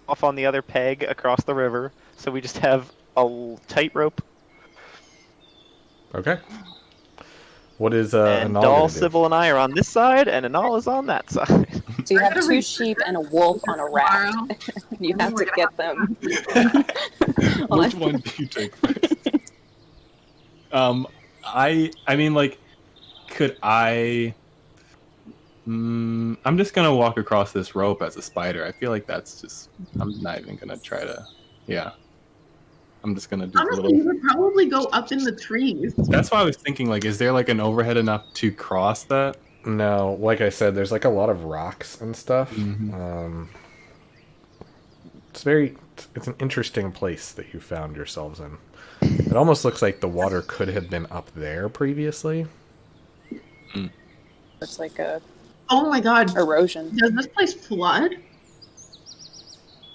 off on the other peg across the river, so we just have a tightrope.
Okay. What is
And
Anal
Doll,
gonna do?
Sybil, and I are on this side, and Anal is on that side.
So you
I
have
gotta
2
read
sheep
this
and a wolf on a raft.
tomorrow.
You have to get them.
Which one do you take first? I mean, like, could I? I'm just gonna walk across this rope as a spider. I feel like that's just. I'm not even gonna try to. Yeah, I'm just gonna do a
Honestly,
little.
you would probably go up in the trees.
That's why I was thinking. Like, is there like an overhead enough to cross that?
No, like I said, there's like a lot of rocks and stuff.
Mhm.
It's an interesting place that you found yourselves in. It almost looks like the water could have been up there previously.
It's like a
Oh my god.
erosion.
Does this place flood?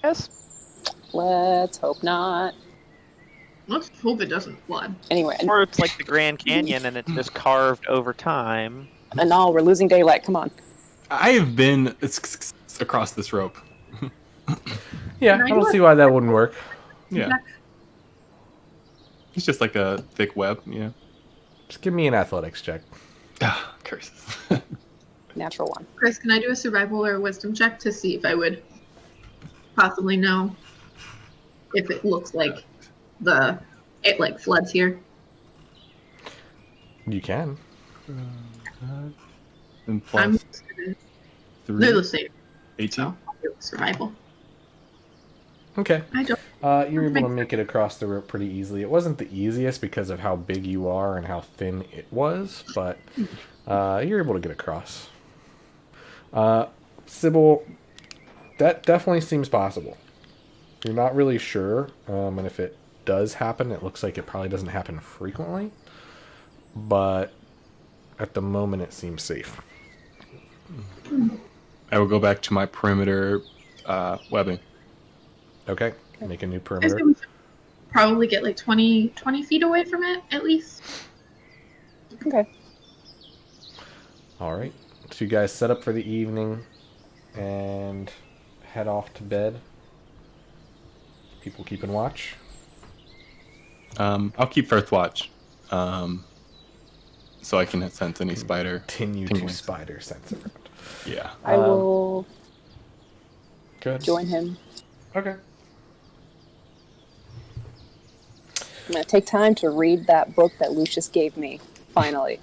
Yes.
Let's hope not.
Let's hope it doesn't flood.
Anyway,
Or it's like the Grand Canyon, and it's just carved over time.
Anal, we're losing daylight. Come on.
I have been across this rope.
Yeah,
Can I
I don't
do
see why that wouldn't work.
Yeah, it's just like a thick web. Yeah.
Just give me an athletics check.
Ah, curses.
Natural 1.
Chris, can I do a survival or a wisdom check to see if I would possibly know if it looks like it like floods here?
You can.
And
I'm
plus
just gonna,
3,
they're the same.
18.
So I'll do survival.
Okay.
I don't.
You're able to make it across the rope pretty easily. It wasn't the easiest because of how big you are and how thin it was, but you're able to get across. Sybil, that definitely seems possible. You're not really sure, and if it does happen, it looks like it probably doesn't happen frequently, but at the moment it seems safe.
I will go back to my perimeter webbing.
Okay, make a new
I
perimeter.
say we should probably get like 20 feet away from it at least.
Okay.
All right, so you guys set up for the evening and head off to bed. People keeping watch.
I'll keep Firth watch, so I can sense any spider.
Continue to
tinglings.
spider sense around.
Yeah.
I will
Good.
join him.
Okay.
I'm going to take time to read that book that Lucius gave me, finally.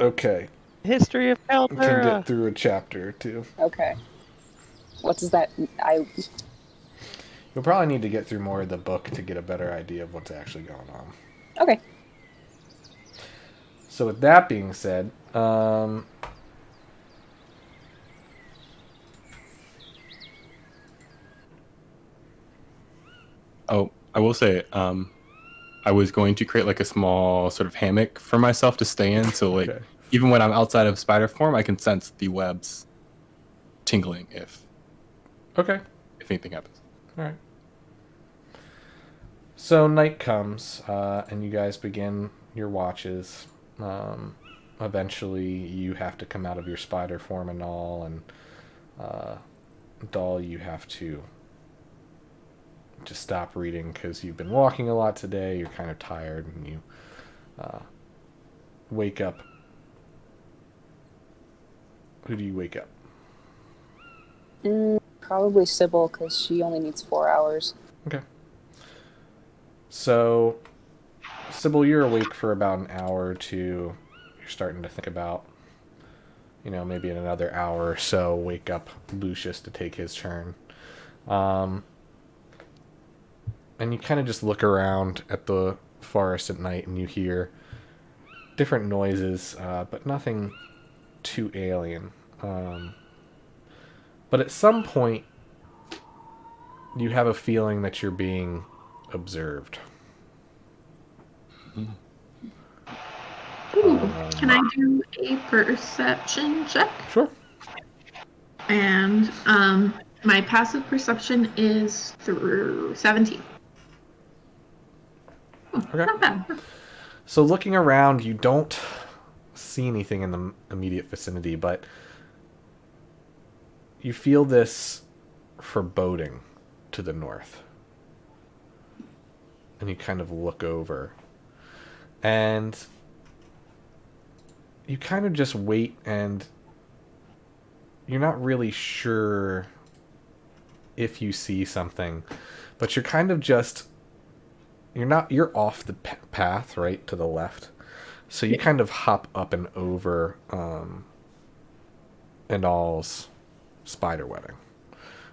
Okay.
History of
We can
Caldera.
get through a chapter or two.
Okay. What does that...
You'll probably need to get through more of the book to get a better idea of what's actually going on.
Okay.
So with that being said,
Oh, I will say, I was going to create like a small sort of hammock for myself to stay in. So like,
Okay.
even when I'm outside of spider form, I can sense the webs tingling if
okay.
anything happens.
All right. So night comes, and you guys begin your watches. Eventually, you have to come out of your spider form and all, and Doll, you have to just stop reading because you've been walking a lot today. You're kind of tired, and you wake up. Who do you wake up?
Probably Sybil, because she only needs 4 hours.
Okay. So, Sybil, you're awake for about an hour or two. You're starting to think about, maybe in another hour or so, wake up Lucius to take his turn. And you kind of just look around at the forest at night and you hear different noises, but nothing too alien. But at some point, you have a feeling that you're being observed.
Ooh, can I do a perception check?
Sure.
And my passive perception is through 17. Oh,
Okay.
not bad.
So looking around, you don't see anything in the immediate vicinity, but you feel this foreboding to the north. And you kind of look over. And you kind of just wait, and you're not really sure if you see something, but you're kind of just, you're off the path, right, to the left. So you kind of hop up and over Andal's spider webbing.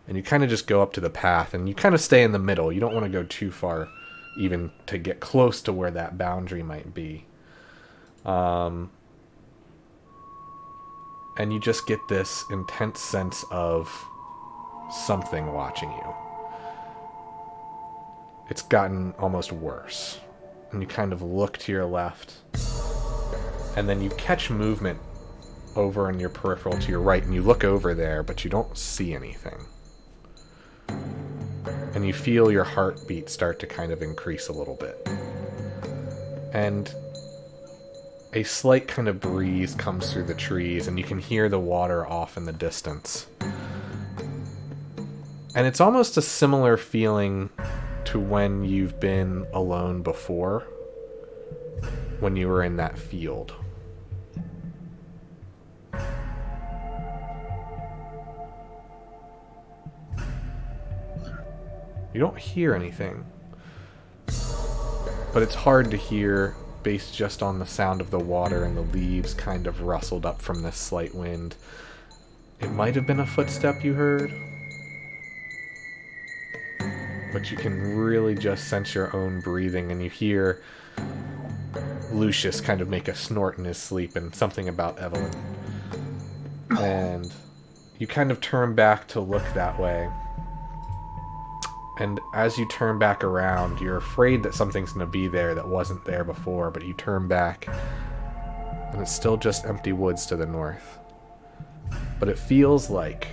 And you kind of just go up to the path, and you kind of stay in the middle. You don't want to go too far even to get close to where that boundary might be. And you just get this intense sense of something watching you. It's gotten almost worse. And you kind of look to your left, and then you catch movement over in your peripheral to your right, and you look over there, but you don't see anything. And you feel your heartbeat start to kind of increase a little bit. And a slight kind of breeze comes through the trees, and you can hear the water off in the distance. And it's almost a similar feeling to when you've been alone before, when you were in that field. You don't hear anything, but it's hard to hear based just on the sound of the water and the leaves kind of rustled up from this slight wind. It might have been a footstep you heard, but you can really just sense your own breathing, and you hear Lucius kind of make a snort in his sleep, and something about Evelyn. And you kind of turn back to look that way. And as you turn back around, you're afraid that something's going to be there that wasn't there before, but you turn back, and it's still just empty woods to the north. But it feels like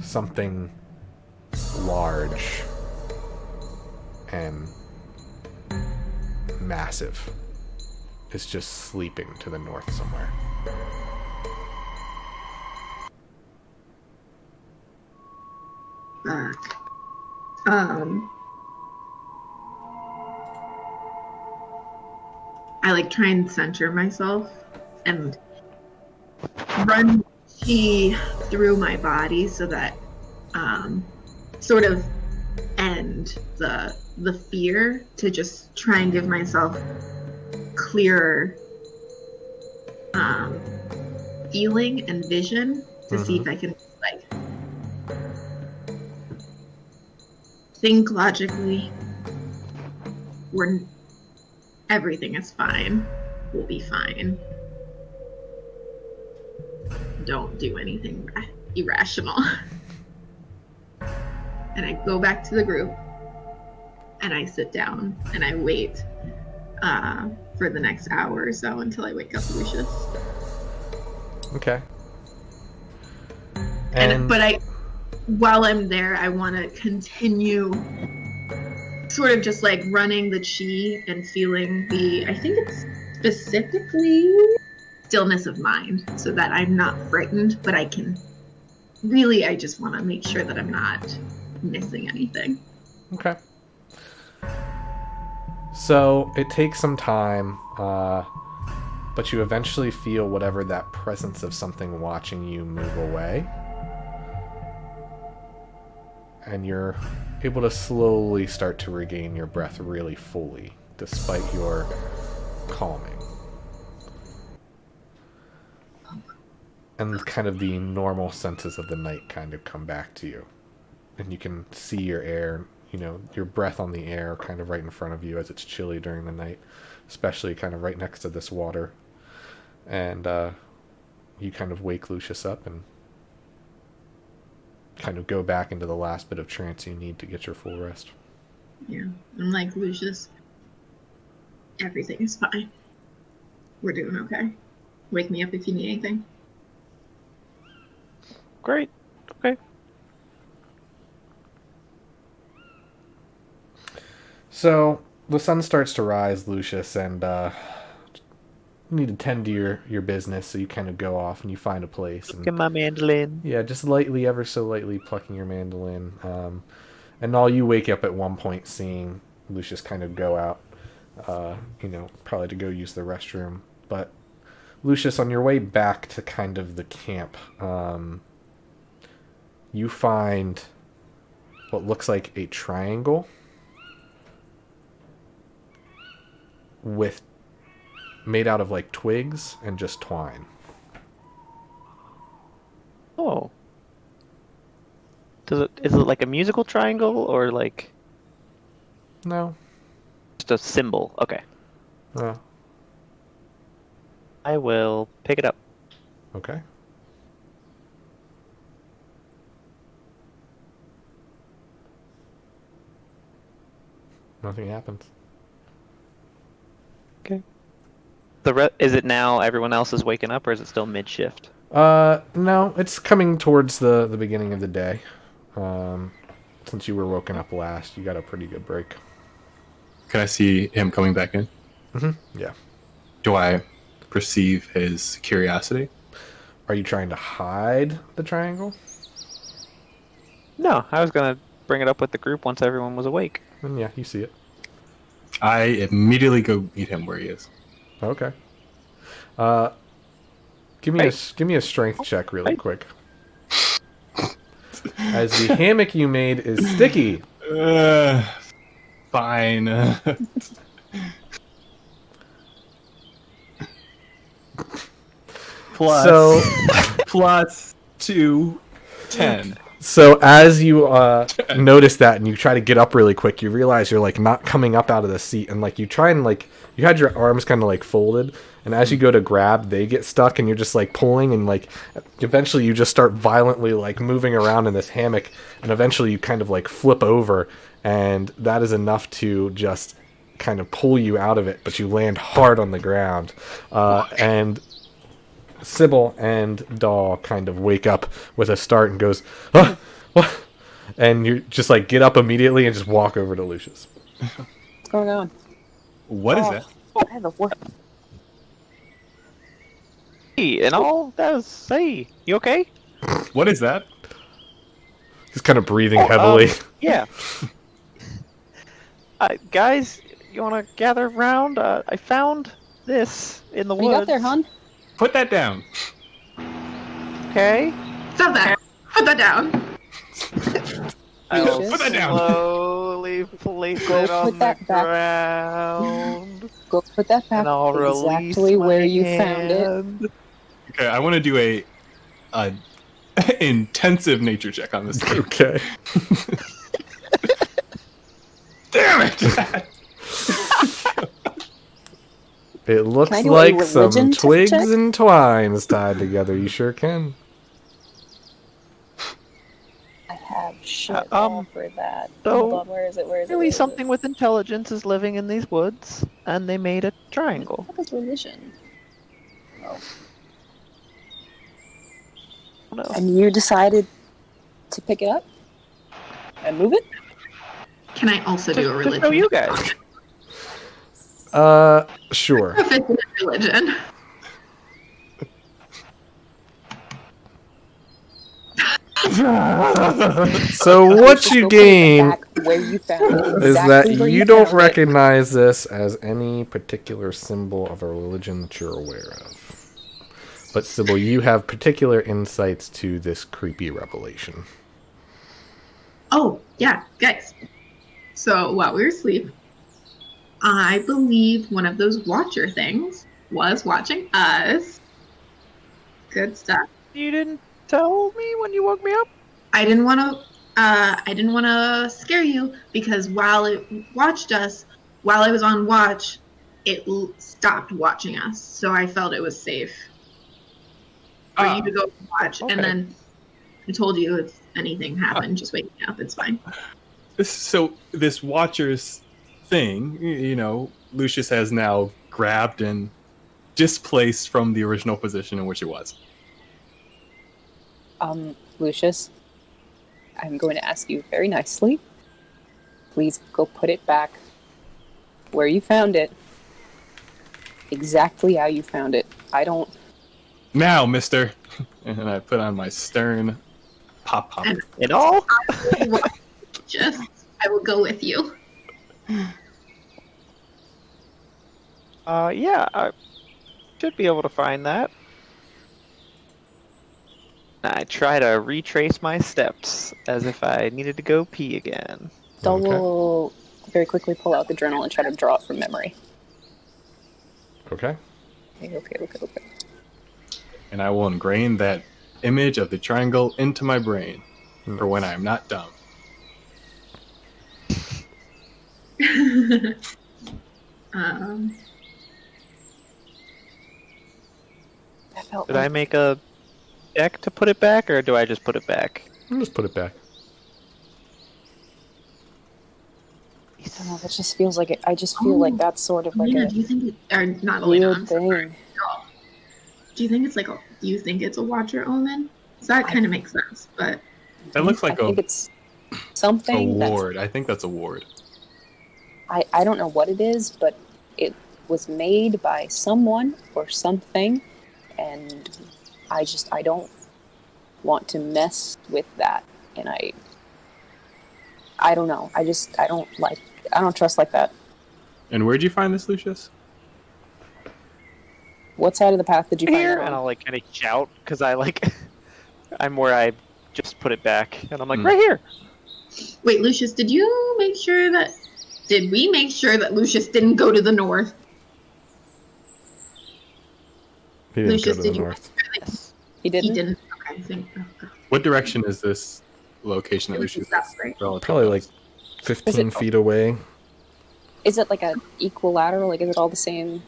something large and massive is just sleeping to the north somewhere.
I like try and center myself and run chi through my body so that sort of end the fear, to just try and give myself clearer feeling and vision to see if I can like think logically. Everything is fine. We'll be fine. Don't do anything irrational. And I go back to the group, and I sit down, and I wait for the next hour or so until I wake up Lucius.
Okay.
But while I'm there, I want to continue sort of just like running the chi and feeling I think it's specifically stillness of mind, so that I'm not frightened, but I just want to make sure that I'm not missing anything.
Okay. So it takes some time, but you eventually feel whatever that presence of something watching you move away. And you're able to slowly start to regain your breath really fully, despite your calming. And kind of the normal senses of the night kind of come back to you. And you can see your air, your breath on the air kind of right in front of you as it's chilly during the night, especially kind of right next to this water. And you kind of wake Lucius up and kind of go back into the last bit of trance you need to get your full rest.
Yeah, I'm like, Lucius, everything is fine. We're doing okay. Wake me up if you need anything.
Great. Okay.
So the sun starts to rise, Lucius, and you need to tend to your business, so you kind of go off and you find a place.
Look at my mandolin.
Yeah, just lightly, ever so lightly plucking your mandolin. And all you wake up at one point seeing Lucius kind of go out, probably to go use the restroom. But Lucius, on your way back to kind of the camp, you find what looks like a triangle made out of like twigs and just twine.
Oh. Is it like a musical triangle or like
No.
just a symbol? Okay.
No.
I will pick it up.
Okay. Nothing happens.
Okay. Is it now everyone else is waking up or is it still mid-shift?
No, it's coming towards the beginning of the day. Since you were woken up last, you got a pretty good break.
Can I see him coming back in?
Mm-hmm. Yeah.
Do I perceive his curiosity?
Are you trying to hide the triangle?
No, I was gonna bring it up with the group once everyone was awake.
Then yeah, you see it.
I immediately go meet him where he is.
Okay. Give me a strength check really quick. As the hammock you made is sticky.
Fine. Plus 2, 10.
So as you notice that and you try to get up really quick, you realize you're like not coming up out of the seat, and like you try and like you had your arms kind of like folded, and as you go to grab, they get stuck, and you're just like pulling, and like eventually you just start violently like moving around in this hammock, and eventually you kind of like flip over, and that is enough to just kind of pull you out of it, but you land hard on the ground, and Sybil and Dahl kind of wake up with a start and goes, "Oh, what?" And you just like get up immediately and just walk over to Lucius.
What's going on?
What is that?
Why the what?
Hey, and all that's hey, you okay?
What is that?
He's kind of breathing heavily.
Yeah. Guys, you want to gather around? I found this in the
What
woods.
you got there, hon?
Put that down.
Okay.
Stop that. Put that down.
I will
Lucius?
Put that down.
slowly place
Go
it on
put that
the
back.
ground.
Go put that back
And I'll release
exactly
my
where you found it.
hand.
Okay, I want to do a intensive nature check on this thing.
Okay.
Damn it!
It looks
Can I do a
like some
religion
twigs
check?
and twines tied together. You sure can.
I have shit
um,
for that.
so,
Hold on, where is it? Where is it?
Really,
Where is
something with intelligence is living in these woods, and they made a triangle.
What is religion? Oh.
No.
And you decided to pick it up and move it?
Can I also do a
To
religion?
show you guys.
Sure.
Proficient in religion.
So what
Just
you
go put it
gain
back where you found it,
is
exactly
that
where
you don't
found it.
recognize this as any particular symbol of a religion that you're aware of. But Sybil, you have particular insights to this creepy revelation.
Oh, yeah, guys. So while we were asleep, I believe one of those watcher things was watching us. Good stuff.
You didn't tell me when you woke me up?
I didn't want to scare you because while it watched us, while I was on watch, it stopped watching us. So I felt it was safe for you to go watch.
Okay.
And then I told you if anything happened, just wake me up. It's fine.
So this Watcher's thing, Lucius has now grabbed and displaced from the original position in which it was.
Lucius, I'm going to ask you very nicely. Please go put it back where you found it. Exactly how you found it. I don't...
Now, mister. And I put on my stern pop.
In all?
Just go with you.
Yeah, I should be able to find that. I try to retrace my steps as if I needed to go pee again.
Dal will very quickly pull out the journal and try to draw it from memory.
Okay.
Okay.
And I will ingrain that image of the triangle into my brain for when I'm not dumb.
Did I make a deck to put it back, or do I just put it back?
I'll just put it back.
I don't know, that just feels like it. I just feel like that's sort of like
Elena,
a
do you think or not Elena,
weird
I'm sorry.
thing.
Do you think it's like do you think it's a Watcher omen? So that kind of makes sense, but
That looks like
I think it's something
a ward. I think that's a ward.
I don't know what it is, but it was made by someone or something, and I don't want to mess with that, and I don't know. I don't trust like that.
And where'd you find this, Lucius?
What side of the path did you find
Here,
it
and
on?
I'll like kind of shout because I like I'm where I just put it back, and I'm like right here.
wait, Lucius, did we make sure that Lucius didn't go to the north?
He didn't
Lucius,
go to
did
the
you
north.
Yes.
He didn't?
He didn't. Okay, God.
What direction is this location that
It was
Lucius
that
is
way.
relative
Probably
to
like
us?
15 feet away.
Is it like a equilateral? Like, is it all the same?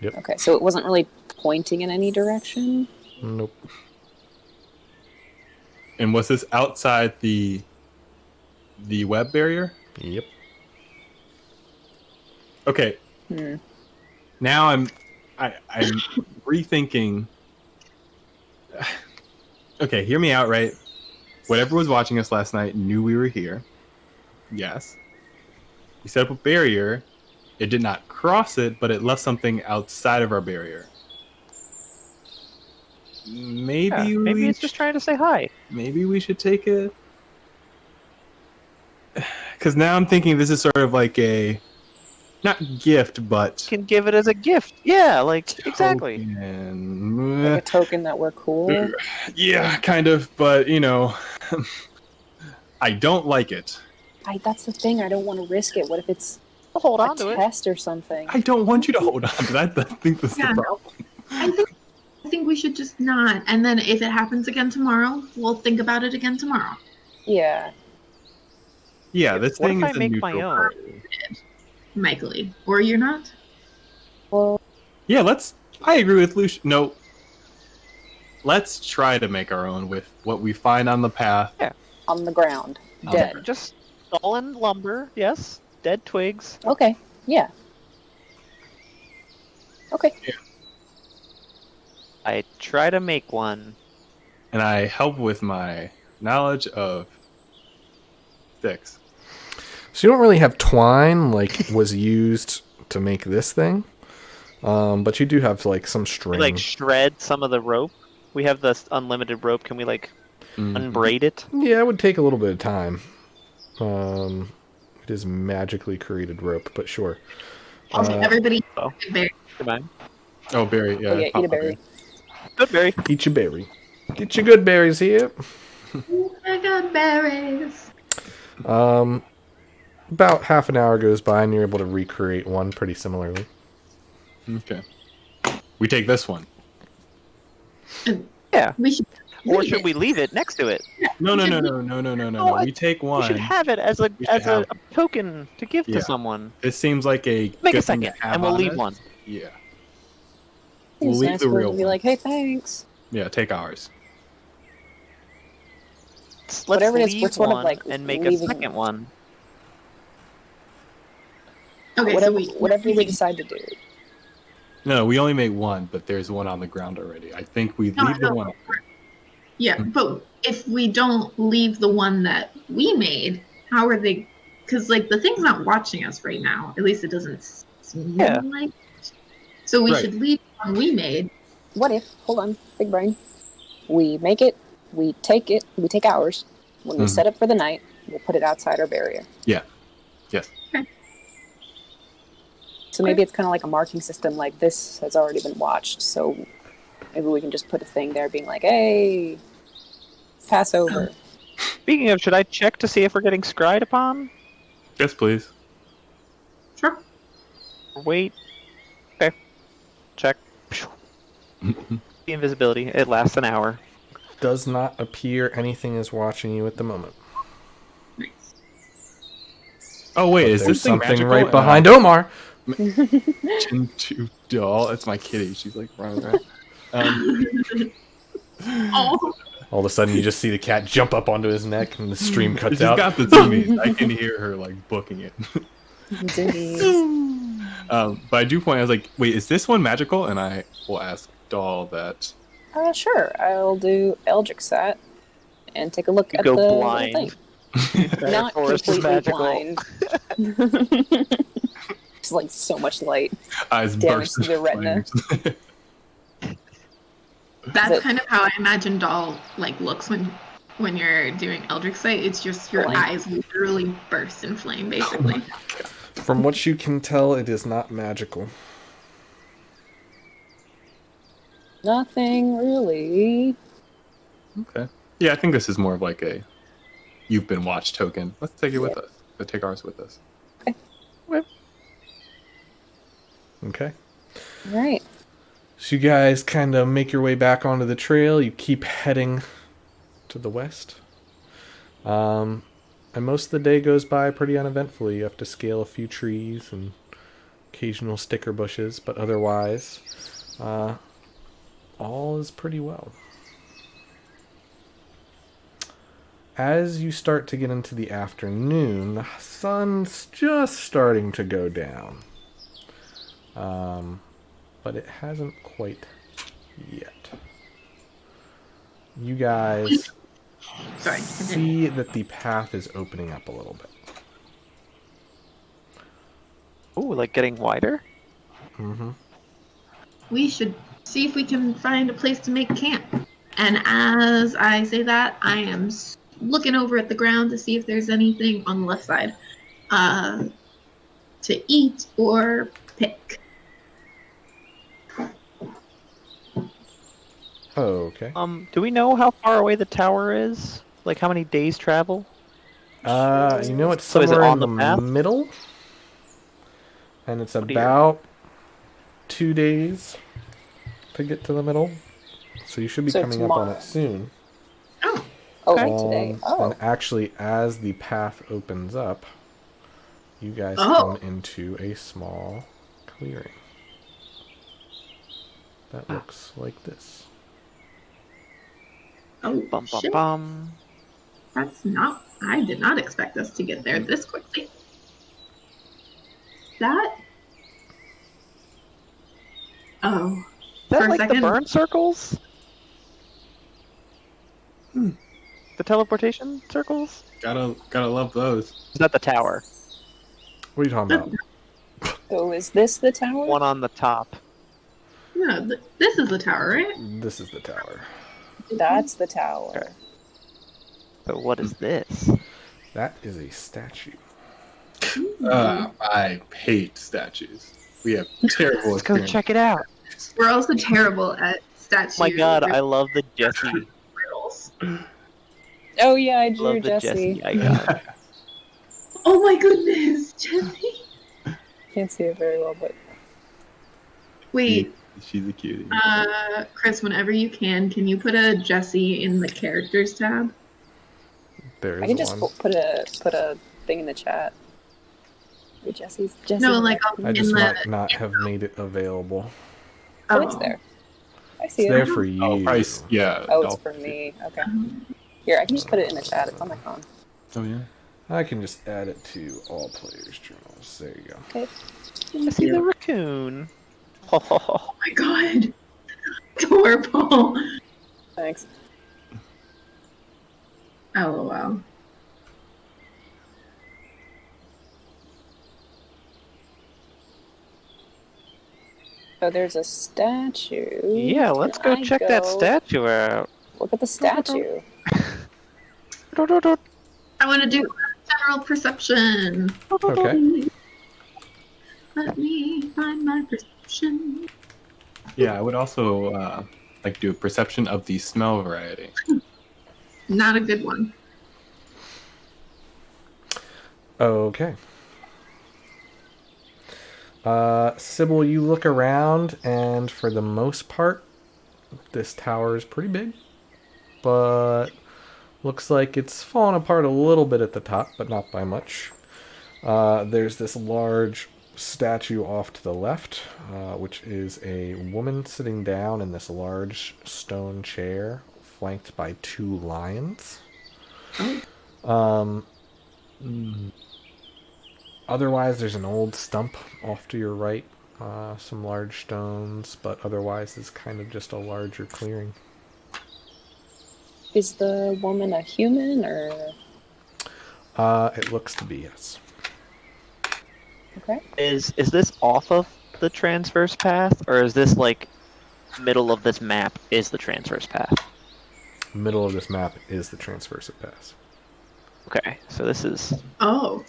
Yep.
Okay, so it wasn't really pointing in any direction?
Nope.
And was this outside the web barrier?
Yep.
Okay. Now I'm rethinking. Okay, hear me out, right? Whatever was watching us last night knew we were here. Yes. We set up a barrier. It did not cross it, but it left something outside of our barrier. Maybe
Maybe it's just trying to say hi.
Maybe we should take it. Because now I'm thinking this is sort of like a, not gift, but
Can give it as a gift. Yeah, like exactly.
token.
Like a token that we're cool?
Yeah, kind of, but I don't like it.
That's the thing. I don't want to risk it. What if it's
I'll hold
a
on to it.
test or something?
I don't want you to hold on to that. I think that's
Yeah,
the
no.
problem.
I think we should just not. And then if it happens again tomorrow, we'll think about it again tomorrow.
Yeah.
Yeah, this
What
thing
if
is
I
a
make
neutral
my own?
party.
Michael, or you're not?
Well,
Yeah, I agree with Lucian. No, let's try to make our own with what we find on the path.
on the ground.
On the
Dead.
ground.
Just fallen lumber, yes. Dead twigs.
Okay. Yeah. Okay.
I try to make one.
And I help with my knowledge of sticks.
So you don't really have twine like was used to make this thing, but you do have like some
We
string.
like shred some of the rope. We have this unlimited rope. Can we like unbraid it?
Yeah, it would take a little bit of time. It is magically created rope, but sure.
Everybody,
Oh. Goodbye.
Oh, berry. Yeah,
Oh, yeah,
pop
eat a berry.
Good berry.
Eat your berry. Get your good berries here.
I got berries.
About half an hour goes by, and you're able to recreate one pretty similarly.
Okay. We take this one.
Yeah.
We should.
Or
leave
should
it.
we leave it next to it?
No.
No,
We take one.
We should have it as a
We should have-
a token to give
Yeah.
to someone.
This seems like a
Make a
good thing to
second,
have
and we'll
on
leave
us.
one.
Yeah.
Seems
We'll leave
nice
the
for
real
them to be
one.
like, hey, thanks.
Yeah, take ours.
Let's
Whatever it is,
leave
we're sort of,
one
like,
and make
leaving-
a second one.
Okay,
whatever
so
whatever we decide to do.
No, we only made one, but there's one on the ground already. I think we
No,
leave the
no.
one.
Yeah, but if we don't leave the one that we made, how are they? Because like the thing's not watching us right now. At least it doesn't seem
Yeah.
like. So we
Right.
should leave the one we made.
What if, hold on, big brain. We make it, we take ours, when we
Mhm.
set up for the night, we'll put it outside our barrier.
Yeah. Yes.
So maybe it's kind of like a marking system, like this has already been watched, so maybe we can just put a thing there being like, hey, pass over.
Speaking of, should I check to see if we're getting scryed upon?
Yes, please.
Sure.
Wait. Okay. Check. The invisibility. It lasts an hour.
Does not appear anything is watching you at the moment.
Nice.
Oh wait,
But
is
there's
this thing
something
magical?
right behind Omar.
Chintu doll. That's my kitty. She's like running around.
Oh,
All of a sudden, you just see the cat jump up onto his neck, and the stream cuts
She's
out.
got the zoomies. I can hear her like booking it.
Zoomies.
But I do point. I was like, wait, is this one magical? And I will ask Doll that.
Sure, I'll do Eldritch Sat and take a look
You
at
go
the
blind.
thing.
That
Not
forest is
completely
magical.
blind. Just like so much light.
Eyes
Damage
burst
to the
into
retina.
flames.
that's
it-
kind of how I imagine Doll like looks when you're doing Eldritch Sight. It's just your
Blank.
eyes literally burst in flame, basically.
From what you can tell, it is not magical.
Nothing really.
Okay. Yeah, I think this is more of like a you've been watched token. Let's take it with
Yeah.
us. Let's take ours with us.
Okay.
All right.
So you guys kind of make your way back onto the trail. You keep heading to the west. And most of the day goes by pretty uneventfully. You have to scale a few trees and occasional sticker bushes, but otherwise, all is pretty well. As you start to get into the afternoon, the sun's just starting to go down. But it hasn't quite yet. You guys
Sorry.
see that the path is opening up a little bit.
Ooh, like getting wider?
Mm-hmm.
We should see if we can find a place to make camp. And as I say that, I am looking over at the ground to see if there's anything on the left side to eat or pick.
Okay.
Do we know how far away the tower is? Like how many days travel?
You know it's
So is it
somewhere
on
in the
the path?
middle, and it's
What do you-
about 2 days to get to the middle. So you should be
So
coming up on
tomorrow.
it soon.
Oh,
Oh,
Okay.
today. Oh,
And actually, as the path opens up, you guys
Oh.
come into a small clearing. That looks like this.
oh,
Bum bum
shit.
bum.
That's not. I did not expect us to get there this quickly. That. Oh.
Is that
For a
like
second-
the burn circles? The teleportation circles?
Gotta love those.
Is that the tower?
What are you talking about?
so is this the tower?
One on the top.
No, this is the tower, right?
This is the tower.
That's the tower.
So what is this?
That is a statue.
I hate statues. We have terrible
Let's go
experience.
check it out.
We're also terrible at statues.
Oh my god, I love the Jessie.
riddles.
Oh yeah, I drew
Love the
Jesse.
Jessie. I got.
Oh my goodness, Jesse.
Can't see it very well, but
Wait,
She's a cutie.
Chris, whenever you can you put a Jesse in the characters tab?
There is
I can just
one.
put a thing in the chat. Jesse's Jesse.
No, like
I
in
just
the.
might not have made it available.
Oh, it's there. I see
It's
it.
there for you.
Oh, price. Yeah.
Oh, it's
Dolph-
for me. Okay. Here, I can just put it in the chat. It's on my phone.
Oh yeah.
I can just add it to all players' journals. There you go.
Okay.
Jessie the raccoon.
Oh my god. Adorable.
Thanks.
Oh wow.
So there's a statue.
Yeah, let's
Can
go
I
check that
go
statue out.
Look at the statue.
I want to do general perception.
Okay.
Let me find my perception.
Yeah, I would also like do a perception of the smell variety.
Not a good one.
Okay. Sybil, you look around, and for the most part, this tower is pretty big, but looks like it's fallen apart a little bit at the top, but not by much. There's this large statue off to the left, which is a woman sitting down in this large stone chair, flanked by 2 lions. Otherwise, there's an old stump off to your right, some large stones, but otherwise it's kind of just a larger clearing.
Is the woman a human or?
It looks to be, yes.
Okay.
Is this off of the transverse path, or is this like middle of this map is the transverse path?
Middle of this map is the transverse pass.
Okay, so this is
Oh,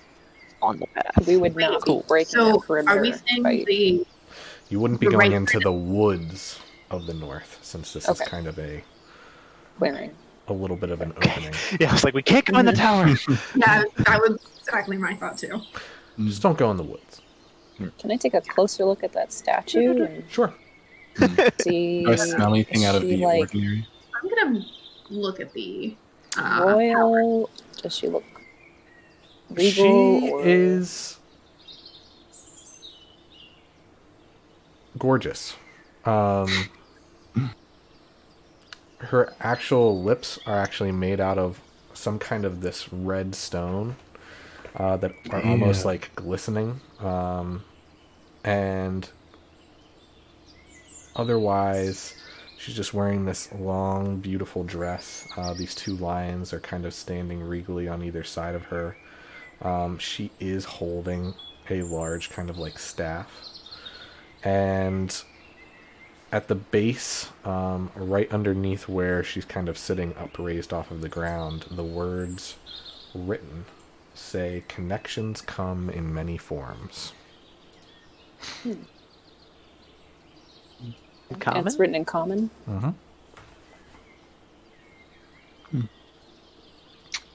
on the path.
We would not be breaking
so
a perimeter
are we saying
fight.
You wouldn't be
The
going
right
into the woods of the north, since this is
Okay.
kind of a
Clearing.
little bit of an opening.
Yeah, I was like, we can't go in the tower.
yeah, that was exactly my thought too.
Just don't go in the woods.
Can I take a closer look at that statue and
Sure.
see?
Do I smell anything
is
out of
she,
the
like,
ordinary?
I'm gonna look at the
royal? Does she look regal?
She
or...
is gorgeous. Her actual lips are actually made out of some kind of this red stone that are almost like glistening. And otherwise, she's just wearing this long, beautiful dress. These 2 lions are kind of standing regally on either side of her. She is holding a large kind of like staff. And at the base, right underneath where she's kind of sitting upraised off of the ground, the words written say, "Connections come in many forms."
Common?
It's written in common.
Mm-hmm.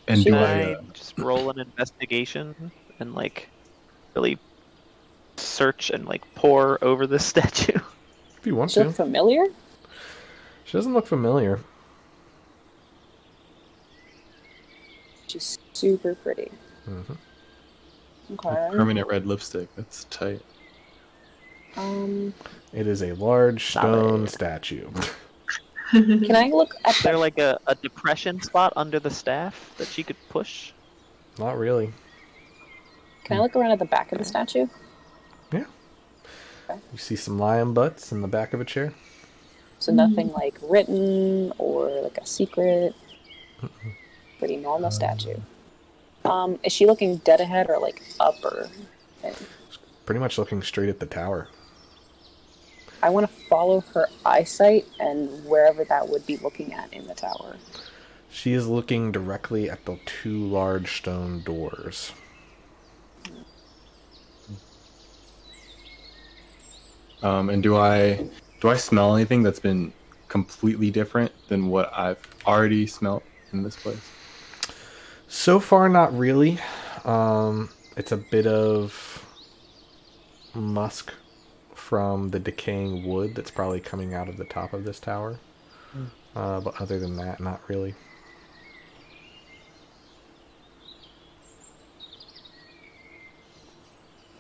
And
Should
do
I
I?
just roll an investigation and like really search and like pore over this statue?
If you want
Does she
to.
look familiar?
She doesn't look familiar.
She's super pretty.
Mm-hmm.
Okay.
Permanent red lipstick. That's tight.
It is a large stone
Solid.
statue.
Can I look at
Is there
the...
like a depression spot under the staff that she could push?
Not really.
Can I look around at the back of the statue?
Yeah.
Okay.
You see some lion butts in the back of a chair.
So nothing like written or like a secret. Pretty normal statue. Is she looking dead ahead or like up or?
Pretty much looking straight at the tower.
I want to follow her eyesight and wherever that would be looking at in the tower.
She is looking directly at the 2 large stone doors.
And do I smell anything that's been completely different than what I've already smelt in this place?
So far, not really. It's a bit of musk from the decaying wood that's probably coming out of the top of this tower. But other than that, not really.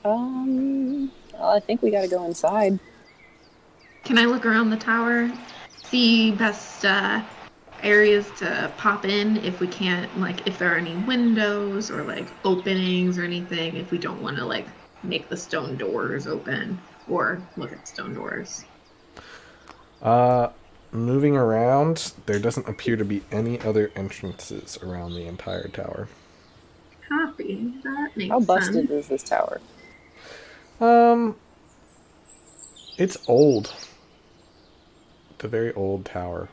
Well, I think we gotta go inside.
Can I look around the tower, see best areas to pop in if we can't, like, if there are any windows or like openings or anything, if we don't want to like make the stone doors open or look at stone doors.
Moving around, there doesn't appear to be any other entrances around the entire tower.
Copy. That makes
How busted
sense.
is this tower?
It's old. It's a very old tower.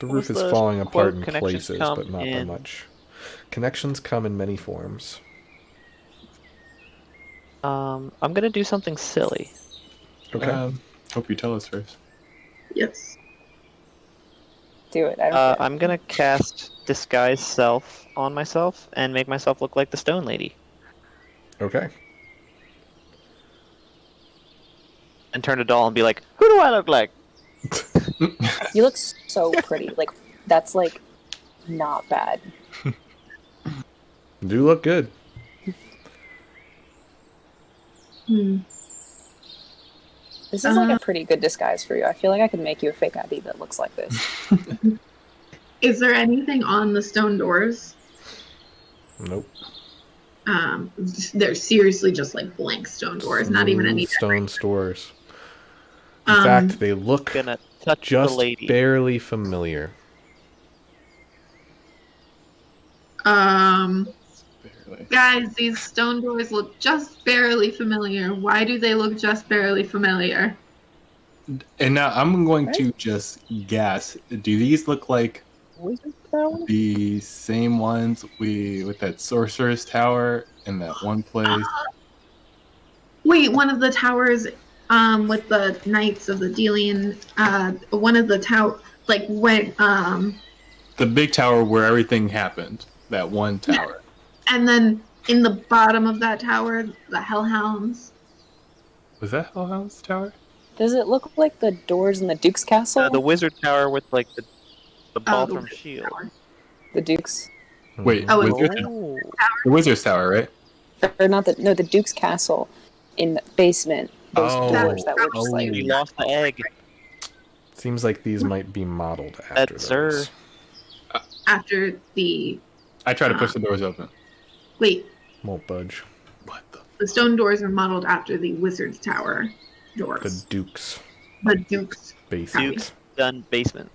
The
What was
roof is
the
falling
quote,
apart in
"Connections
places,
come
but not by
in-"
much. Connections come in many forms.
I'm gonna do something silly.
Okay.
Hope you tell us first.
Yes.
Do it. I don't care.
I'm gonna cast Disguise Self on myself and make myself look like the Stone Lady.
Okay.
And turn to Doll and be like, "Who do I look like?"
You look so pretty. Like, that's like not bad.
Do look good.
Hmm.
This is like a pretty good disguise for you. I feel like I could make you a fake ID that looks like this.
Is there anything on the stone doors?
Nope.
They're seriously just like blank stone doors, not even any
Smooth stone stores. In
Um,
fact, they look
Gonna touch the
just
lady.
barely familiar.
Barely.
Guys, these stone doors look just barely familiar. Why do they look just barely familiar?
And now I'm going
Right.
to just guess. Do these look like
Wizard Tower?
the same ones with that sorcerer's tower in that one place?
Wait, one of the towers with the Knights of the Delian, one of the like when
The big tower where everything happened. That one tower.
and then in the bottom of that tower, the Hellhounds.
Was that Hellhound's tower?
Does it look like the doors in the Duke's castle?
The Wizard Tower with like the
Oh,
Baltham
the
shield.
tower.
The Duke's,
Wait,
Oh,
the Wizard's tower, right?
or not the the Duke's castle in the basement. Those
Oh.
doors that were just
Oh.
like
You lost the egg.
Seems like these might be modeled after
That's
those.
sir.
After the
I try to push the doors open.
wait,
Won't budge.
What the?
the stone doors are modeled after the Wizard's Tower
The
doors.
Duke's
The Duke's.
basement.
Duke's done basement.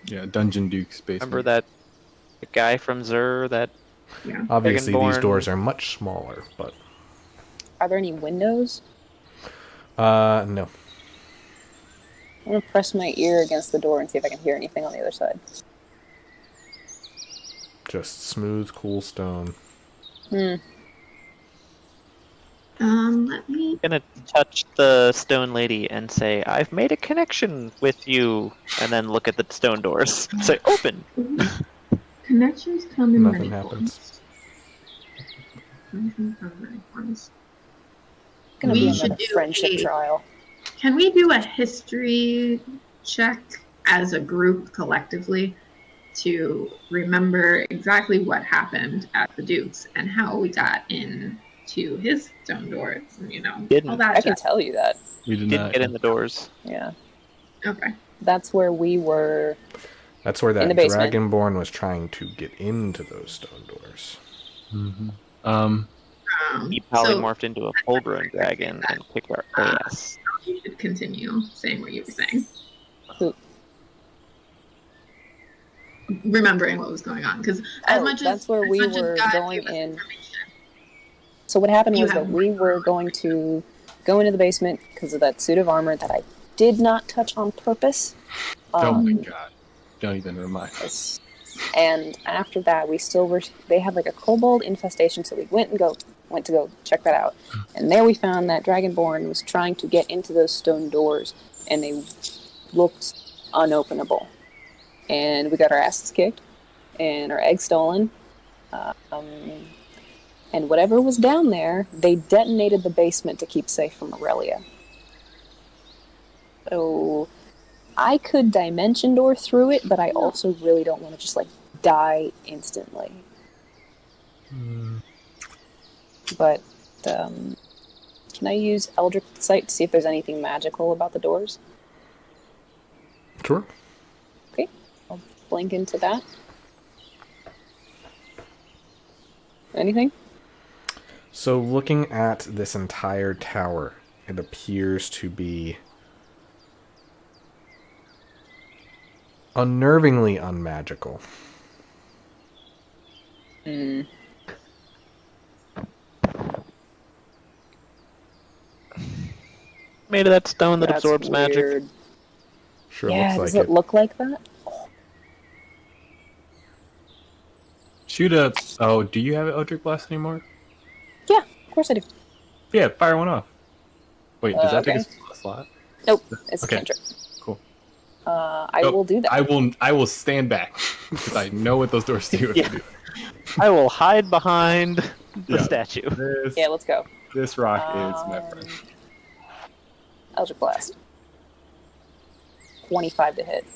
Yeah, Dungeon Duke's basement.
Remember that the guy from Zur that
Yeah.
Obviously, these
Dragonborn-
doors are much smaller, but
Are there any windows?
no.
I'm gonna press my ear against the door and see if I can hear anything on the other side.
Just smooth, cool stone.
Let me.
gonna touch the Stone Lady and say, "I've made a connection with you," and then look at the stone doors. Say, "Open."
Connections come in
Nothing
many
happens.
forms. Connections come in many forms.
It's gonna
We
be
should
another
do
friendship
a-
trial.
Can we do a history check as a group collectively to remember exactly what happened at the Duke's and how we got into his stone doors? And,
Didn't.
all that
I can
jazz.
tell you that.
We did
Didn't
not
get in the doors.
Yeah,
Okay.
that's where we were.
That's where
In
that
the basement.
Dragonborn was trying to get into those stone doors.
Mm-hmm.
He
So
polymorphed into a full-grown dragon and kicked our ass.
you should continue saying what you were saying.
Who?
Remembering what was going on, because as much as
that's where we
as much as
were
God
going
gave us
in.
information,
So what happened
You
was
have
that we were going to go into the basement because of that suit of armor that I did not touch on purpose.
Oh my
Um,
god! Don't even remind me.
And after that, we still were. They had like a kobold infestation, so we went to go check that out. And there we found that Dragonborn was trying to get into those stone doors, and they looked unopenable. And we got our asses kicked, and our eggs stolen. And whatever was down there, they detonated the basement to keep safe from Aurelia. So I could dimension door through it, but I also really don't want to just like die instantly. But can I use Eldritch Sight to see if there's anything magical about the doors?
Sure.
Okay, I'll blink into that. Anything?
So looking at this entire tower, it appears to be unnervingly unmagical.
Made of that stone that
That's
absorbs magic.
weird.
Sure
Yeah,
looks
does
like
it look like that?
Shoot a. Oh, do you have an Eldritch Blast anymore?
Yeah, of course I do.
Yeah, fire one off. Wait, does that take
Okay.
a slot?
Nope, it's a
Okay.
cantrip.
Cool.
I will do that.
I will stand back because I know what those doors do if
Yeah.
I do that.
I will hide behind the
Yeah.
statue.
Yeah, let's go.
This rock is my friend.
Eldritch Blast. 25 to hit.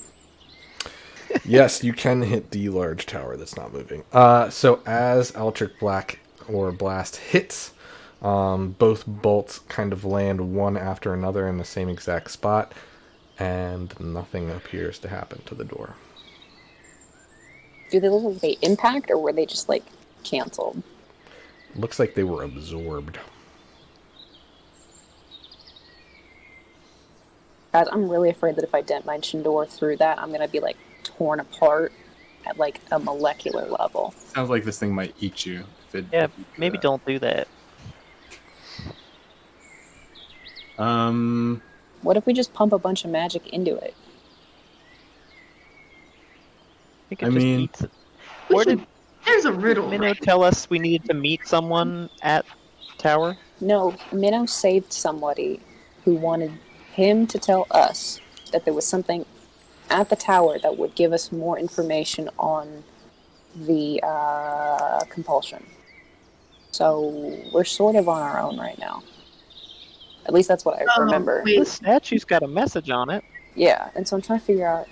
Yes, you can hit the large tower that's not moving. So as Eldritch Blast hits, both bolts kind of land one after another in the same exact spot, and nothing appears to happen to the door.
Do they look like they impact, or were they just, like, canceled?
Looks like they were absorbed.
Guys, I'm really afraid that if I dimension door through that, I'm gonna be, like, torn apart at, like, a molecular level.
Sounds like this thing might eat you.
Yeah,
If you do
maybe
that.
don't do that.
What if we just pump a bunch of magic into it?
We could
I
just
mean-
meet.
We
Where
should-
did
There's a riddle.
Minnow
Right?
tell us we needed to meet someone at tower?
No, Minnow saved somebody who wanted him to tell us that there was something at the tower that would give us more information on the compulsion. So we're sort of on our own right now. At least that's what I remember.
wait.
The statue's got a message on it.
Yeah, and so I'm trying to figure out.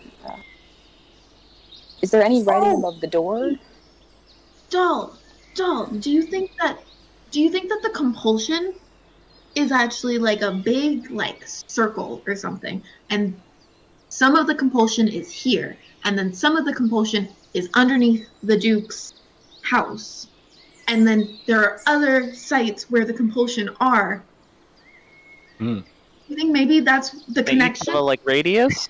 Is there any writing above the door?
Doll, do you think that the compulsion is actually like a big like circle or something, and some of the compulsion is here, and then some of the compulsion is underneath the Duke's house, and then there are other sites where the compulsion are.
Hmm.
You think maybe that's the
They each
connection?
have a, like, radius.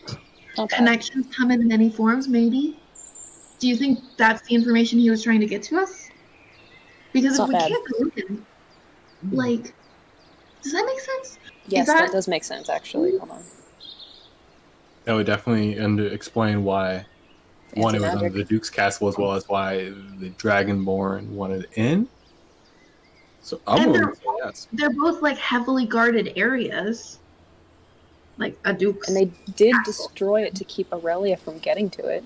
Not bad.
Connections come in many forms, maybe? Do you think that's the information he was trying to get to us? Because
It's
if
not
we
bad.
can't go in, like, does that make sense?
Yes,
that-
that does make sense, actually. Hold on.
That would definitely explain why one, it was under
Anti-magic.
the Duke's castle, as well as why the Dragonborn wanted in. So I'm
And
willing
they're
to say yes.
They're both like heavily guarded areas, like a Duke's.
And they did
Castle.
destroy it to keep Aurelia from getting to it.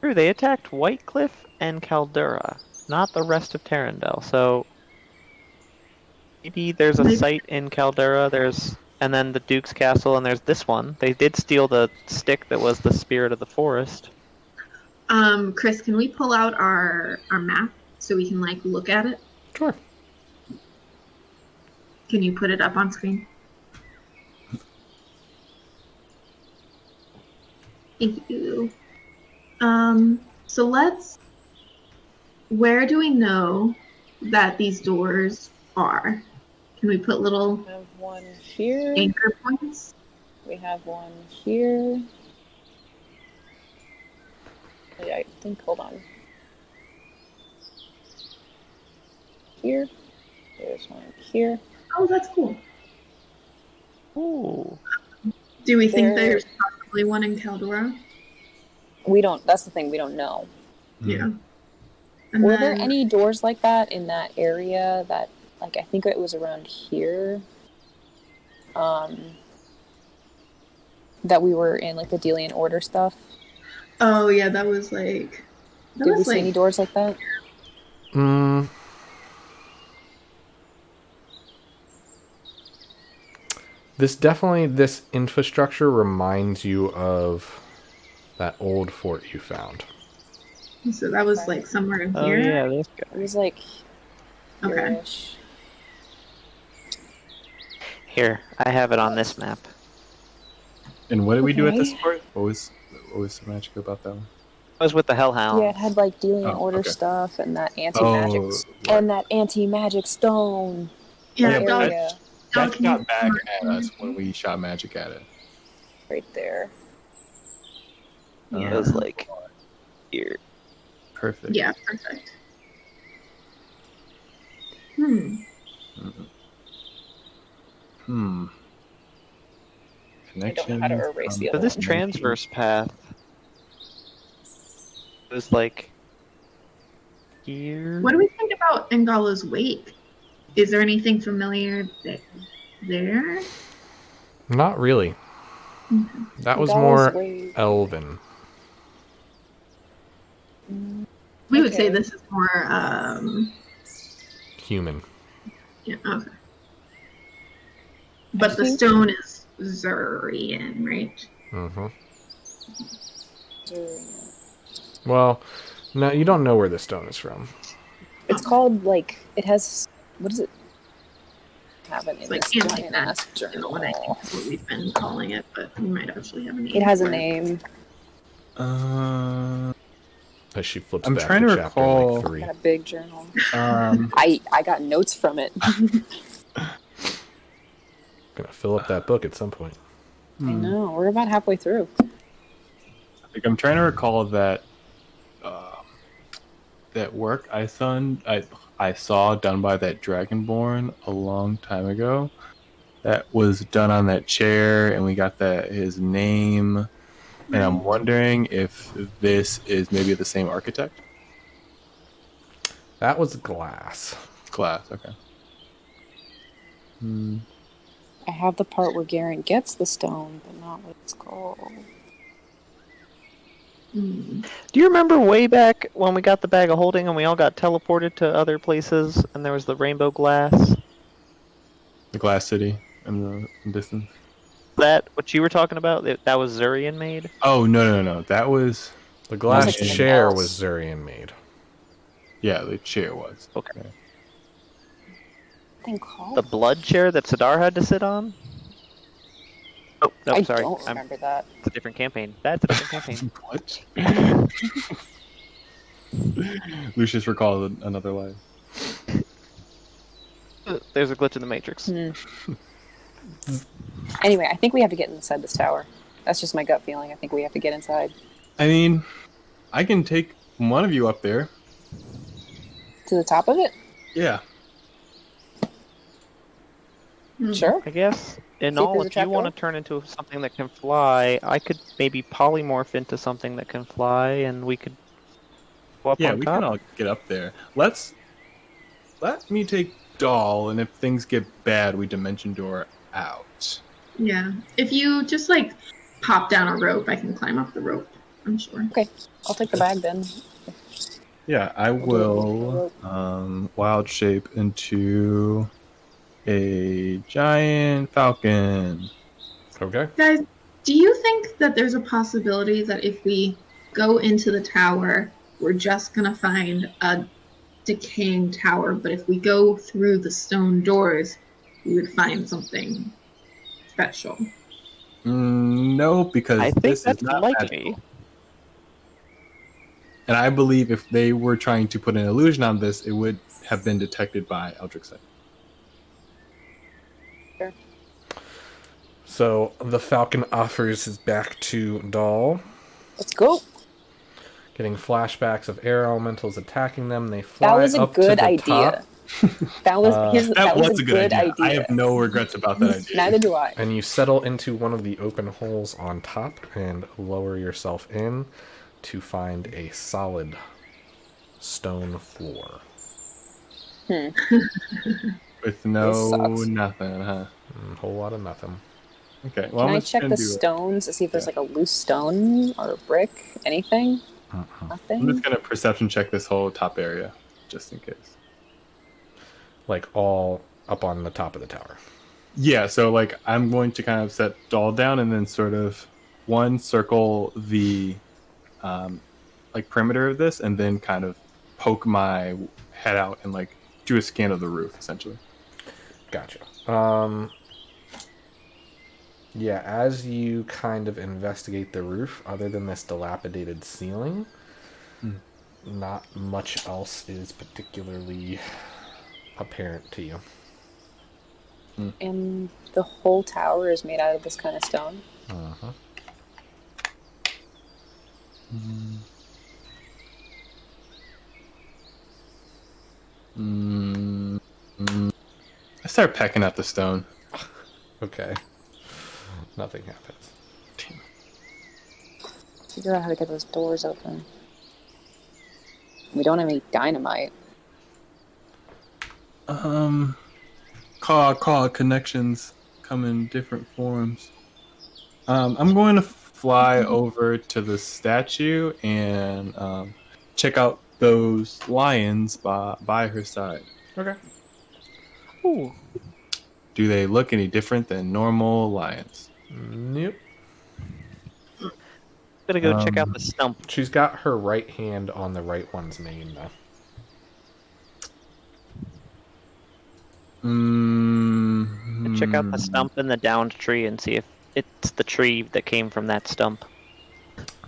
True, they attacked Whitecliff and Caldera, not the rest of Tarendel. So maybe there's a
Maybe-
site in Caldera. And then the Duke's castle, and there's this one. They did steal the stick that was the spirit of the forest.
Chris, can we pull out our map so we can like look at it?
Sure.
Can you put it up on screen? Thank you. So where do we know that these doors are? Can we put little
We have one here.
anchor points?
We have one here. Wait, I think, hold on. Here. There's one here.
Oh, that's cool.
Ooh.
Do we think
There-
there's possibly one in Caldera?
We don't, that's the thing, we don't know.
Yeah. And
Were there
then-
any doors like that in that area that, like, I think it was around here? That we were in, like, the Delian Order stuff?
Oh yeah, that was like. That
Did we
was
see
like.
any doors like that?
This infrastructure reminds you of that old fort you found.
So that was like somewhere in
Oh
here.
yeah, this
It
guy.
was, like,
Okay.
here-ish.
Here, I have it on this map.
And what did we do at this
Okay.
fort? What was so magic about that one?
I was with the Hellhound.
Yeah, it had, like, Delian
Oh,
Order
okay.
stuff and that anti-magic...
right.
And that anti-magic stone
Yeah,
but
Doug,
area
That
can
shot
you-
back at us when we shot magic at it.
right there.
It was like here.
Perfect.
Yeah, perfect. Hmm.
Hmm.
I don't know how to erase the
So
other
this
one.
transverse path was like here.
What do we think about Ngala's wake? Is there anything familiar there?
Not really.
Okay.
That was
Doll's
more
way.
elven.
We would say
Okay.
this is more,
Human.
yeah, okay. But the
think-
stone is Zurian, right?
Mm-hmm. Well, no, you don't know where the stone is from.
It's called, like, it has, what is it? Have it in
Like
this giant
anti-magic
ass
stone, I
journal.
think is what we've been calling it, but we might actually have a name.
It has a
for it.
name.
As she flips
I'm
back
trying
to
to
chapter
recall-
like 3.
Got a big journal.
Um,
I got notes from it.
Gonna fill up that book at some point.
I know. We're about halfway through.
like I'm trying to recall that that work I saw done by that Dragonborn a long time ago. That was done on that chair, and we got his name. And I'm wondering if this is maybe the same architect.
That was glass.
Glass, okay.
I have the part where Garen gets the stone, but not what it's called.
Hmm.
Do you remember way back when we got the bag of holding and we all got teleported to other places and there was the rainbow glass?
The glass city in the distance.
That what you were talking about? That was Zurian made?
Oh no! That was
The glass
like something
chair
else.
was Zurian made.
yeah. The chair was
Okay.
Thing called?
The blood chair that Sidar had to sit on? Oh, no,
I
sorry.
don't remember that.
It's a different campaign. That's a different campaign.
What? Lucius recalled another life.
There's a glitch in the Matrix.
Anyway, I think we have to get inside this tower. That's just my gut feeling. I think we have to get inside.
I mean, I can take one of you up there.
To the top of it?
Yeah.
Sure.
I guess. In
See if
all,
there's a
if you want to
trapdoor?
turn into something that can fly, I could maybe polymorph into something that can fly, and we could go up
Yeah,
on
we
top.
can all get up there. Let me take Doll, and if things get bad, we dimension door out.
Yeah. If you just like pop down a rope, I can climb up the rope. I'm sure.
Okay. I'll take the bag then.
Yeah, I will wild shape into a giant falcon.
Okay.
Guys, do you think that there's a possibility that if we go into the tower, we're just gonna find a decaying tower, but if we go through the stone doors, we would find something special?
No, because
I think
this
that's
is not
likely.
magical. And I believe if they were trying to put an illusion on this, it would have been detected by Eldritch Sight.
Sure.
So the falcon offers his back to Doll.
Let's go.
Getting flashbacks of air elementals attacking them. They fly
That was a
up
good
to the
idea.
top.
That was
That was
a good idea.
I have no regrets about that idea.
Neither do I.
And you settle into one of the open holes on top and lower yourself in to find a solid stone floor.
With no
sucks.
nothing, huh?
A whole lot of nothing.
Okay, well,
Can
I'm
I
just
check
gonna
the
do it.
stones to see if there's like a loose stone or a brick? Anything?
I'm
Nothing?
just gonna perception check this whole top area, just in case.
Like all up on the top of the tower.
Yeah, so like I'm going to kind of set Doll down and then sort of one circle the like perimeter of this and then kind of poke my head out and like do a scan of the roof essentially.
Gotcha. Yeah, as you kind of investigate the roof, other than this dilapidated ceiling, not much else is particularly apparent to you.
And the whole tower is made out of this kind of stone?
Uh-huh.
I start pecking at the stone.
Okay. Nothing happens.
Figure out how to get those doors open. We don't have any dynamite.
Call connections come in different forms. I'm going to fly over to the statue and check out those lions by her side.
Okay.
Ooh.
Do they look any different than normal lions?
Nope.
Gonna go check out the stump.
She's got her right hand on the right one's mane, though.
Check out the stump in the downed tree and see if it's the tree that came from that stump.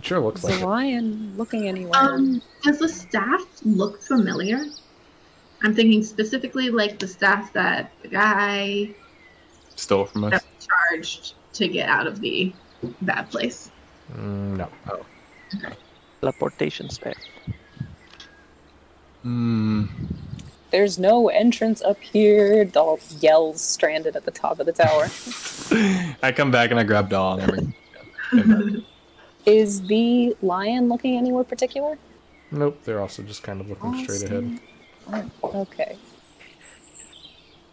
Sure looks
Is
like
the
it.
lion looking anywhere?
Does the staff look familiar? I'm thinking specifically like the staff that the guy
Stole from
that
us.
was charged to get out of the bad place.
No.
Teleportation spell.
There's no entrance up here. Doll yells stranded at the top of the tower.
I come back and I grab Doll and everything.
Is the lion looking anywhere particular?
Nope. They're also just kind of looking straight ahead.
Okay.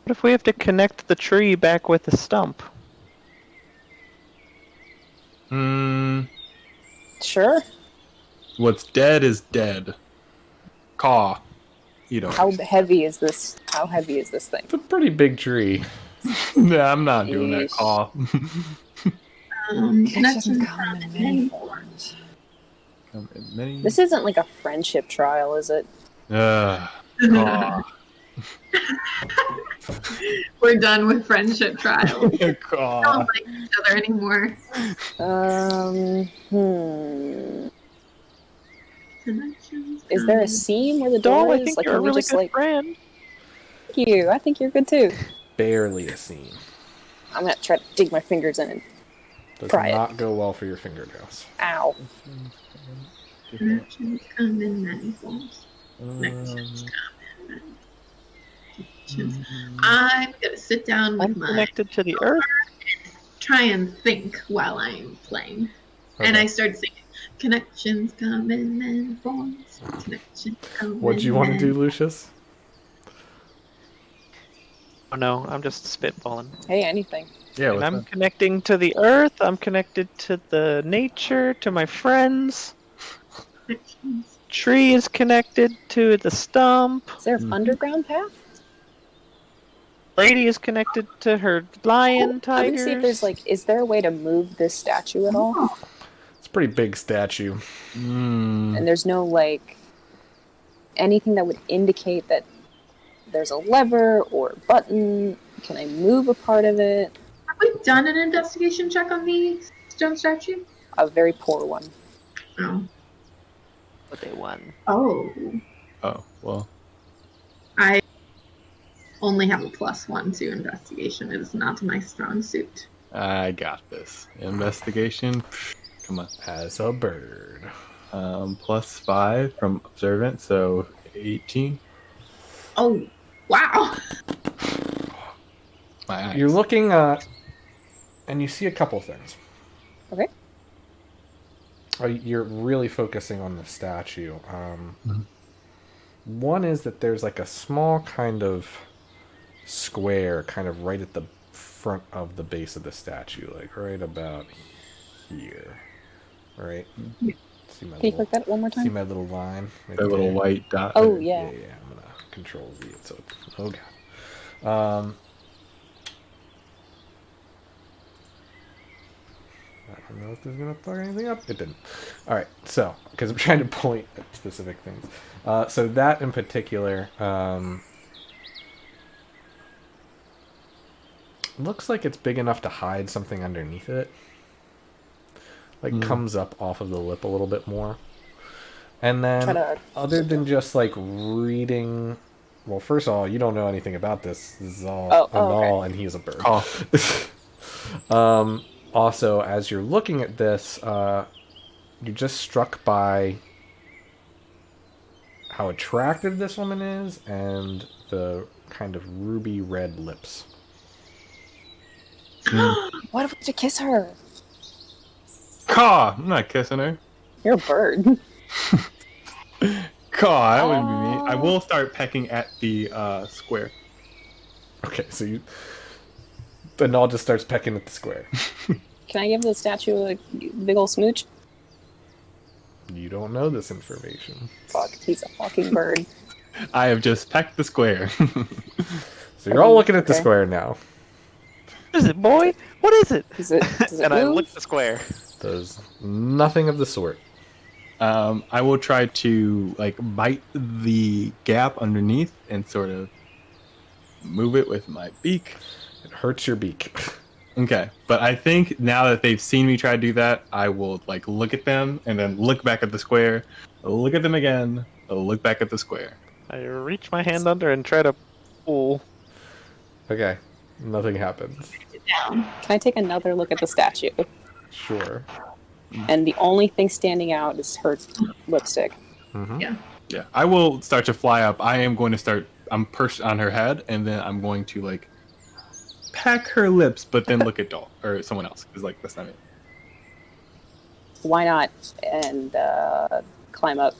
What if we have to connect the tree back with the stump?
Sure.
What's dead is dead. Caw. You don't.
How heavy is this? How heavy is this thing?
It's a pretty big tree.
Yeah, I'm not doing that.
Yeesh.
Caw.
Connection
come in many forms.
Many.
This isn't like a friendship trial, is it?
Caw.
We're done with friendship trials. We
Caw.
don't like each other anymore. Connections.
Is there a scene where the door
Doll, I
is?
think
Like,
you're a
can we
really
just
good
like?
friend.
Thank you. I think you're good too.
Barely a scene.
I'm gonna try to dig my fingers in and
Does
pry it.
not go well for your fingernails.
Ow.
Connections come in many forms. Connections come in many connections. I'm gonna sit down with
I'm
my
connected to the earth.
try and think while I'm playing.
Okay.
And I start singing, connections come in many forms. Connections come
What do you
in
want to
many
do, Lucius?
Oh no, I'm just spitballing.
Hey, anything.
Yeah,
And I'm connecting to the earth. I'm connected to the nature, to my friends.
connections.
Tree is connected to the stump.
Is there an underground path?
Lady is connected to her lion
I'm
tigers.
gonna see if there's like, is there a way to move this statue at all?
It's a pretty big statue.
And there's no like anything that would indicate that there's a lever or a button. Can I move a part of it?
Have we done an investigation check on the stone statue?
A very poor one.
Oh.
But they won.
Oh.
Oh, well.
I only have a +1 to investigation. It is not my strong suit.
I got this. Investigation. Come on.
As a bird.
+5 from observant, so 18.
Oh, wow.
My eyes.
You're looking and you see a couple things.
Okay.
You're really focusing on the statue. One is that there's like a small kind of square kind of right at the front of the base of the statue, like right about here. Right? See my
Can you click that one more
see
time?
my little line? Right
That little
there?
white dot.
Oh, yeah.
Yeah, I'm gonna control Z it so oh god. I don't know if this is gonna fuck anything up. It didn't. Alright, so because I'm trying to point at specific things. So that in particular, looks like it's big enough to hide something underneath it. Like comes up off of the lip a little bit more. And then
Try to-
other than just like reading, well, first of all, you don't know anything about this. This is all
okay.
and he's a bird.
Oh.
Also, as you're looking at this, you're just struck by how attractive this woman is and the kind of ruby red lips.
Why don't you kiss her?
Caw! I'm not kissing her.
You're a bird.
Caw, that wouldn't be me. I will start pecking at the square.
Okay, so the Null just starts pecking at the square.
Can I give the statue a big ol' smooch?
You don't know this information.
Fuck, he's a fucking bird.
I have just pecked the square.
So you're all looking at the
Okay.
square now.
What is it, boy? What is it?
Does it
And I
move?
look at the square.
There's nothing of the sort.
I will try to like bite the gap underneath and sort of move it with my beak.
It hurts your beak.
Okay, but I think now that they've seen me try to do that, I will like look at them and then look back at the square, look at them again, look back at the square.
I reach my hand under and try to pull.
Okay, nothing happens.
Down.
Can I take another look at the statue?
Sure.
And the only thing standing out is her lipstick.
Mm-hmm.
Yeah.
Yeah, I will start to fly up. I am going to start. I'm perched on her head, and then I'm going to like peck her lips, but then look at Doll or someone else. Because like that's not it.
Why not? And climb up.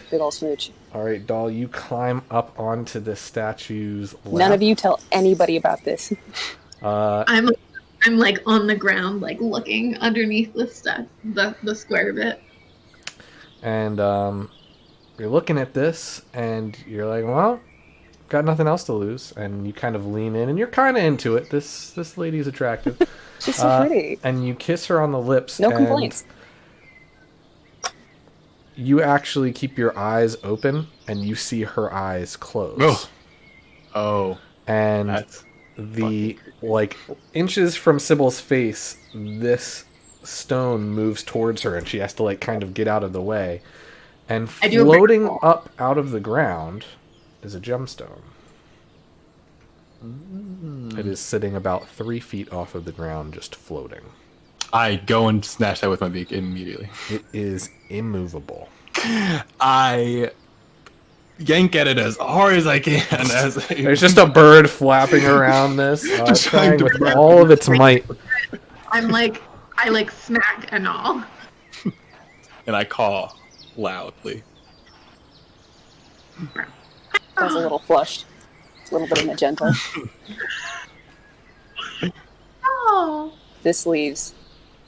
Big ol' smooch.
All right, Doll, you climb up onto the statue's lap.
None of you tell anybody about this.
I'm like on the ground, like looking underneath the stuff, the square bit.
And you're looking at this, and you're like, well, got nothing else to lose. And you kind of lean in, and you're kind of into it. This lady's attractive.
She's so pretty.
And you kiss her on the lips.
No
and
complaints.
You actually keep your eyes open, and you see her eyes close.
Oh,
And
that's
the like inches from Sybil's face, this stone moves towards her, and she has to like kind of get out of the way. And
I do a
floating
barrel.
up out of the ground is a gemstone. It is sitting about 3 feet off of the ground, just floating.
I go and snatch that with my beak immediately.
It is immovable.
I yank at it as hard as I can.
There's just a bird flapping around this,
Just trying
trying
to
with
grab
all of its might.
I like smack and all.
and I caw loudly.
That was a little flushed. A little bit of magenta.
Oh,
This leaves.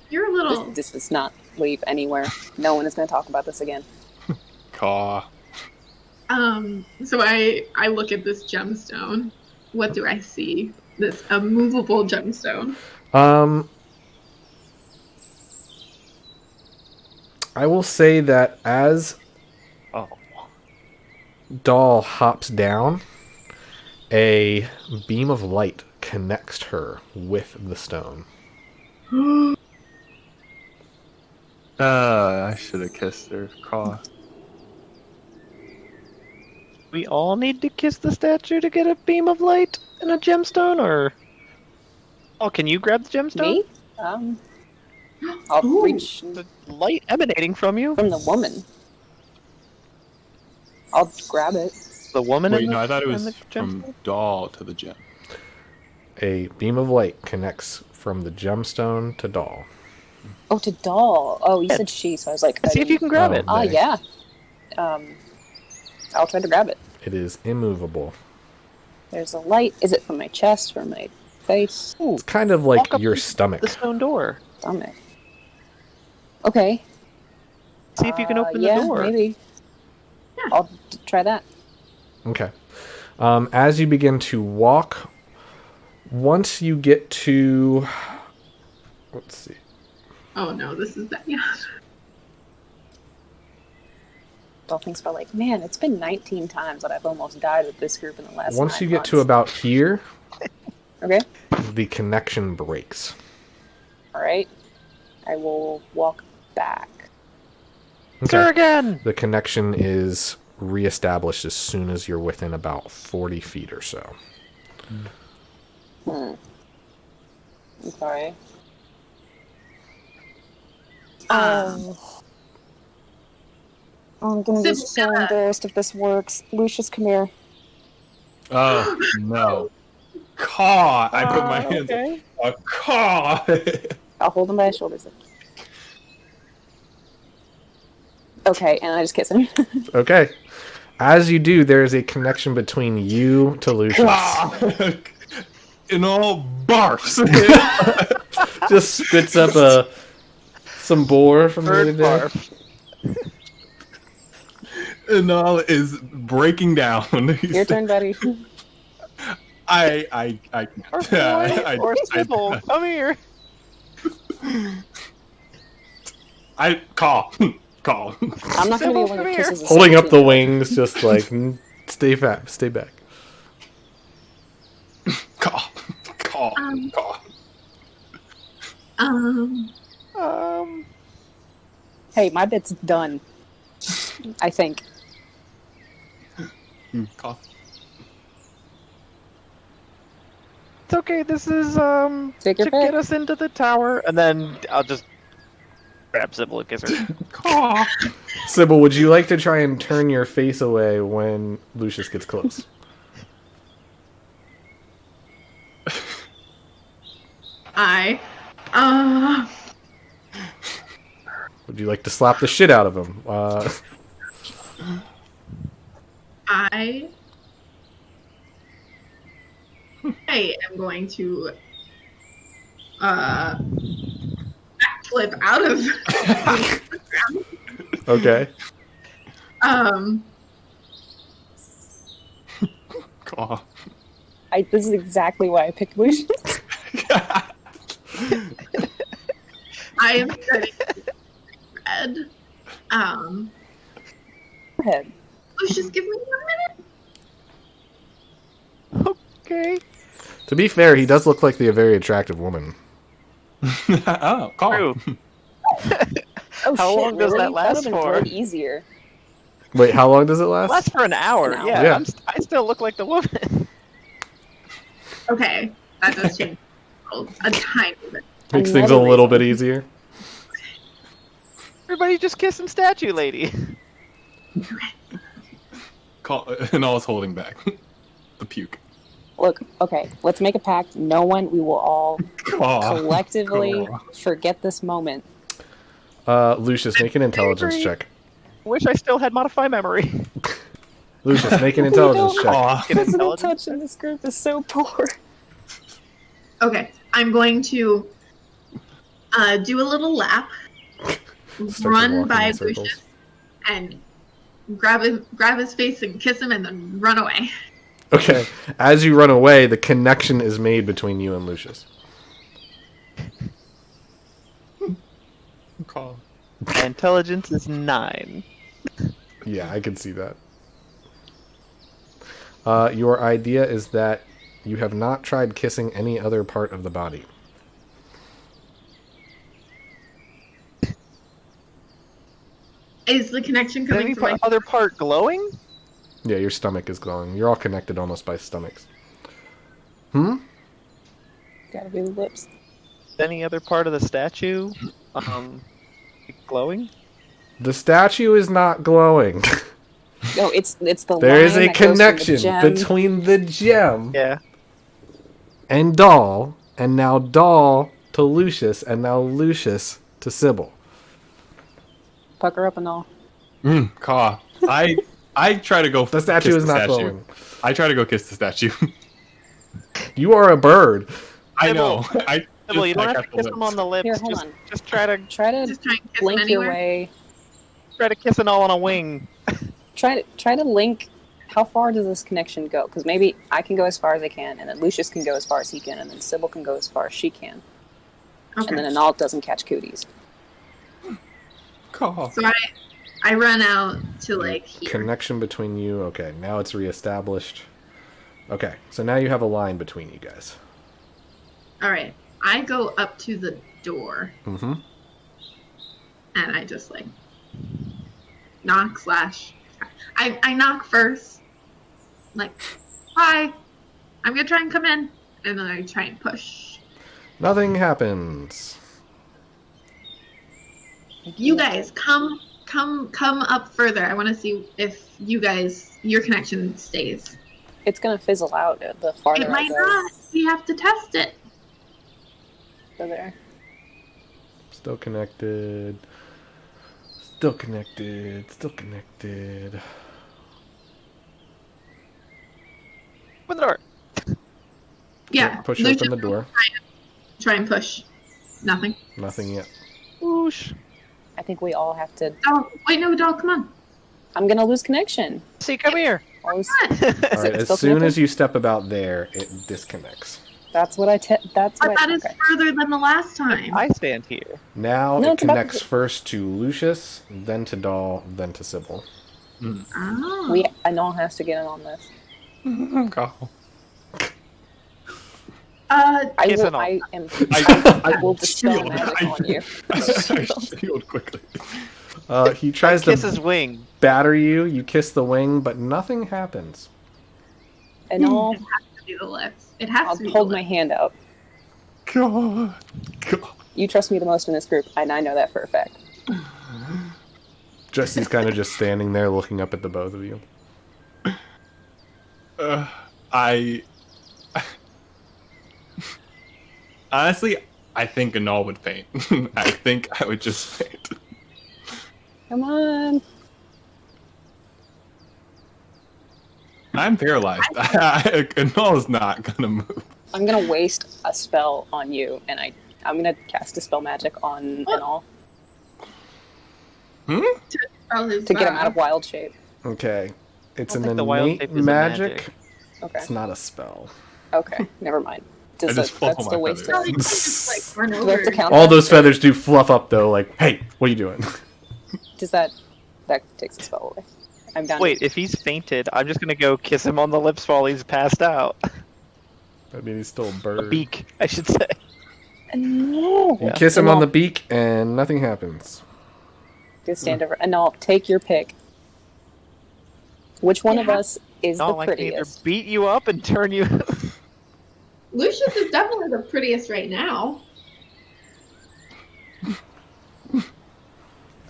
you're a little.
This does not leave anywhere. No one is going to talk about this again.
Caw.
So I look at this gemstone. What do I see? This immovable gemstone.
I will say that as Doll hops down, a beam of light connects her with the stone.
I should have kissed her. Caw.
We all need to kiss the statue to get a beam of light and a gemstone, or... Oh, can you grab the gemstone?
Me? I'll
Ooh.
reach
The light emanating from you?
from the woman. I'll grab it.
The woman
Wait,
in the,
no, I thought it
in
was
the
from
gemstone?
Doll to the gem.
A beam of light connects from the gemstone to Doll.
Oh, to Doll. Oh, you
Yeah.
said she, so I was like...
See if you can grab
Oh.
it.
Oh,
They.
yeah. I'll try to grab it.
It is immovable.
There's a light. Is it from my chest, from my face?
Ooh,
It's kind of like
Walk up
your
to
stomach.
the stone door.
Stomach. Okay.
See if you can open
yeah,
the door.
maybe.
Yeah.
I'll try that.
Okay. As you begin to walk, once you get to... Let's see.
Oh no, this is bad. Yeah.
Doll thinks about like, man, it's been 19 times that I've almost died with this group in the last
Once
9
you get
months.
to about here,
Okay.
the connection breaks.
All right. I will walk back.
Sir again!
The connection is reestablished as soon as you're within about 40 feet or so.
Okay. I'm gonna be so embarrassed if this works. Lucius, come here.
Oh, no. caw. I put my hands
okay.
up. A caw.
I'll hold him by his shoulders. Okay, and I just kiss him.
Okay. As you do, there is a connection between you to Lucius.
Caw. And all barfs.
Just spits up some boar from the other
Bird
day.
barf.
And all is breaking down.
Your turn, buddy.
I
Or
can't.
boy, or Sybil, come here.
I call. Call.
I'm not going to be
Sybil,
able
come
to
here.
kiss his
Holding up the
associate.
wings, just like, stay back, stay back.
Call. Call. Call.
Hey, my bit's done. I think.
Call.
It's okay. This is
Take your
to
pick.
get us into the tower, and then I'll just grab Sybil and kiss her.
Call.
Sybil, would you like to try and turn your face away when Lucius gets close? Would you like to slap the shit out of him?
I am going to flip out of
Okay.
Call.
This is exactly why I picked Lucius.
I am starting red.
Go ahead.
Lucius, give me 1 minute.
Okay.
To be fair, he does look like a very attractive woman.
Oh, call.
True.
Oh,
How
shit,
long does
really?
that last
would've been
for?
way easier.
Wait, how long does it last?
Lasts for an hour.
An hour.
Yeah,
Yeah.
I still look like the woman.
Okay, that does change a tiny bit.
Makes things a
Another
little
reason.
bit easier.
Everybody just kissing statue lady.
Call. And all is holding back. The puke.
Look, okay, let's make a pact. We will all
Call.
collectively
Call.
forget this moment.
Lucius, make an intelligence
agree.
check.
Wish I still had modify memory.
Lucius, make an intelligence check.
Call.
Get
Physical
intelligence.
touch in this group is so poor.
Okay, I'm going to do a little lap,
Start
run
walking
by
in circles.
Lucius, and grab his face and kiss him, and then run away.
Okay. As you run away, the connection is made between you and Lucius.
Call.
My intelligence is 9.
Yeah, I can see that. Your idea is that you have not tried kissing any other part of the body.
Is the connection
Is
coming
any
from my...
other part glowing?
Yeah, your stomach is glowing. You're all connected almost by stomachs. Hmm?
Gotta be the lips.
Is any other part of the statue glowing?
The statue is not glowing.
No, it's the
There is
line
a
that goes from the
connection
gem.
between the gem
Yeah.
and Doll, and now Doll to Lucius, and now Lucius to Sybil.
Pucker up and all.
Call. I try to go.
The statue
kiss
is
the
not
statue.
glowing.
I try to go kiss the statue.
You are a bird.
I know.
Sybil, you don't have to
cracked the
kiss him on the lips.
Here, hold on.
Just try to
Try to
Just try and kiss him
link your
anywhere?
way.
kiss it all on a wing.
Try to link. How far does this connection go? Because maybe I can go as far as I can, and then Lucius can go as far as he can, and then Sybil can go as far as she can,
Okay.
and then Analt doesn't catch cooties.
Call.
So I run out to like here.
Connection between you. Okay, now it's reestablished. Okay, so now you have a line between you guys.
All right. I go up to the door
Mm-hmm.
and I just like knock slash. I knock first. Like, hi. I'm gonna try and come in, and then I try and push.
Nothing happens.
You guys come up further. I want to see if your connection stays.
It's gonna fizzle out the farther
It
I
might
go.
not. We have to test it.
Go there.
Still connected. Still connected. Still connected.
Open the door.
Yeah.
Push
Lucius
open the door.
Try and push. Nothing.
Nothing yet.
Whoosh.
I think we all have to.
Oh, wait, no, doll, come on.
I'm gonna lose connection.
See, come here.
I'll lose-
All right. As
still
soon
connected?
as you step about there, it disconnects.
That's what that's
But
what.
that is
Okay.
further than the last time.
I stand here.
Now
No,
it
it's about
connects
to-
first to Lucius, then to Doll, then to Sybil.
Oh.
Anal has to get in on this.
Go.
Uh,
I
Kiss
will.
Anal.
I am.
I-
I will dispel
shield.
magic on you.
I shield quickly.
He tries
Kiss
to
his wing.
batter you. You kiss the wing, but nothing happens.
Anal,
to be the lips. It has
I'll
to be
hold
the
my
lips.
hand out.
God.
You trust me the most in this group, and I know that for a fact.
Jesse's kind of just standing there looking up at the both of you.
I honestly, I think Anal would faint. I think I would just faint.
Come on.
I'm paralyzed. Anal is not gonna move.
I'm gonna waste a spell on you, and I'm gonna cast a spell magic on Anal
Oh, his,
to get him out of wild shape.
Okay. It's
I
an
don't think the wild
innate
shape is a
magic.
magic.
Okay.
It's not a spell.
Okay. Never mind. Does
I just
that,
fluff
that's
all
still
my
wasted?
Oh,
feathers.
he can just like run
Do I have
over.
to count
All
that?
those feathers do fluff up though, like, hey, what are you doing?
Does that takes the spell away? I'm done.
Wait, if he's fainted, I'm just gonna go kiss him on the lips while he's passed out.
I mean, he's still a bird.
Beak, I should say.
No.
You kiss him on the beak and nothing happens.
Just stand over. Anal, take your pick. Which one of us is
No,
the
I can either
prettiest?
beat you up and turn you.
Lucius is definitely the prettiest right now.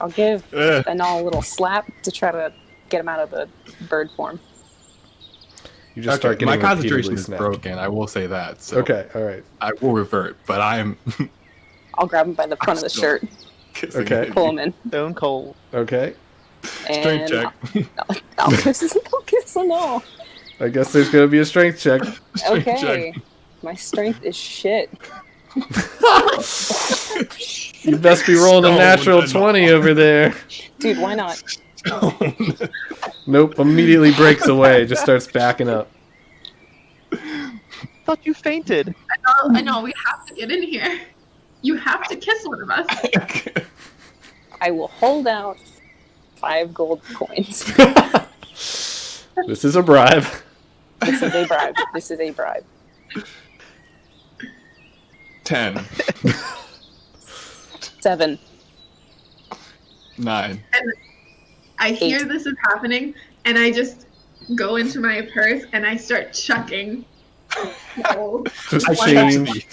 I'll give
Ugh.
Anal a little slap to try to get him out of the bird form.
You just start
Okay,
getting
my concentration
repeatedly
is
snapped.
broken. I will say that. So
Okay, all right.
I will revert, but I am
I'll grab him by the front of the
still-
shirt,
kissing
Okay.
it.
pull him in,
Stone cold.
Okay.
Strength
and
check.
I'll kiss Anal.
I guess there's gonna be a strength check.
Strength
Okay.
check.
My strength is shit.
You best be rolling a
Stone
natural
and
20 over there.
Dude, why not?
Nope, immediately breaks away, just starts backing up.
Thought you fainted.
I know, we have to get in here. You have to kiss one of us.
I will hold out 5 gold coins.
This is a bribe.
This is a bribe. This is a bribe.
10,
7.
9.
I hear this is happening, and I just go into my purse and I start chucking gold.
Just
I
change.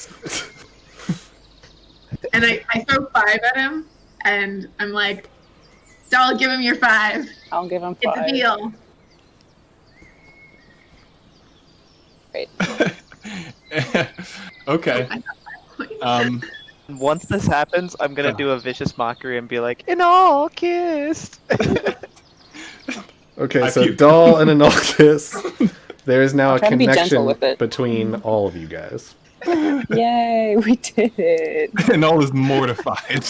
And I throw 5 at him, and I'm like, Doll, give him your 5.
I'll give him
It's
5.
a deal.
Great.
Okay.
Once this happens, I'm gonna do a vicious mockery and be like, "In all kissed."
Okay,
I
so
puked.
Doll and Anulcus. There is now
I'll
a
try to be gentle
connection
with it.
between all of you guys.
Yay, we did it.
And all is mortified.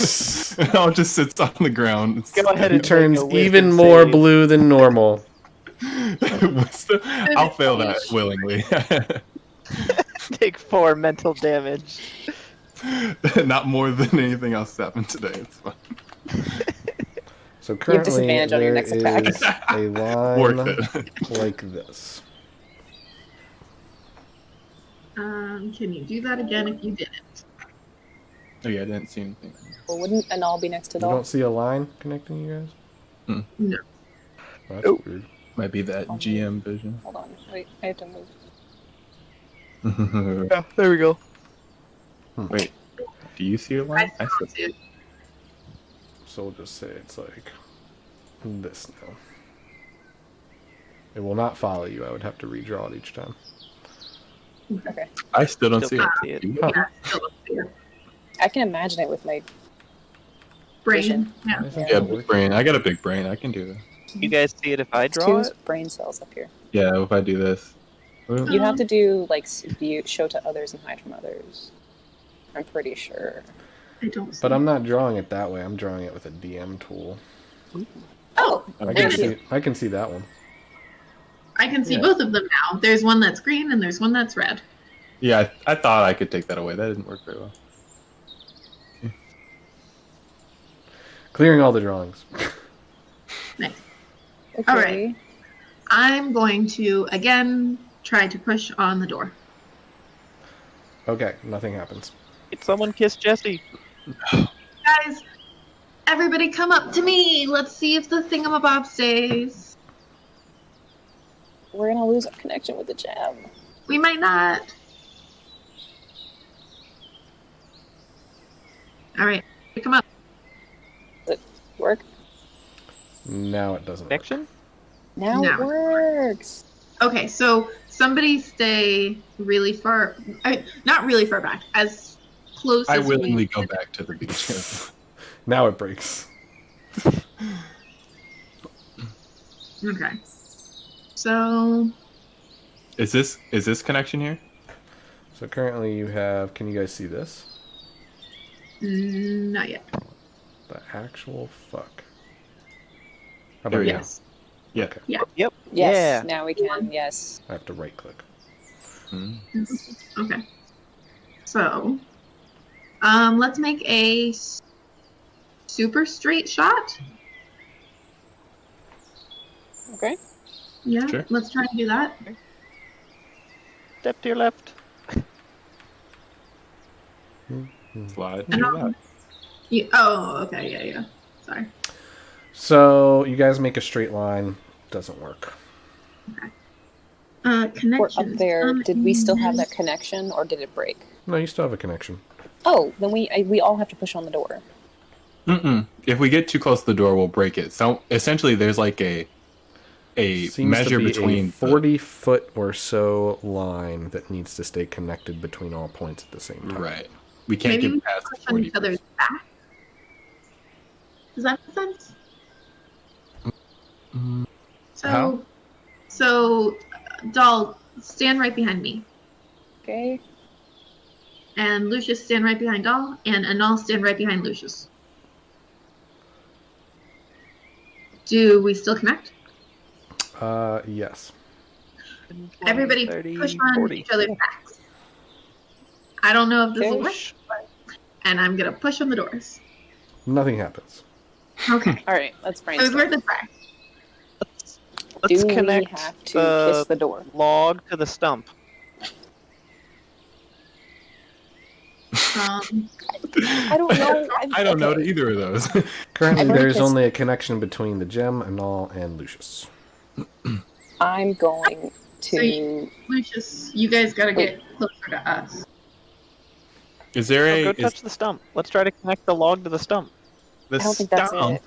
And all just sits on the ground.
Go ahead
He
and
turns
make a
even
wisdom
more
save.
blue than normal.
I'll fail that willingly.
Take 4 mental damage.
Not more than anything else happened today. It's fine.
So
have
currently
disadvantage on your
there
next attack.
is a
Worth
line
it.
like this.
Can you do that again if you didn't?
Oh yeah, I didn't see anything.
Well, wouldn't Anal be next to
You
Doll?
don't see a line connecting you guys?
No.
That's
Oh.
weird.
Might be that GM vision.
Hold on. Wait, I have to move.
Yeah, there we go.
Wait, do you see a line? I
I
see.
do.
So we'll just say it's like this now. It will not follow you. I would have to redraw it each time.
Okay.
I still don't
Still
see it.
can't see it.
Huh.
Yeah, still don't see it.
I can imagine it with my
Brain.
vision.
Yeah.
Why isn't
Yeah,
that
big
working?
brain. I got a big brain. I can do that.
You guys see it if I draw
Two
it?
brain cells up here.
Yeah, if I do this.
You have to do like view, show to others, and hide from others. I'm pretty sure.
I don't see
But I'm not drawing it that way. I'm drawing it with a DM tool.
Oh,
I
there
can
it is.
see. I can see that one.
I can see
Yeah.
both of them now. There's one that's green and there's one that's red.
Yeah, I thought I could take that away. That didn't work very well.
Clearing all the drawings.
Nice.
Okay.
All right. I'm going to, again, try to push on the door.
Okay, nothing happens.
Did someone kiss Jesse?
Guys, everybody come up to me. Let's see if the thingamabob stays.
We're gonna lose our connection with the gem.
We might not. All right, come up.
Work?
Now it doesn't work.
Connection?
Now
No.
it works.
Okay, so somebody stay really far. Not really far back. As close
I
as
willingly
we.
go back to the beach.
Now it breaks.
Okay. So
Is this connection here?
So currently you have. Can you guys see this?
not yet.
The actual fuck. How
There
about
we
now?
Yes.
Yeah.
Yep.
Yes.
Yeah.
Now we can. Yes.
I have to right click.
Hmm.
Okay. So, let's make a super straight shot.
Okay.
Yeah.
Sure.
Let's try and do that.
Step to your left.
Slide.
And
Do
I'll-
that.
Oh, okay. Yeah, yeah. Sorry.
So you guys make a straight line. Doesn't work.
We're
Connection.
up there. Did we still have that connection, or did it break?
No, you still have a connection.
Oh, then we all have to push on the door.
Mm-mm. If we get too close to the door, we'll break it. So essentially, there's like a
Seems
measure
to be
between
a 40-foot or so line that needs to stay connected between all points at the same time.
Right. We can't
Maybe we
get past
push
the
on
40.
each other's back. Does that make sense?
Mm,
So,
How?
Doll, stand right behind me.
Okay.
And Lucius, stand right behind Doll. And Anal, stand right behind Lucius. Do we still connect?
Yes.
20,
Everybody
30,
push on
40.
each other's backs. I don't know if this will work,
Push.
and I'm gonna push on the doors.
Nothing happens.
Okay.
All right. Let's
It was
brainstorm.
worth a try.
Let's
Do
connect
we have to kiss the door?
log to the stump.
I don't know.
I don't know
okay.
either of those.
Currently,
I've already
there's
kissed-
only a connection between the gem, Anal, and Lucius.
I'm going to.
Lucius, you guys gotta get closer to us.
Is there
Oh,
a
go
is
touch the stump. Let's try to connect the log to the stump.
the
I don't think that's
stump-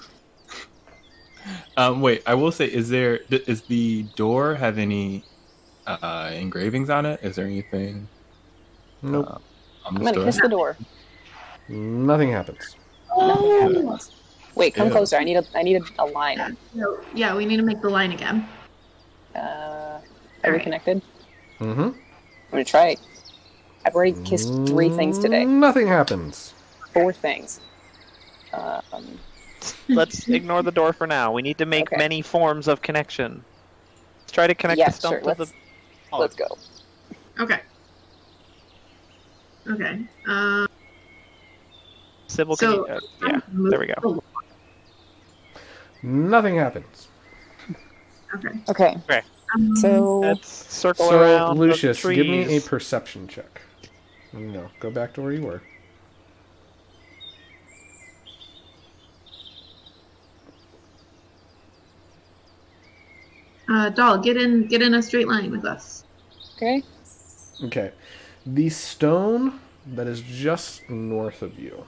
it.
Wait, I will say, is the door have any engravings on it? Is there anything?
Nope.
On
I'm
this
gonna
door?
kiss the door.
Nothing happens.
Nothing happens. Wait, come
Ew.
closer. I need a line.
So, yeah, we need to make the line again.
Are we
Alright.
connected?
Mm-hmm.
I'm gonna try. I've already kissed 3 things today.
Nothing happens.
4 things.
Let's ignore the door for now. We need to make
Okay.
many forms of connection. Let's try to connect
Yeah,
the stump
sure.
to the
Let's go.
Okay. Okay.
Sybil.
So,
Can you, yeah, there we go.
Nothing happens.
Okay.
Okay. So
Let's circle
So,
around
Lucius,
the
give me a
trees.
perception check. No, go back to where you were.
Doll, get in a straight line with us.
okay.
Okay. The stone that is just north of you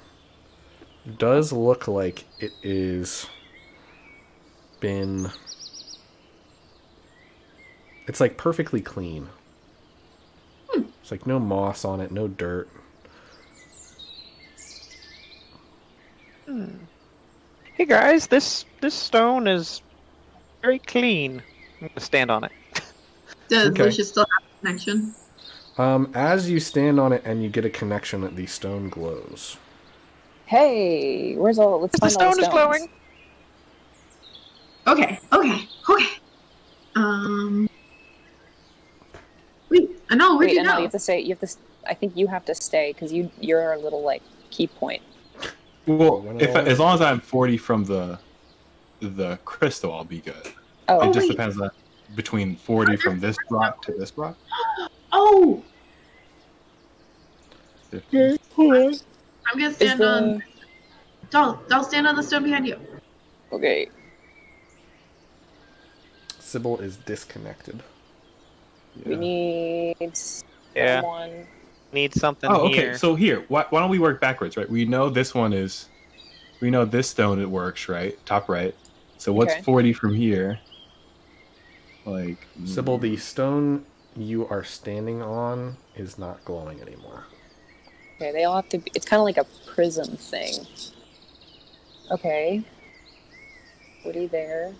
does look like it is been It's like perfectly clean. It's like no moss on it, no dirt.
Hey guys, this stone is very clean. I'm gonna stand on it.
Does
Okay.
Lucius still have a connection?
As you stand on it and you get a connection, the stone glows.
Hey, where's all? Let's
The
find all the
stone is
stones.
glowing.
Okay. Wait, no, where'd
Wait,
you
and now
go?
you have to stay. You have to. I think you have to stay because you're our little like key point.
Well,
Run it
if
all
as
in.
long as I'm 40 from the crystal, I'll be good.
Oh,
It just
wait.
depends on between 40 from this rock to this rock.
Oh,
50.
I'm gonna stand on.
the
Doll, stand on the stone behind you.
okay?
Sybil is disconnected.
We need
Yeah.
someone.
Need something
Oh, okay.
here.
So here, why don't we work backwards, right? We know this one is. We know this stone it works, right? Top right. So what's
Okay.
40 from here? Like
Sybil, the stone you are standing on is not glowing anymore.
Okay, they all have to be. It's kind of like a prism thing. Okay. Woody there.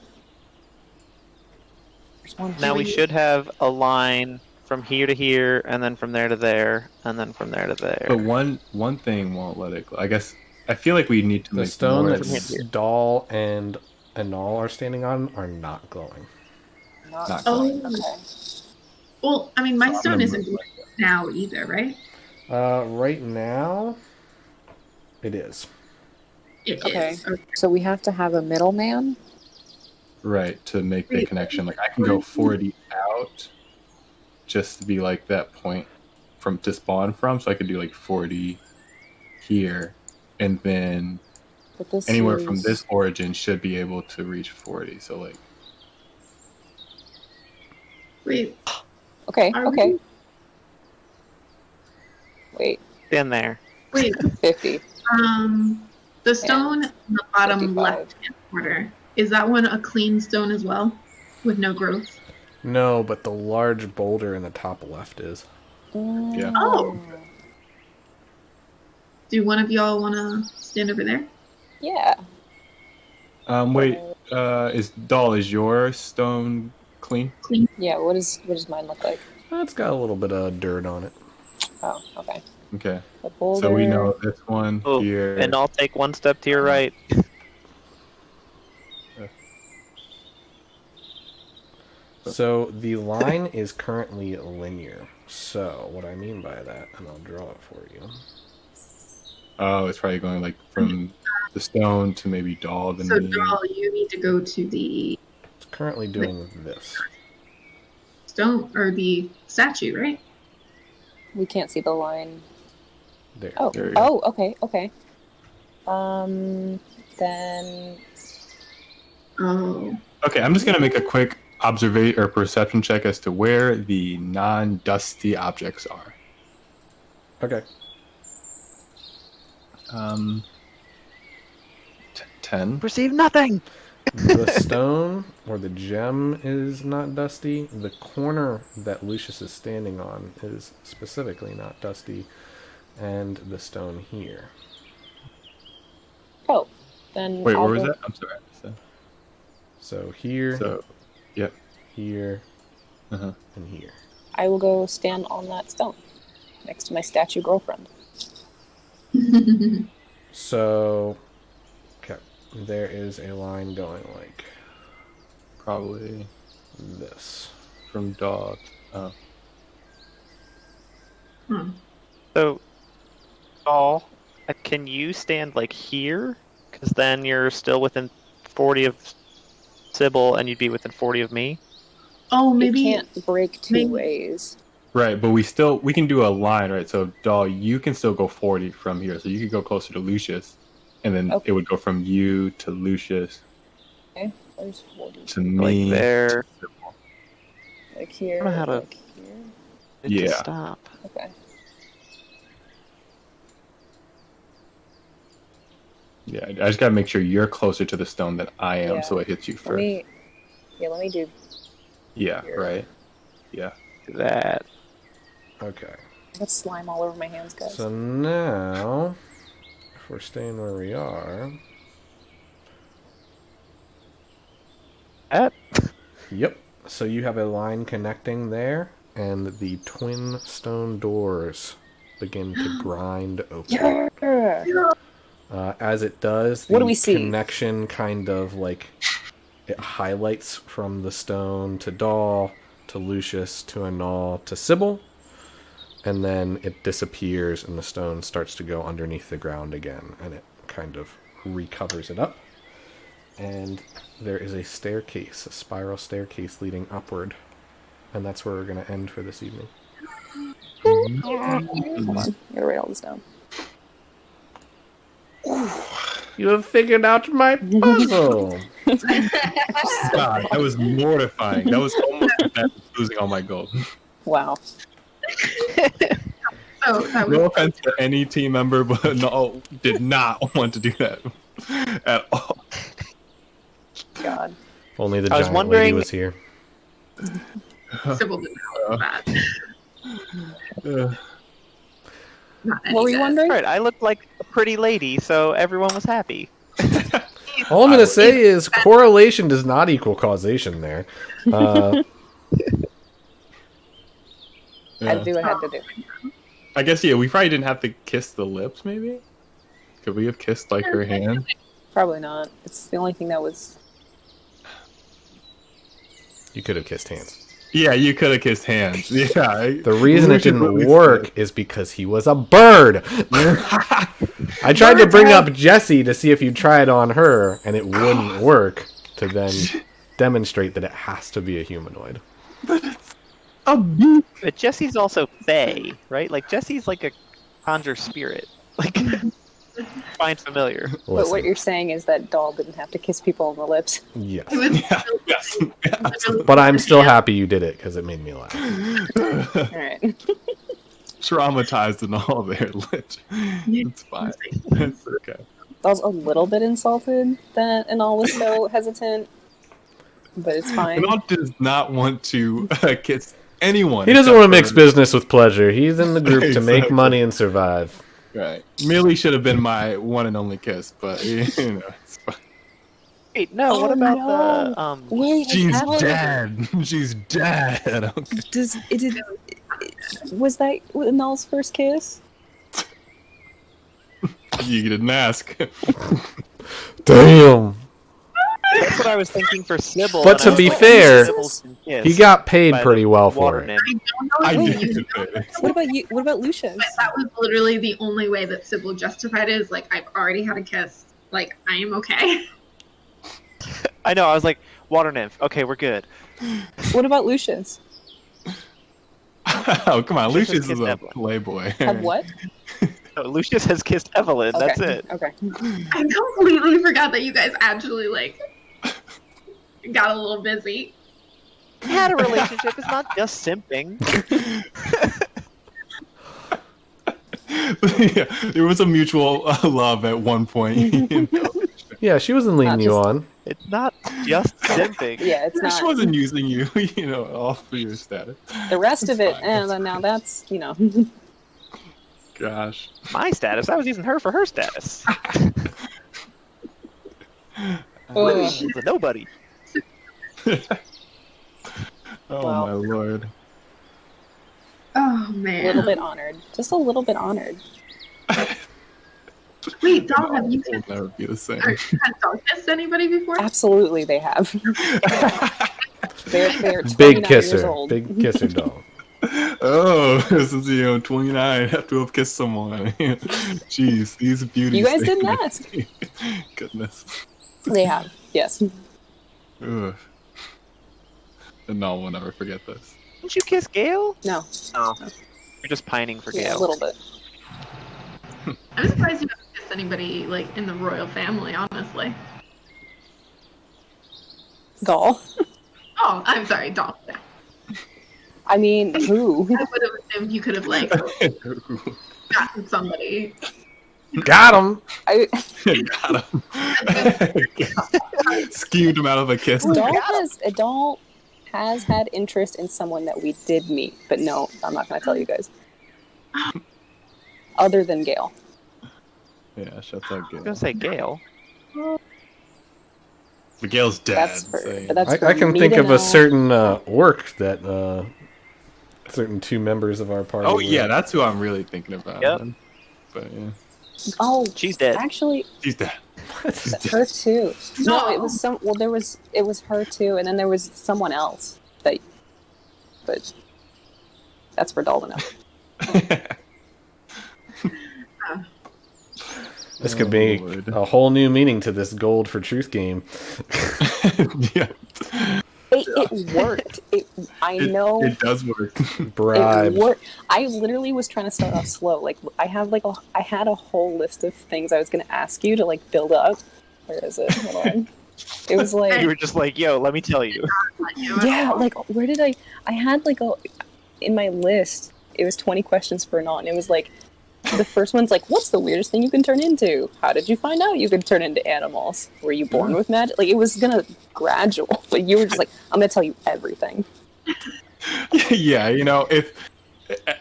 There's one
Now we
Wait.
should have a line from here to here, and then from there to there, and then from there to there.
But one thing won't let it glow. I guess I feel like we need to
The
make
stone
more.
that
From here to here.
Doll and Anal are standing on are not glowing.
Not
Oh,
Okay.
well, I mean, my
So I'm
stone
gonna
isn't
move
now either, right?
Right now, it is.
It
Okay.
is.
So we have to have a middleman.
right to make the
Wait.
connection. Like I can go 40 out, just to be like that point from to spawn from. So I could do like 40 here, and then
But this
anywhere
is...
from this origin should be able to reach 40. So like
Wait,
Okay.
are
Okay. Wait.
In there.
wait.
50.
The stone in the bottom
55.
left-hand corner, is that one a clean stone as well, with no growth?
No, but the large boulder in the top left is.
Yeah.
Oh. Do one of y'all want to stand over there?
Yeah.
wait, is your stone clean?
Clean.
Yeah. What does mine look like?
It's got a little bit of dirt on it.
Oh. Okay.
Okay.
The boulder.
So we know this one
Oh,
here.
and I'll take one step to your right.
So the line is currently linear. So what I mean by that, and I'll draw it for you.
Oh, it's probably going like from the stone to maybe doll, then
So,
me.
Doll, you need to go to the
It's currently doing this.
stone or the statue, right?
We can't see the line.
There.
Oh.
There you go.
Oh. Okay. Okay. Then.
Oh.
Okay, I'm just gonna make a quick observation or perception check as to where the non-dusty objects are.
Okay.
10.
Perceive nothing.
The stone or the gem is not dusty. The corner that Lucius is standing on is specifically not dusty. And the stone here.
Oh. Then.
Wait,
I'll
where was
go-
that? I'm sorry.
So here,
So, yep.
here,
Uh-huh.
and here.
I will go stand on that stone next to my statue girlfriend.
So, okay, there is a line going like
Probably
this.
from dog. Oh.
So, Saul, can you stand like here? Because then you're still within 40 of Sybil, and you'd be within 40 of me.
Oh,
It
maybe.
can't break two
maybe-
ways.
Right, but we can do a line, right? So, doll, you can still go 40 from here. So you could go closer to Lucius, and then
Okay.
it would go from you to Lucius
Okay. There's 40.
to me.
Like there.
Like here.
I don't know how to-
Like here.
To
Yeah.
stop.
Okay.
Yeah, I just gotta make sure you're closer to the stone than I am,
Yeah.
so it hits you
Let
first.
me. Yeah. Let me do.
Yeah,
Here.
right.
Yeah.
That.
Okay.
That's slime all over my hands, guys.
So now, if we're staying where we are...
That.
Yep. So you have a line connecting there, and the twin stone doors begin to grind open.
Yeah.
As it does,
What do
the
we see?
connection kind of like it highlights from the stone to Dahl to Lucius to Anal to Sybil, and then it disappears, and the stone starts to go underneath the ground again, and it kind of recovers it up. And there is a staircase, a spiral staircase leading upward, and that's where we're going to end for this evening.
Hold on. I gotta write all this down.
You have figured out my puzzle.
God, that was mortifying. That was almost as bad as losing all my gold.
Wow.
Oh, that was
No offense to any team member, but no, did not want to do that at all.
God.
If only the
I was
giant lady
wondering-
was here.
Sybil did not look bad. Not any
What were you
good.
wondering?
Right, I looked like a pretty lady, so everyone was happy.
All I'm going to say is correlation does not equal causation there.
I had to do what I had to do.
I guess, yeah, we probably didn't have to kiss the lips, maybe? Could we have kissed, like, her hand?
Probably not. It's the only thing that was...
You could have kissed hands.
Yeah, you could have kissed hands. Yeah.
The reason it
Which is what
didn't
we
work is because he was a bird. I tried to bring up Jessie to see if you'd try it on her, and it wouldn't work to then demonstrate that it has to be a humanoid.
A beef.
But Jesse's also Fae, right? Like, Jesse's like a conjure spirit. Like, find familiar.
But what
Listen,
you're saying is that Dahl didn't have to kiss people on the lips.
yes.
It was
Yeah, yes.
literally-
But I'm still happy you did it, because it made me laugh.
Alright.
Traumatized and all there, lit. It's fine. It's okay.
I was a little bit insulted that Anal was so hesitant, but it's fine.
Renault does not want to kiss anyone.
He doesn't
except
want to mix
for-
business with pleasure. He's in the group to make
Exactly.
money and survive.
Right. Millie should have been my one and only kiss, but, you know, it's fine.
Wait, no, what
Oh,
about
no.
the,
Wait,
She's
has Avalon-
dead. She's dead. Okay.
Does it did? Was that Anal's first kiss?
You didn't ask.
Damn.
That's what I was thinking for Sybil.
But
and
to
I was
be
like,
fair,
Sybil's been kissed
He got paid
by
pretty
the
well for
water
it.
nymph.
I
Wait,
did.
What about you? What about Lucius?
But that was literally the only way that Sybil justified it. Is like, I've already had a kiss. Like, I am okay.
I know, I was like, water nymph. Okay, we're good.
What about Lucius?
Oh, come on.
Lucius
Lucius
has
is a
kissed Evelyn.
playboy.
Have what?
No, Lucius has kissed Evelyn.
Okay.
That's it.
Okay.
I completely forgot that you guys actually like got a little busy.
We had a relationship. It's not just simping.
Yeah, there was a mutual love at one point. You know?
Yeah, she wasn't leading
Not
you
just-
on.
It's not just simping.
Yeah, it's
She
not.
wasn't using you, you know, all for your status.
The rest of it,
fine.
and now that's
Gosh.
My status. I was using her for her status.
Oh.
She's a nobody.
Oh
Well.
my lord.
Oh
a
man.
little bit honored. Just a little bit honored.
Wait, Dom, have you
We'll never be the same.
has Dom kissed anybody before?
Absolutely, they have. They're 29
Big
years
kisser.
old.
Big kisser dog.
Oh, since 29, have to have kissed someone. Jeez, these beauties.
You guys didn't ask.
Goodness.
They have. Yes.
Ugh. And no one will never forget this.
Didn't you kiss Gale?
No.
No. You're just pining for
Yeah,
Gale.
a little bit.
I'm surprised you haven't kissed anybody like in the royal family, honestly.
Doll.
Oh, I'm sorry, Dom. Yeah.
I mean, who?
I would have assumed you could have like gotten somebody.
Got him.
I,
Got him. Skewed him out of a kiss.
doll has a doll has had interest in someone that we did meet, but no, I'm not going to tell you guys. Other than Gale.
Yeah, shut up,
I was
Gale.
gonna say Gale.
But Gale's dead.
That's for,
so,
but that's for
I can
me
think
to
of
know.
a certain orc that certain two members of our party.
Oh
were-
yeah, that's who I'm really thinking about.
Yep.
Then. But yeah,
Oh,
She's dead.
actually,
she's dead. She's dead.
her too. No,
No.
it was some. Well, it was her too, and then there was someone else. But that's for Dalton.
This could be
Lord.
a whole new meaning to this Gold for Truth game.
Yeah.
It worked. I know.
It does work.
Bribe.
It worked. I literally was trying to start off slow. Like I had a whole list of things I was going to ask you to like build up. Where is it? Hold on. It was like
You were just like, yo, let me tell you.
yeah, like where did I had like in my list. It was 20 questions for not, and it was like the first one's like, what's the weirdest thing you can turn into? How did you find out you could turn into animals? Were you born with magic? Like it was gonna gradual, but you were just like, I'm gonna tell you everything.
Yeah, if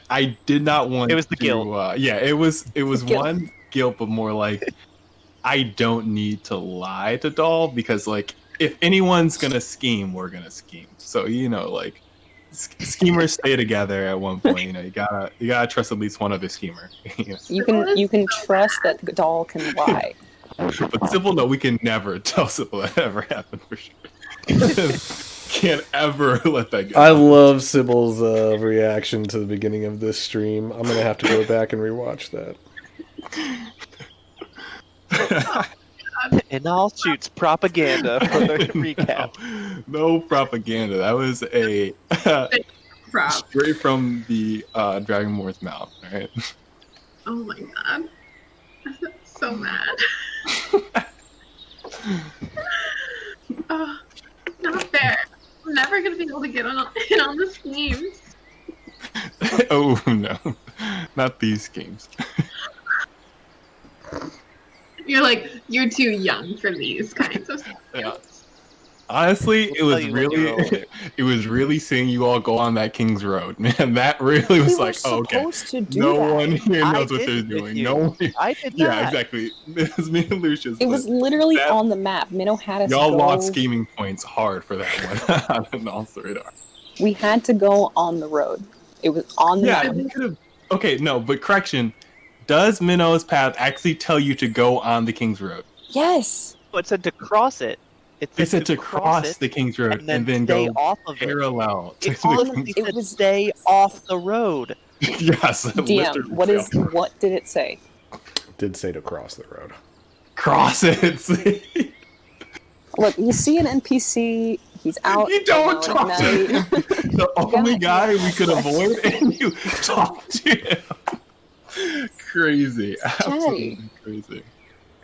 I did not want
It was the
to,
guilt.
yeah, it was
guilt.
one guilt, but more like I don't need to lie to Doll because like if anyone's gonna scheme, we're gonna scheme. So like schemers stay together at one point. You gotta trust at least one other schemer.
You can trust that Doll can lie.
But Sybil, no, we can never tell Sybil that ever happened for sure. Can't ever let that go.
I love Sybil's reaction to the beginning of this stream. I'm gonna have to go back and rewatch that.
And all shoots propaganda for the recap.
No propaganda. That was a
Prop.
straight from the Dragonmore's mouth, right?
Oh my god. I'm so mad. Oh, not fair. I'm never gonna be able to get in on the schemes.
Oh no, not these games.
You're too young for these kinds of schemes.
Yeah. Honestly, it was
We'll tell you when you're older.
it was really seeing you all go on that King's Road, man. That really was
We were
like, oh, okay.
supposed to do
No
that.
one here
I
knows what
did
they're
it with
doing.
you.
No one.
I did
Yeah,
that.
exactly. It was me and Lucius.
It was literally
that-
on the map. Minnow had us
Y'all
go.
lost scheming points hard for that one on off the radar.
We had to go on the road. It was on the
Yeah,
map.
you could have. Okay, no, but correction. Does Minnow's path actually tell you to go on the King's Road?
Yes.
It said to cross it.
They said to cross the King's Road and then
stay
go
off of it.
parallel to
It
the
honestly
King's
said
was-
stay off the road.
Yes.
DM, what did it say?
Did say to cross the road.
Cross it.
Look, you see an NPC, he's out.
You don't
alone
talk
at
to
night.
him. The only guy we could
Yes.
avoid, and you talk to him. Crazy. Absolutely crazy.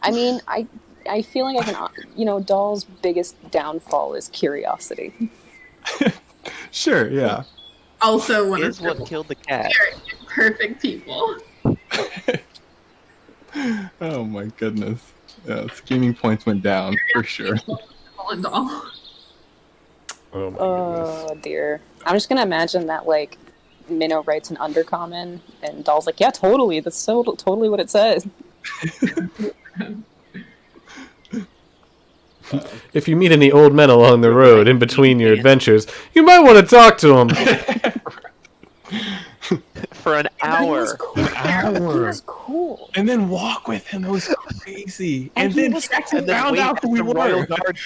I mean, I feel like I can, Doll's biggest downfall is curiosity.
Sure, yeah.
Also, one
Is
of
what
the
killed the cat.
perfect people.
Oh my goodness. Yeah, scheming points went down for sure.
And all.
Oh my goodness.
Oh dear. I'm just gonna imagine that like Minnow writes an undercommon and Doll's like, yeah, totally. That's so totally what it says.
If you meet any old men along the road in between your adventures, you might want to talk to them.
For an
He
hour.
was cool. He
hour.
was cool.
And then walk with him. That was crazy.
And
And
he
then
was
he actually
And then
found
wait
out who we
at the Royal
were.
Guard